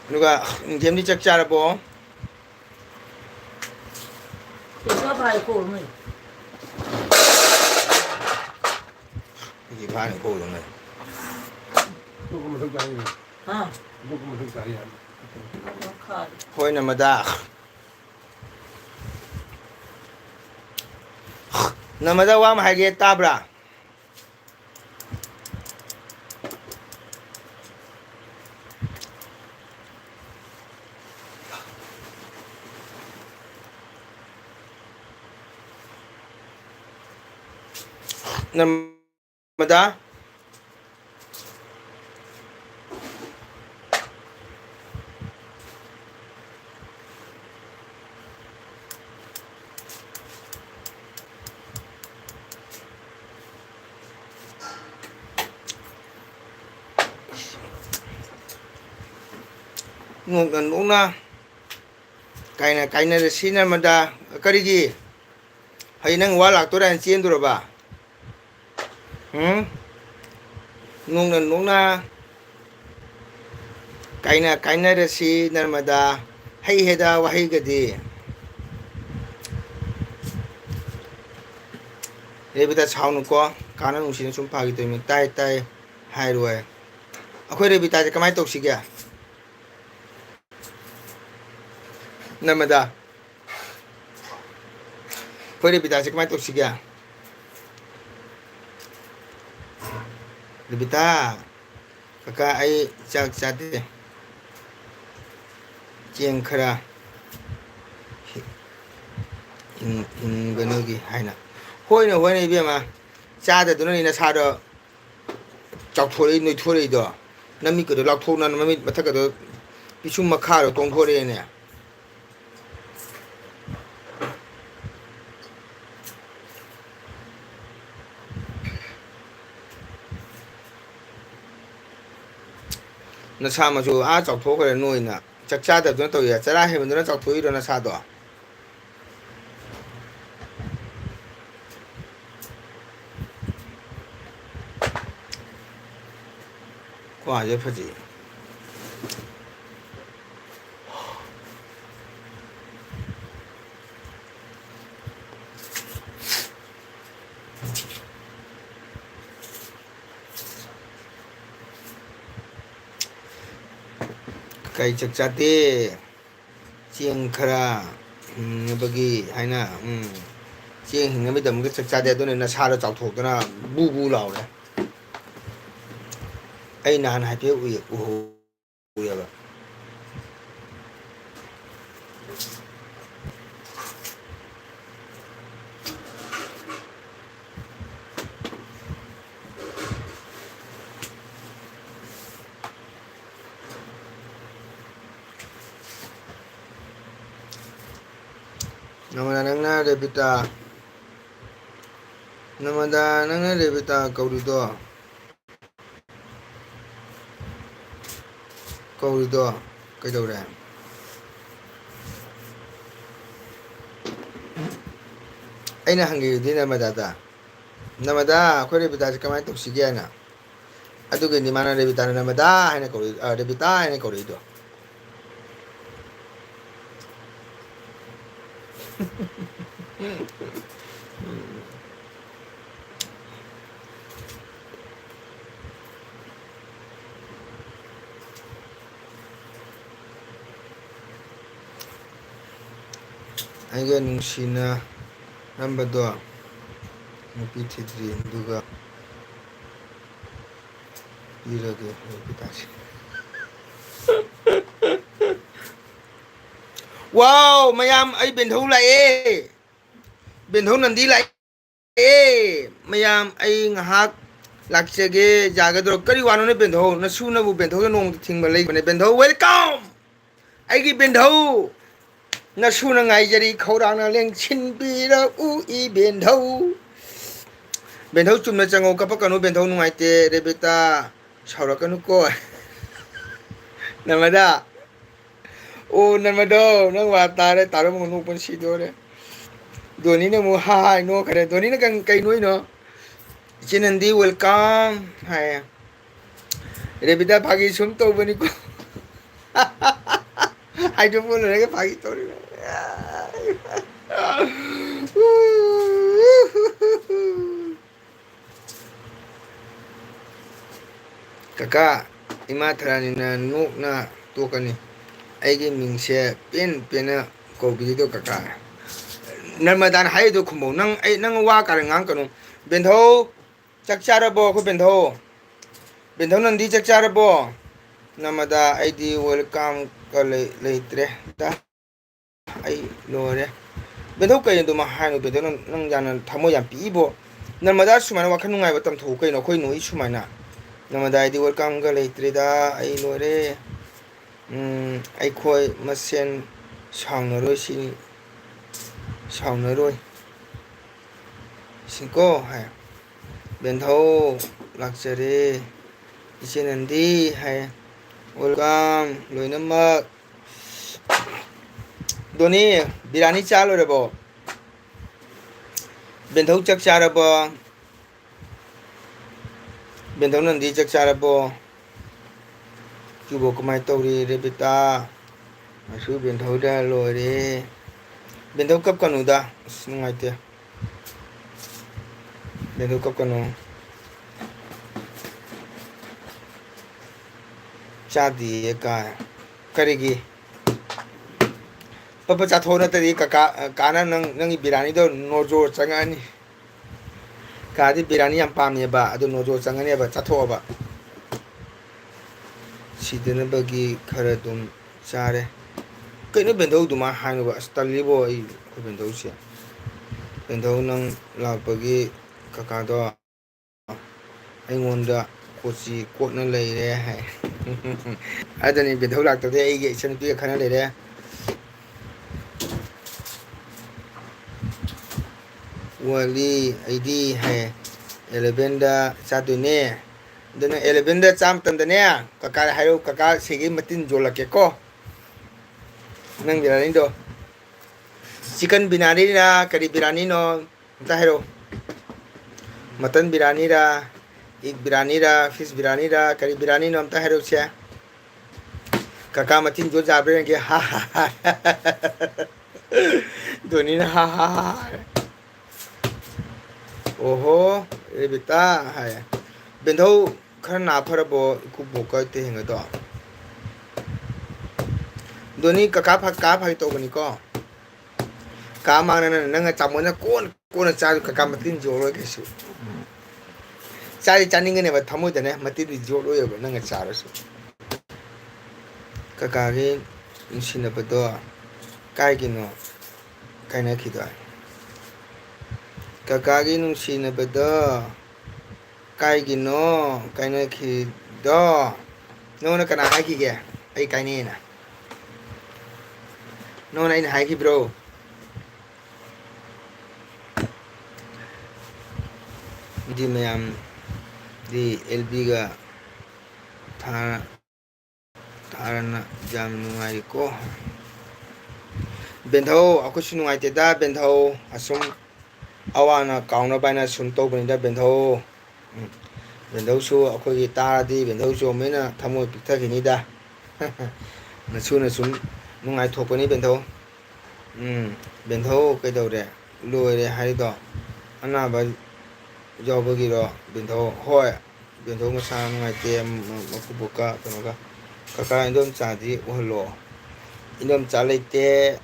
ꯑꯗꯨꯒ ꯅꯤꯡꯊꯦꯝꯗꯤ ꯆꯥꯛ ꯆꯥꯔꯕꯣ 이게 반이 고우네. 조금만 더 짜리. 조금만 더 짜리. 호이나마다 나마다 와면 하게 따브라. 나마다 nungna kaina da sina mada karigi hay nang wala to ran chen duro ba nungna kaina da si narmada hay heda wa hay gadi rebita chawnu ko kana nungsin sum pagi to mi tai hai ruai akhoi rebita je kamai tok sigya Namada. Pwede bita si kamay toksigya. Bita. Kaka ay chak chate. Chiang khara. In ganogi haina. Hoi na ibi ma. Chada doon na sado. Chak thori no thori do. Nami ko do lak thona nami mathaka do. Pisum makharo tong thori ne. nasa masu a chok tho kare noi na chak cha da don to ya chara he mun na chok tho iro na sa do kwa je phaji ꯀꯩ ꯆꯥꯛ ꯆꯥꯗꯦ ꯆꯦꯡ ꯈꯔ ꯍꯤꯡꯅꯕꯒꯤ ꯍꯥꯏꯅ ꯆꯦꯡ ꯍꯤꯡꯅꯕꯒꯤꯗꯃꯛꯇ ꯆꯥꯛ ꯆꯥꯗꯦ ꯑꯗꯨꯅ ꯅꯁꯥꯗꯣ ꯆꯥꯎꯊꯣꯛꯇꯅ ꯕꯨ ꯕꯨ ꯂꯥꯎꯔꯦ ꯑꯩ ꯅꯍꯥꯟ ꯍꯥꯏꯐꯦꯠ ꯎꯍꯧꯋꯦꯕ Namada nangna Rebita kaurido kaidore aina hangidi namada akhoi Rebita se kamai toksige ana adugi ni mana Rebita namada haina kauri Rebita haina kaurido Aiga nungsina nambado nupi thidri duga irage Rebita Wow mayam ai benthau lae benthau nandi lae mayam ai ngahak lakchege jagadro kari wano ne benthau na suna bu benthau ke nong thingba lei bane benthau welcome ai gi benthau na suna ngai jari khaurang leng chinbira u I benthau chumna chango kapakanu benthau nuaite Rebita saurakanu ko namada Oh namado nang watare taro mo nung pun sidore Doni na mo hi no kare Doni na kang kay no Chinandi welcome hai Rebita pagi sum to bani ko I don't want to pagi to Kaka ima tharani na nuk na to kani Aigi mingse pen ko bido kaka Narmadan haido kumo nang wa karangang kanu benthau chakcharabo ko benthau nandi chakcharabo namada aidi welcome ka leitre ta ai lore benthau kai do ma hanu benthau nang jana thamo yam pibo narmada sumana wakhan nungai ba tam thu kai no khoi noi sumana namada aidi welcome ka leitre da ai lore akhoi masen saunaroi singko hai benthau lakchare ichenandi hai welcome loinamak doni birani chalo rebo benthau chak charabo benthau nandi chak charabo Cubo kumai tauri Rebita Asu benthau da lore benthau kap kanu da nungai te benthau kap kanu chadi ka karigi papa chathona tari kana nang birani do nojo changani kadi birani yam pamye ba adu nojo changani ba chatho ba Sidena bagi khara dum chare kaino benthau duma hainu ba stalibo ai ko benthau sia benthau nang lakpagi kaka do aingonda kochi kotna leire hai adani benthau lakta de ai ge isan pi khana leire wali ID hai 11 da chatuine Dana 11 da cham tan dane kaka hayo kaka segi matin jola ke ko nang birani do chicken binari ra kari birani no ta hero mutton birani ra egg birani ra fish birani ra kari birani no ta hero sia kaka matin jo jabre ke ha doni na ha oho Rebita hai benthau khana pharabo ku bokai te hinga do Doni kaka phai to bani ko. Ka mang na nang chamona kon cha kaka matin jolo ke su. Cha chaning ne ba thamu de ne matin jolo ye ba nang cha ra su. Kaka ge insina ba do kai gi no kai na ki do. Kaka ge insina ba do kai gi no kai na ki do. No na kana hai ki ge ai kai ne na. No na in hai ki bro. Di mayam di LB ga tharana jam nungai ko bentho aku su nungai te da bentho asum awana kauna baina sun to bani da bentho bentho su aku gi ta di bentho su mena thamo pikta gi ni da na sun nungai thok bani bentho bentho kai do re loi re hai do ana ba Jawabagiro bintho hoi bintho ngasang ngai te makubuka kanoga kaka indom chadi uhlo indom chalai te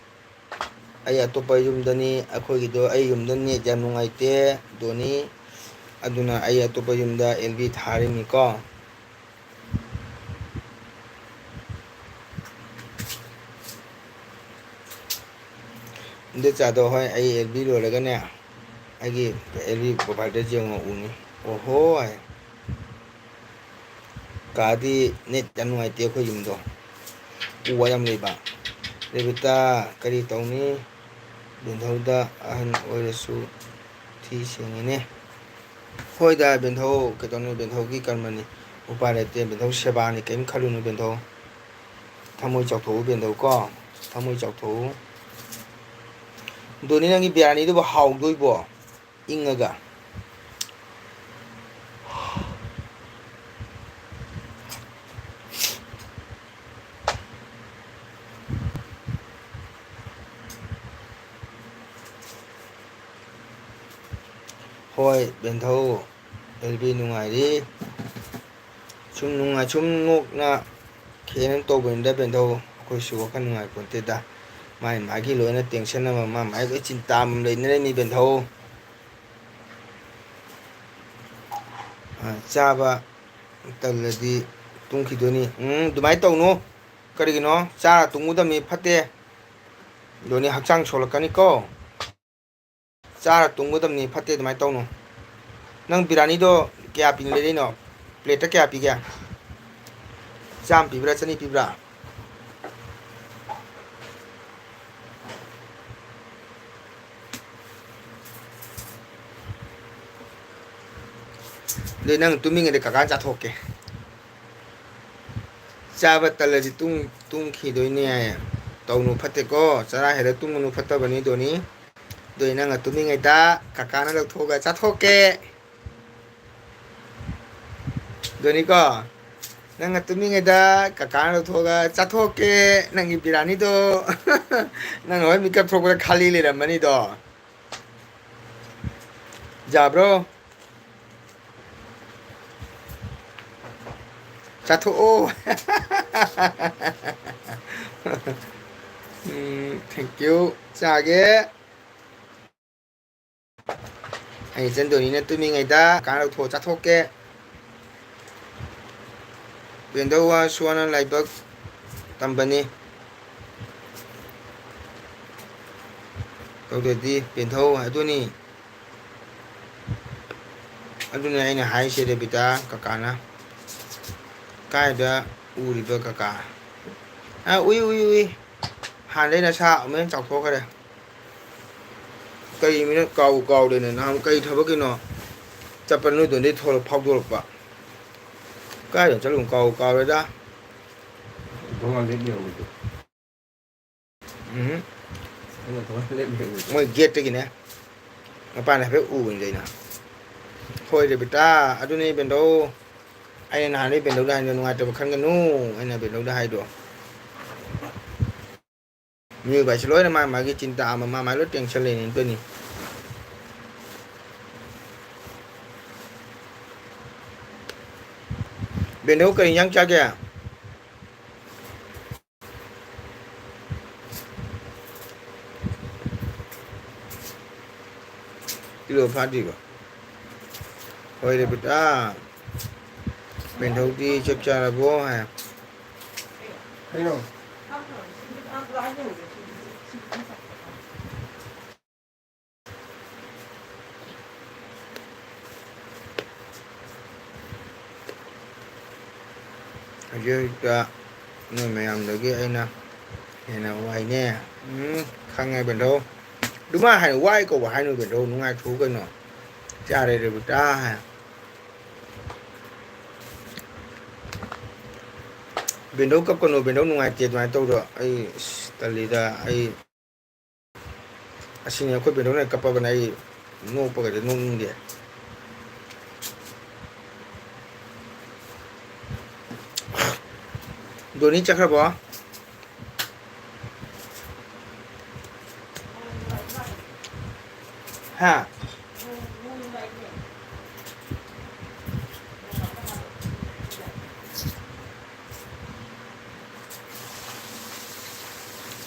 ai atopa yumdani akhogido ai yumdani jam ngai te doni aduna ai atopa yumda LB tharini ko inde chado hoi ai LB lo laga ne ai LB provider jeng uni oho ai kadi net jam ngai te khoi yumdo uwa yam leba lebita kari tawni binthoda ahan oirasu thi singine hoida bintho ketoni bintho gi karmani upare te bintho seba ni kem khalunu bintho thamoi chawtho bintho ko thamoi chawtho doni nangi biryani do haw doibo ingaga hoi bentho LB nungai ri sum nungai sum ngok na khenan to benda bentho khoi su kan nungai konte da mai magi loina tension ma mai ko cinta mam le ne ni bentho chaba taladi tungki doni dumai tawno karigino cha tungudami phate doni hakchang solakani ko cha tungudamni phate dumai tawno nang birani do kya pin le no plate kya pi kya cham pibra chani pibra le nang tuming de kaka cha thoke chaba taladi tung khi doi ne tawnu phate ko chara hele tungnu phata bani doni doi nang tuming da kaka na lo thoga cha thoke doni ko nang tuming da kaka na lo thoga cha thoke nang gi birani do nang hoi mikap thoga khali le ramani do ja bro Satu oh thank you chage ai chân đồ này tụi mình ngày ta cá đầu thổ chắc thốt ke biển đâu xuân lại bớt tầm bận đi câu được đi biển thâu hãy tôi nè anh này là hai xe để bị ta cả na cái đó uri bơ cả ui hàn đây là sao mới chọc thô cái này cây mình nó cầu đây này nó cây thôi cái nó chặt bên nuôi tụi đi thôi là phao được vậy cái đó chắc luôn cầu đấy đó không ăn nhiều mới ghét cái này mà bạn này phải ủ vậy nè thôi để bị ta ở đây bên đâu ai nào đây bên đâu đây nó ngoài từ khăn cái nu ai nào bên đâu đây được như vậy lối mà cái cinta mà lối tiền lên đến tôi nè bên đâu cây nhang cha kìa kilo phát đi vào thôi để bịt bên đầu đi chắc chắn là bố hả thấy không chứ người mày làm được cái anh nè này là quay nè khăn ngay bên đâu đúng mà hay quay cậu hai người bên đâu đúng ai thú cái nó cha đây rồi ta hả bên đâu cấp con nó bên đâu đúng ai chết mà tôi rồi ai tali da ai asing aku bên đâu này cấp bên này nô bạc cái nô đi Doni chắc bỏ ha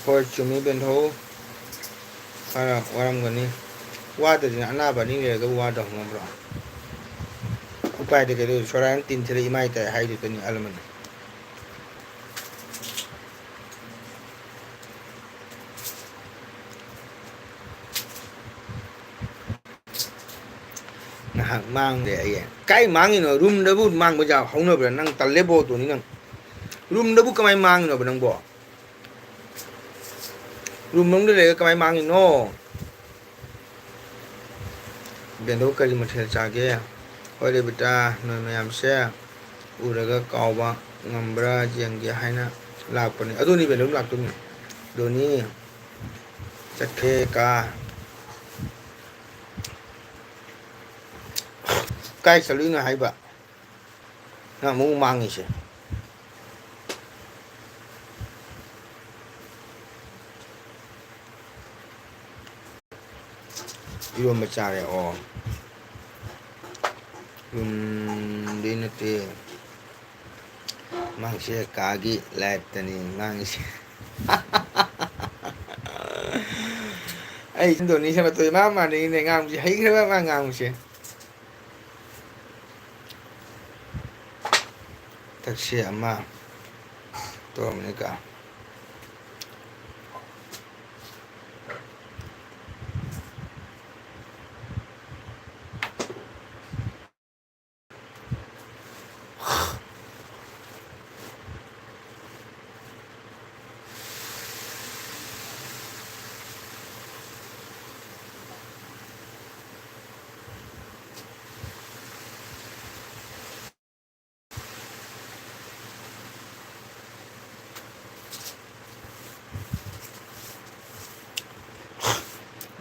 thôi chúng mình bên thấu hay là qua làm cái này qua từ nhà na bạn đi về cái qua đồng ngon rồi upaya để cái điều cho ra tin thì mai tại hay được cái element hàng mang để ấy cái mang nó room đó bút mang bây giờ không được năng tận level tụi nó room đó bút cái máy mang nó bên bỏ room nó để cái máy mang nó bên đó cái gì mà thế sao kia hồi đây beta nơi mà làm xe udah kau ba ngambra yang dia hai na lap ni adu ni bên đó lap tu ni do ni chắc ke ka cái xử lý nó hay vậy nó muốn mang gì chứ yêu mà cha này đi nó thì mang xe cá gì lại tani mang xe ấy đồ này sao mà tôi mà đi này ngang gì thấy cái mà ngang gì taxi ama to ni ka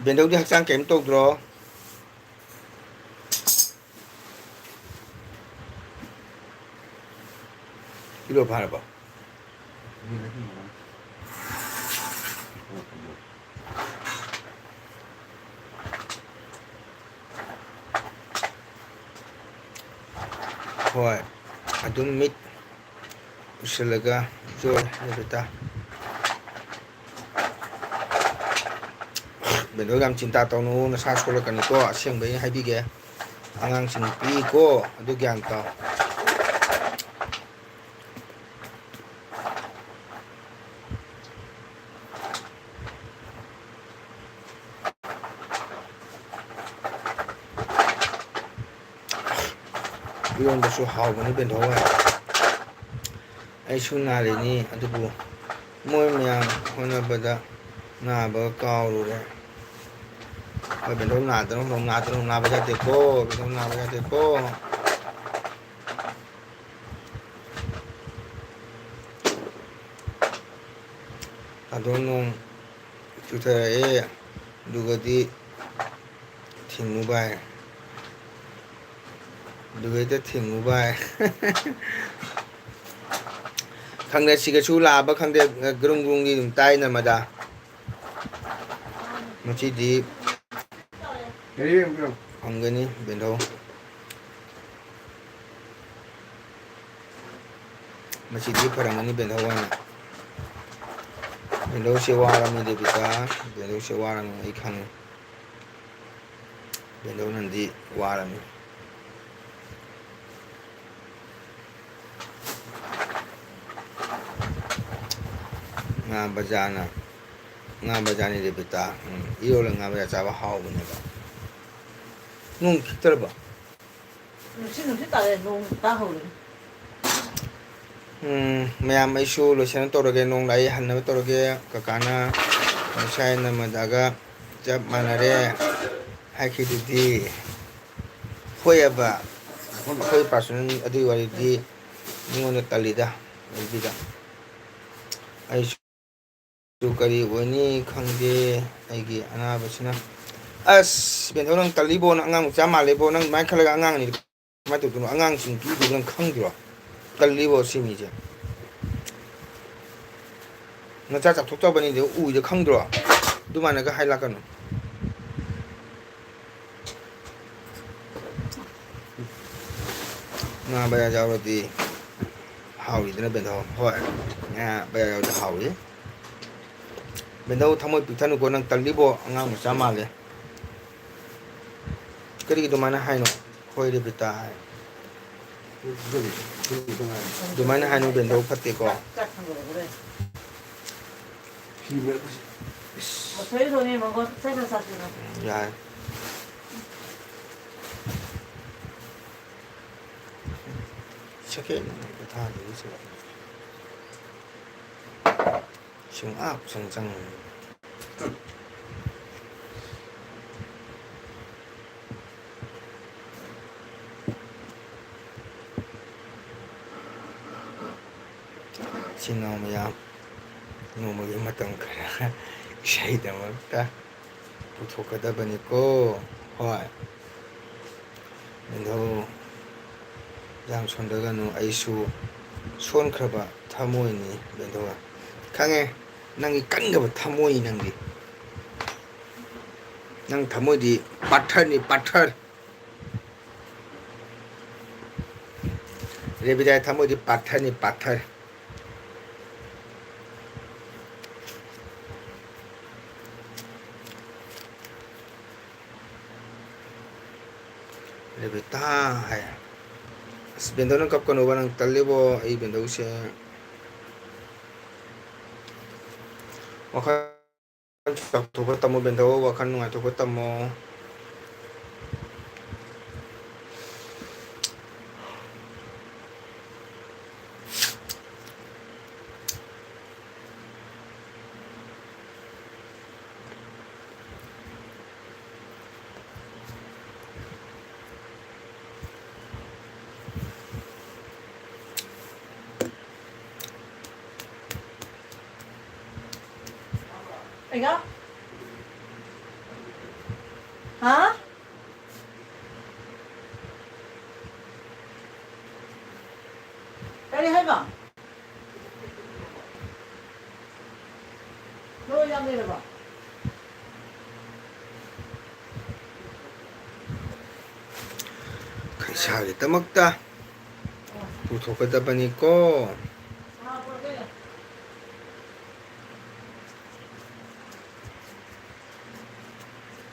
bên đâu đi học sang kém tốt rồi kilo phá bảo thôi adun mit usalaga rồi để ta bên đó làm cinta tao nó sa số là cái có xem bây hay đi kìa anh ăn xin pi có được dạng tao 이런 것도 하고는 bên đó ai xuống nào để ni anh tu mỗi miếng hôm nay bữa na bữa cao rồi đấy bên đó na bây giờ tiếp cô bên đó na bây giờ tiếp cô anh đó nông chú thầy đưa đi thỉnh mobile đưa đi thỉnh mobile khang đây xí chú là khang đây grung đi dùng tay nè mà đã một chi đi không cái ní bên đâu mà chỉ đi phải rằng ní bên đâu anh bên đâu xe qua làm gì để bị ta bên đâu xe qua làm ấy khang ꯕꯦꯟꯗꯧꯅꯗꯤ ꯋꯥꯔꯝꯃꯤ ꯉꯥ ꯕꯖꯥꯔꯅꯤ ꯔꯦꯕꯤꯇꯥ 이rol은 ꯉꯥ 버자 짜봐 하오보네가 넌 기다려봐 눈치 따래 농 따하오래. ꯃꯌꯥꯝ ꯑꯩꯁꯨ ꯂꯣꯏꯁꯟꯅ ꯇꯧꯔꯒꯦ ꯅꯣꯡ ꯂꯥꯛꯏ ꯍꯟꯅꯕ ꯇꯧꯔꯒꯦ ꯀꯀꯥꯅ ꯉꯁꯥꯏ ꯅꯃꯗꯥꯒ ꯆꯞ ꯃꯥꯟꯅꯔꯦ ꯍꯥꯏꯈꯤꯗꯨꯗꯤ ꯍꯣꯏꯑꯕ ꯑꯩꯈꯣꯏ ꯄꯥꯔꯁꯣꯅꯦꯜ ꯑꯗꯨꯒꯤ ꯋꯥꯔꯤꯗꯤ ꯃꯤꯉꯣꯟꯗ ꯇꯜꯂꯤꯗ ꯂꯩꯕꯤꯗ ꯑꯩꯁꯨ ꯀꯔꯤ ꯑꯣꯏꯅꯤ ꯈꯪꯗꯦ ꯑꯩꯒꯤ ꯑꯅꯥꯕꯁꯤꯅ ꯑꯁ ꯕꯦꯟꯊꯣ ꯅꯪ ꯇꯜꯂꯤꯕꯣ ꯅꯪ ꯑꯉꯥꯡ ꯃꯆꯥ ꯃꯥꯜꯂꯦꯕꯣ ꯅꯪ ꯑꯗꯨꯃꯥꯏꯅ ꯈꯜꯂꯒ ꯑꯉꯥꯡꯅꯤ ꯀꯃꯥꯏꯅ ꯇꯧꯗꯣꯏꯅꯣ ꯑꯉꯥꯡꯁꯤꯡ ꯄꯤꯗꯨ ꯅꯪ ꯈꯪꯗ꯭ꯔꯣ ꯇꯜꯂꯤꯕꯣ ꯁꯤ ꯃꯤꯁꯦ ꯅꯆꯥ ꯆꯥꯎꯊꯣꯛꯆꯕꯅꯤꯗ ꯎꯏꯗ ꯈꯪꯗ꯭ꯔꯣ ꯑꯗꯨꯃꯥꯏꯅꯒ ꯍꯥꯏꯂꯛꯀꯅꯨ ꯉꯥ ꯕꯖꯥꯔ ꯌꯥꯎꯔꯗꯤ ꯍꯥꯎꯔꯤꯗꯅ ꯕꯦꯟꯊꯣ ꯍꯣꯏ ꯉꯥ ꯕꯖꯥꯔ ꯌꯥꯎꯔꯗꯤ ꯍꯥꯎꯔꯤ ꯕꯦꯟꯊꯧ ꯊꯃꯣꯏ ꯄꯤꯛꯊꯟꯅꯨꯀꯣ ꯅꯪ ꯇꯜꯂꯤꯕꯣ ꯑꯉꯥꯡ ꯃꯆꯥ ꯃꯥꯜꯂꯦ ꯀꯔꯤꯒꯤ ꯑꯗꯨꯃꯥꯏꯅ ꯍꯥꯏꯅꯣ ꯍꯣꯏ ꯔꯦꯕꯤꯇꯥ ꯍꯥꯏ ꯑꯗꯨꯃꯥꯏꯅ ꯍꯥꯏꯅꯨ ꯕꯦꯟꯊꯧ ꯐꯠꯇꯦꯀꯣ 저희도 먹어 새로 사주는. ꯌꯥꯏ ꯁꯦꯀꯦꯟ ꯊꯥꯗꯒꯤꯁꯨ ꯁꯨꯡꯑꯞ ꯁꯨꯡꯆꯪ ꯏꯆꯤꯟ ꯏꯅꯥꯎ ꯃꯌꯥꯝ ꯅꯣꯡꯃꯒꯤ ꯃꯇꯝ ꯈꯔ ꯏꯁꯩꯗꯃꯛꯇ ꯄꯨꯊꯣꯛꯀꯗꯕꯅꯤꯀꯣ ꯍꯣꯏ ꯕꯦꯟꯊꯧ ꯌꯥꯝ ꯁꯣꯟꯊꯒꯅꯨ ꯑꯩꯁꯨ ꯁꯣꯟꯈ꯭ꯔꯕ ꯊꯃꯣꯏꯅꯤ ꯕꯦꯟꯊꯧ ꯈꯪꯉꯦ ꯅꯪꯒꯤ ꯀꯟꯈ꯭ꯔꯕ ꯊꯃꯣꯏ ꯅꯪ ꯊꯃꯣꯏꯗꯤ ꯄꯥꯊꯔꯅꯤ ꯄꯥꯊꯔ ꯔꯦꯕꯤꯗꯥꯏ ꯊꯃꯣꯏꯗꯤ ꯄꯥꯊꯔꯅꯤ ꯄꯥꯊꯔ ꯔꯦꯕꯤꯇꯥ ꯍꯥꯏ ꯑꯁ ꯕꯦꯟꯊꯧꯅ ꯀꯞꯀꯅꯣꯕ ꯅꯪ ꯇꯜꯂꯤꯕꯣ ꯑꯩ ꯕꯦꯟꯊꯧꯁꯦ ꯋꯥꯈꯜ ꯆꯥꯎꯊꯣꯛꯄ ꯇꯝꯃꯣ ꯕꯦꯟꯊꯧ ꯋꯥꯈꯜ ꯅꯨꯡꯉꯥꯏꯊꯣꯛꯄ ꯇꯝꯃꯣ 이거? 아? 빨리 해봐. 너 그냥 내려봐. ꯏꯁꯥꯒꯤꯗꯃꯛꯇ ꯄꯨꯊꯣꯛꯀꯗꯕꯅꯤꯀꯣ 아, 그래.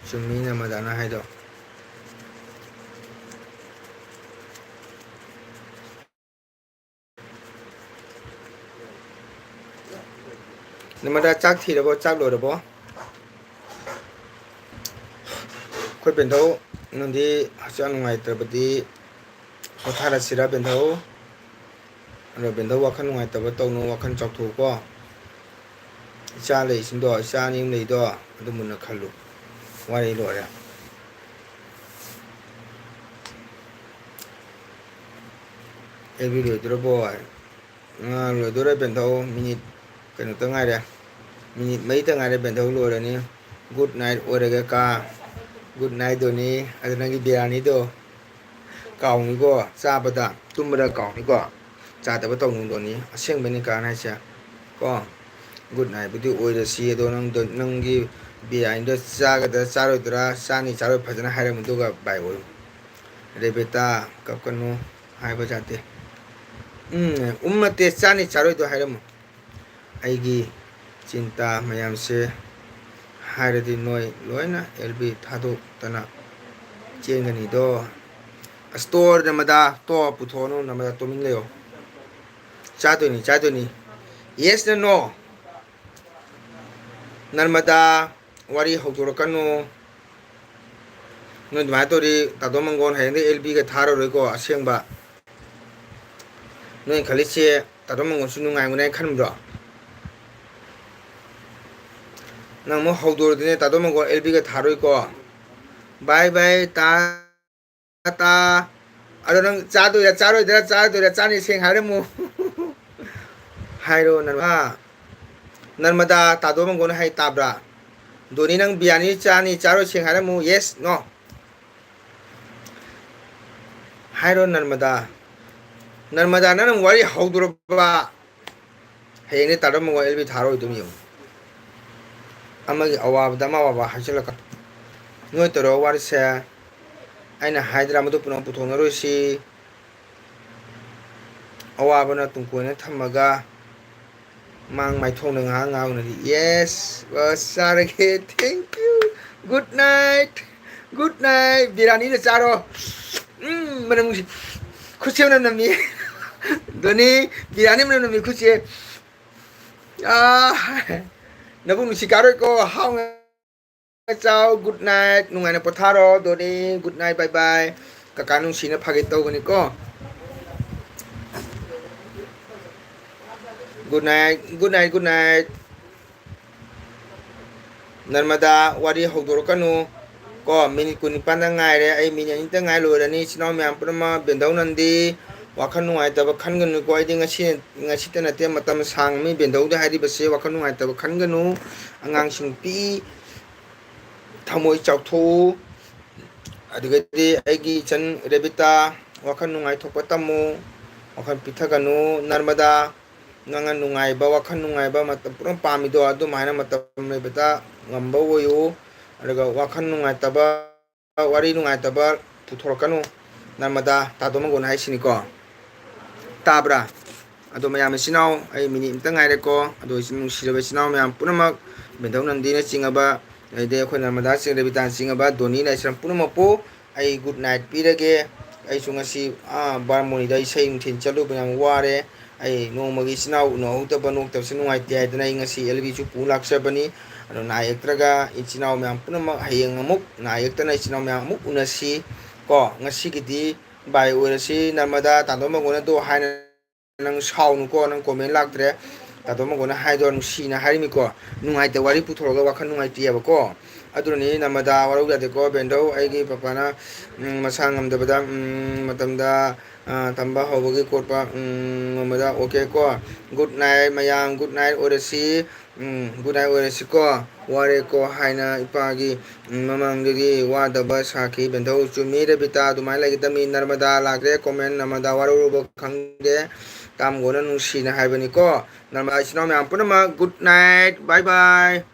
ꯆꯨꯝꯃꯤ ꯅꯃꯗꯥꯅ ꯍꯥꯏꯗꯣ ꯅꯃꯗꯥ ꯆꯥꯛ ꯊꯤꯔꯕꯣ ꯆꯥꯛ ꯂꯣꯏꯔꯕꯣ ꯑꯩꯈꯣꯏ ꯕꯦꯟꯊꯧ ꯅꯪꯗꯤ ꯍꯛꯆꯥꯡ ꯅꯨꯡꯉꯥꯏꯇ꯭ꯔꯕꯗꯤ ꯄꯣꯊꯥꯔꯁꯤꯔꯥ ꯕꯦꯟꯊꯧ ꯑꯗꯣ ꯕꯦꯟꯊꯧ ꯋꯥꯈꯜ ꯅꯨꯡꯉꯥꯏꯇꯕ ꯇꯧꯅꯨ ꯋꯥꯈꯜ ꯆꯥꯎꯊꯣꯛꯎꯀꯣ ꯏꯆꯥ ꯂꯩꯁꯤꯡꯗꯣ ꯏꯆꯥ ꯑꯅꯤ ꯑꯃ ꯂꯩꯗꯣ ꯑꯗꯨ ꯃꯨꯟꯅ ꯈꯜꯂꯨ ꯋꯥꯔꯤ ꯂꯣꯏꯔꯦ ꯑꯦꯜꯕꯤ ꯂꯣꯏꯗꯣꯔꯕꯣ ꯂꯣꯏꯗꯣꯔꯦ ꯕꯦꯟꯊꯧ ꯃꯤꯅꯤꯠ ꯀꯩꯅꯣꯇ ꯉꯥꯏꯔꯦ ꯃꯤꯅꯤꯠ ꯃꯔꯤꯇ ꯉꯥꯏꯔꯦ ꯕꯦꯟꯊꯧ ꯂꯣꯏꯔꯅꯤ ꯒꯨꯗ ꯅꯥꯏꯠ ꯑꯣꯏꯔꯒꯦ ꯀꯥ ꯒꯨꯗ ꯅꯥꯏꯠ ꯗꯣꯅꯤ ꯑꯗꯨ ꯅꯪꯒꯤ ꯕꯤꯔꯌꯥꯅꯤꯗꯣ ꯀꯥꯎꯅꯤꯀꯣ ꯆꯥꯕꯗ ꯇꯨꯝꯕꯗ ꯀꯥꯎꯅꯤꯀꯣ ꯆꯥꯗꯕ ꯇꯧꯅꯨꯗꯣꯅꯤ ꯑꯁꯦꯡꯕꯅꯤ ꯀꯥꯅ ꯍꯥꯏꯁꯦ ꯀꯣ ꯒꯨꯗ ꯅꯥꯏꯠꯕꯨꯗꯤ ꯑꯣꯏꯔꯁꯤ ꯑꯗꯣ ꯅꯪꯒꯤ ꯕꯤꯔꯌꯥꯅꯤꯗꯣ ꯆꯥꯒꯗ꯭ꯔꯥ ꯆꯥꯔꯣꯏꯗ꯭ꯔꯥ ꯆꯥꯅꯤ ꯆꯥꯔꯣꯏ ꯐꯖꯅ ꯍꯥꯏꯔꯝꯃꯨ ꯑꯗꯨꯒ ꯕꯥꯏ ꯑꯣꯏꯌꯨ ꯔꯦꯕꯤꯇꯥ ꯀꯞꯀꯅꯨ ꯍꯥꯏꯕ ꯌꯥꯗꯦ ꯅꯠꯇꯦ ꯆꯥꯅꯤ ꯆꯥꯔꯣꯏꯗꯣ ꯍꯥꯏꯔꯝꯃꯨ ꯑꯩꯒꯤ ꯆꯤꯟꯇꯥ ꯃꯌꯥꯝꯁꯦ ꯍꯥꯏꯔꯗꯤ ꯅꯣꯏ ꯂꯣꯏꯅ ꯑꯦꯜꯕꯤ ꯊꯥꯗꯣꯛꯇꯅ ꯆꯦꯟꯒꯅꯤꯗꯣ ꯁ꯭ꯇꯣꯔ ꯅꯃꯗ ꯇꯣ ꯄꯨꯊꯣꯛꯑꯅꯨ ꯅꯃꯗ ꯇꯨꯃꯤꯟ ꯂꯩꯌꯣ ꯆꯥꯗꯣꯏꯅꯤ ꯌꯦꯁ ꯅ ꯅꯣ ꯅꯔꯃꯗꯥ ꯋꯥꯔꯤ ꯍꯧꯗꯣꯔꯛꯀꯅꯨ ꯅꯣꯏ ꯑꯗꯨꯃꯥꯏꯅ ꯇꯧꯔꯤ ꯇꯥꯗꯣ ꯃꯪꯒꯣꯟ ꯍꯌꯦꯡꯗꯩ LBꯒ ꯊꯥꯔꯔꯣꯏꯀꯣ ꯑꯁꯦꯡꯕ ꯅꯣꯏ ꯈꯜꯂꯤꯁꯦ ꯇꯥꯗꯣ ꯃꯪꯒꯣꯟꯁꯨ ꯅꯨꯡꯉꯥꯏꯒꯅꯤ ꯈꯟꯕ꯭ꯔꯣ ꯅꯪ ꯑꯃꯨꯛ ꯍꯧꯗꯣꯔꯗꯤꯅꯦ ꯇꯥꯗꯣ ꯃꯪꯒꯣꯟ LBꯒ ꯊꯥꯔꯣꯏꯀꯣ ꯕꯥꯏ ꯕꯥꯏ ꯇꯥ ꯑꯗꯣ ꯅꯪ ꯆꯥꯗꯣꯏꯔꯥ ꯆꯥꯔꯣꯏꯗꯣꯏꯔꯥ ꯆꯥꯅꯤ ꯁꯦꯡ ꯍꯥꯏꯔꯝꯃꯨ 하이로 नर्मदा तादो मंगोन हाई ताब्रा दोनी नंग बियानी चानी चारो सिंह हारे मु यस नो हाइरो नर्मदा नंग वारी हौदुरबा हेने तादो मंगो एलबी थारो इदुमियो अमगी अवाबदा मावाबा हाइचलक नोय तरो वारसे आइना हाइद्रा मदु पुनो पुथोनरोसी अवाबना तुमकोने थमगा mang mai thong nang hang ngau nari yes sarage thank you good night birani le charo manam khushi na nami doni birani manam nami khushi nabu nusi karo ko hau chao good night nungai na potharo doni good night bye bye kakanu sina phage tau bani ko good night Narmada वारी हौदोरकनु को minute 19 ngaire ai minit 2 ngai loirani sinau myam purama bendau nandi wakhan nungai taba khanganu ko ai ngasi tana te matam sang mi bendau da hari base wakhan nungai taba khanganu angang sing pi thamoi chautho adigadi aigi chan rebita wakhan nungai thokpa tamu wakhan pithaganu Narmada nanga nungai ba wakhan nungai ba matam puram pamido adu maina matam lebeta ngamba woyu adaga wakhan nungai taba wari nungai taba puthorkanu Narmada तादो मंगोन हाइसिनी को ताब्रा अदो मयाम सिनाव आई मिनि इमता ngaire ko ado isin siraba sinaw mayam punamak bendau nandi na chingaba aide khoi Narmada sing rebita chingaba doni na isram punamopo ai good night pirage ai sungasi barmoni da isai thin chalu banyam ware ai nongmagi sinau no taba nok tab sinungai te aidana ingasi LB chu pu laksabani ado na ektraga insinau mayam punamak hayeng amuk na ektana insinau mayam amuk unasi ko ngasi gidi bai oirasi Narmada तादो मंगोना दो हाइना नंग साउनु को नंग comment लाक्ट्रे तादो मंगोना हाइदो नुसीना हारिमि को नुंगाइते वारी पुथोरगा वाखन नुंगाइतियाबा को अदुरनि नर्मदा वारौ जाते को बेंदौ आइगी पापाना मसा ngamdabada matamda tamba hobagi kotpa ngamada okay ko good night mayam good night orasi ko ware ko haina ipagi mamanggi wadaba sakhi bendau chumi rebita dumai lagidami Narmada लागre comment Narmada waru khangge tam gona nusina haibani ko Narmada isno me ampuna ma good night bye bye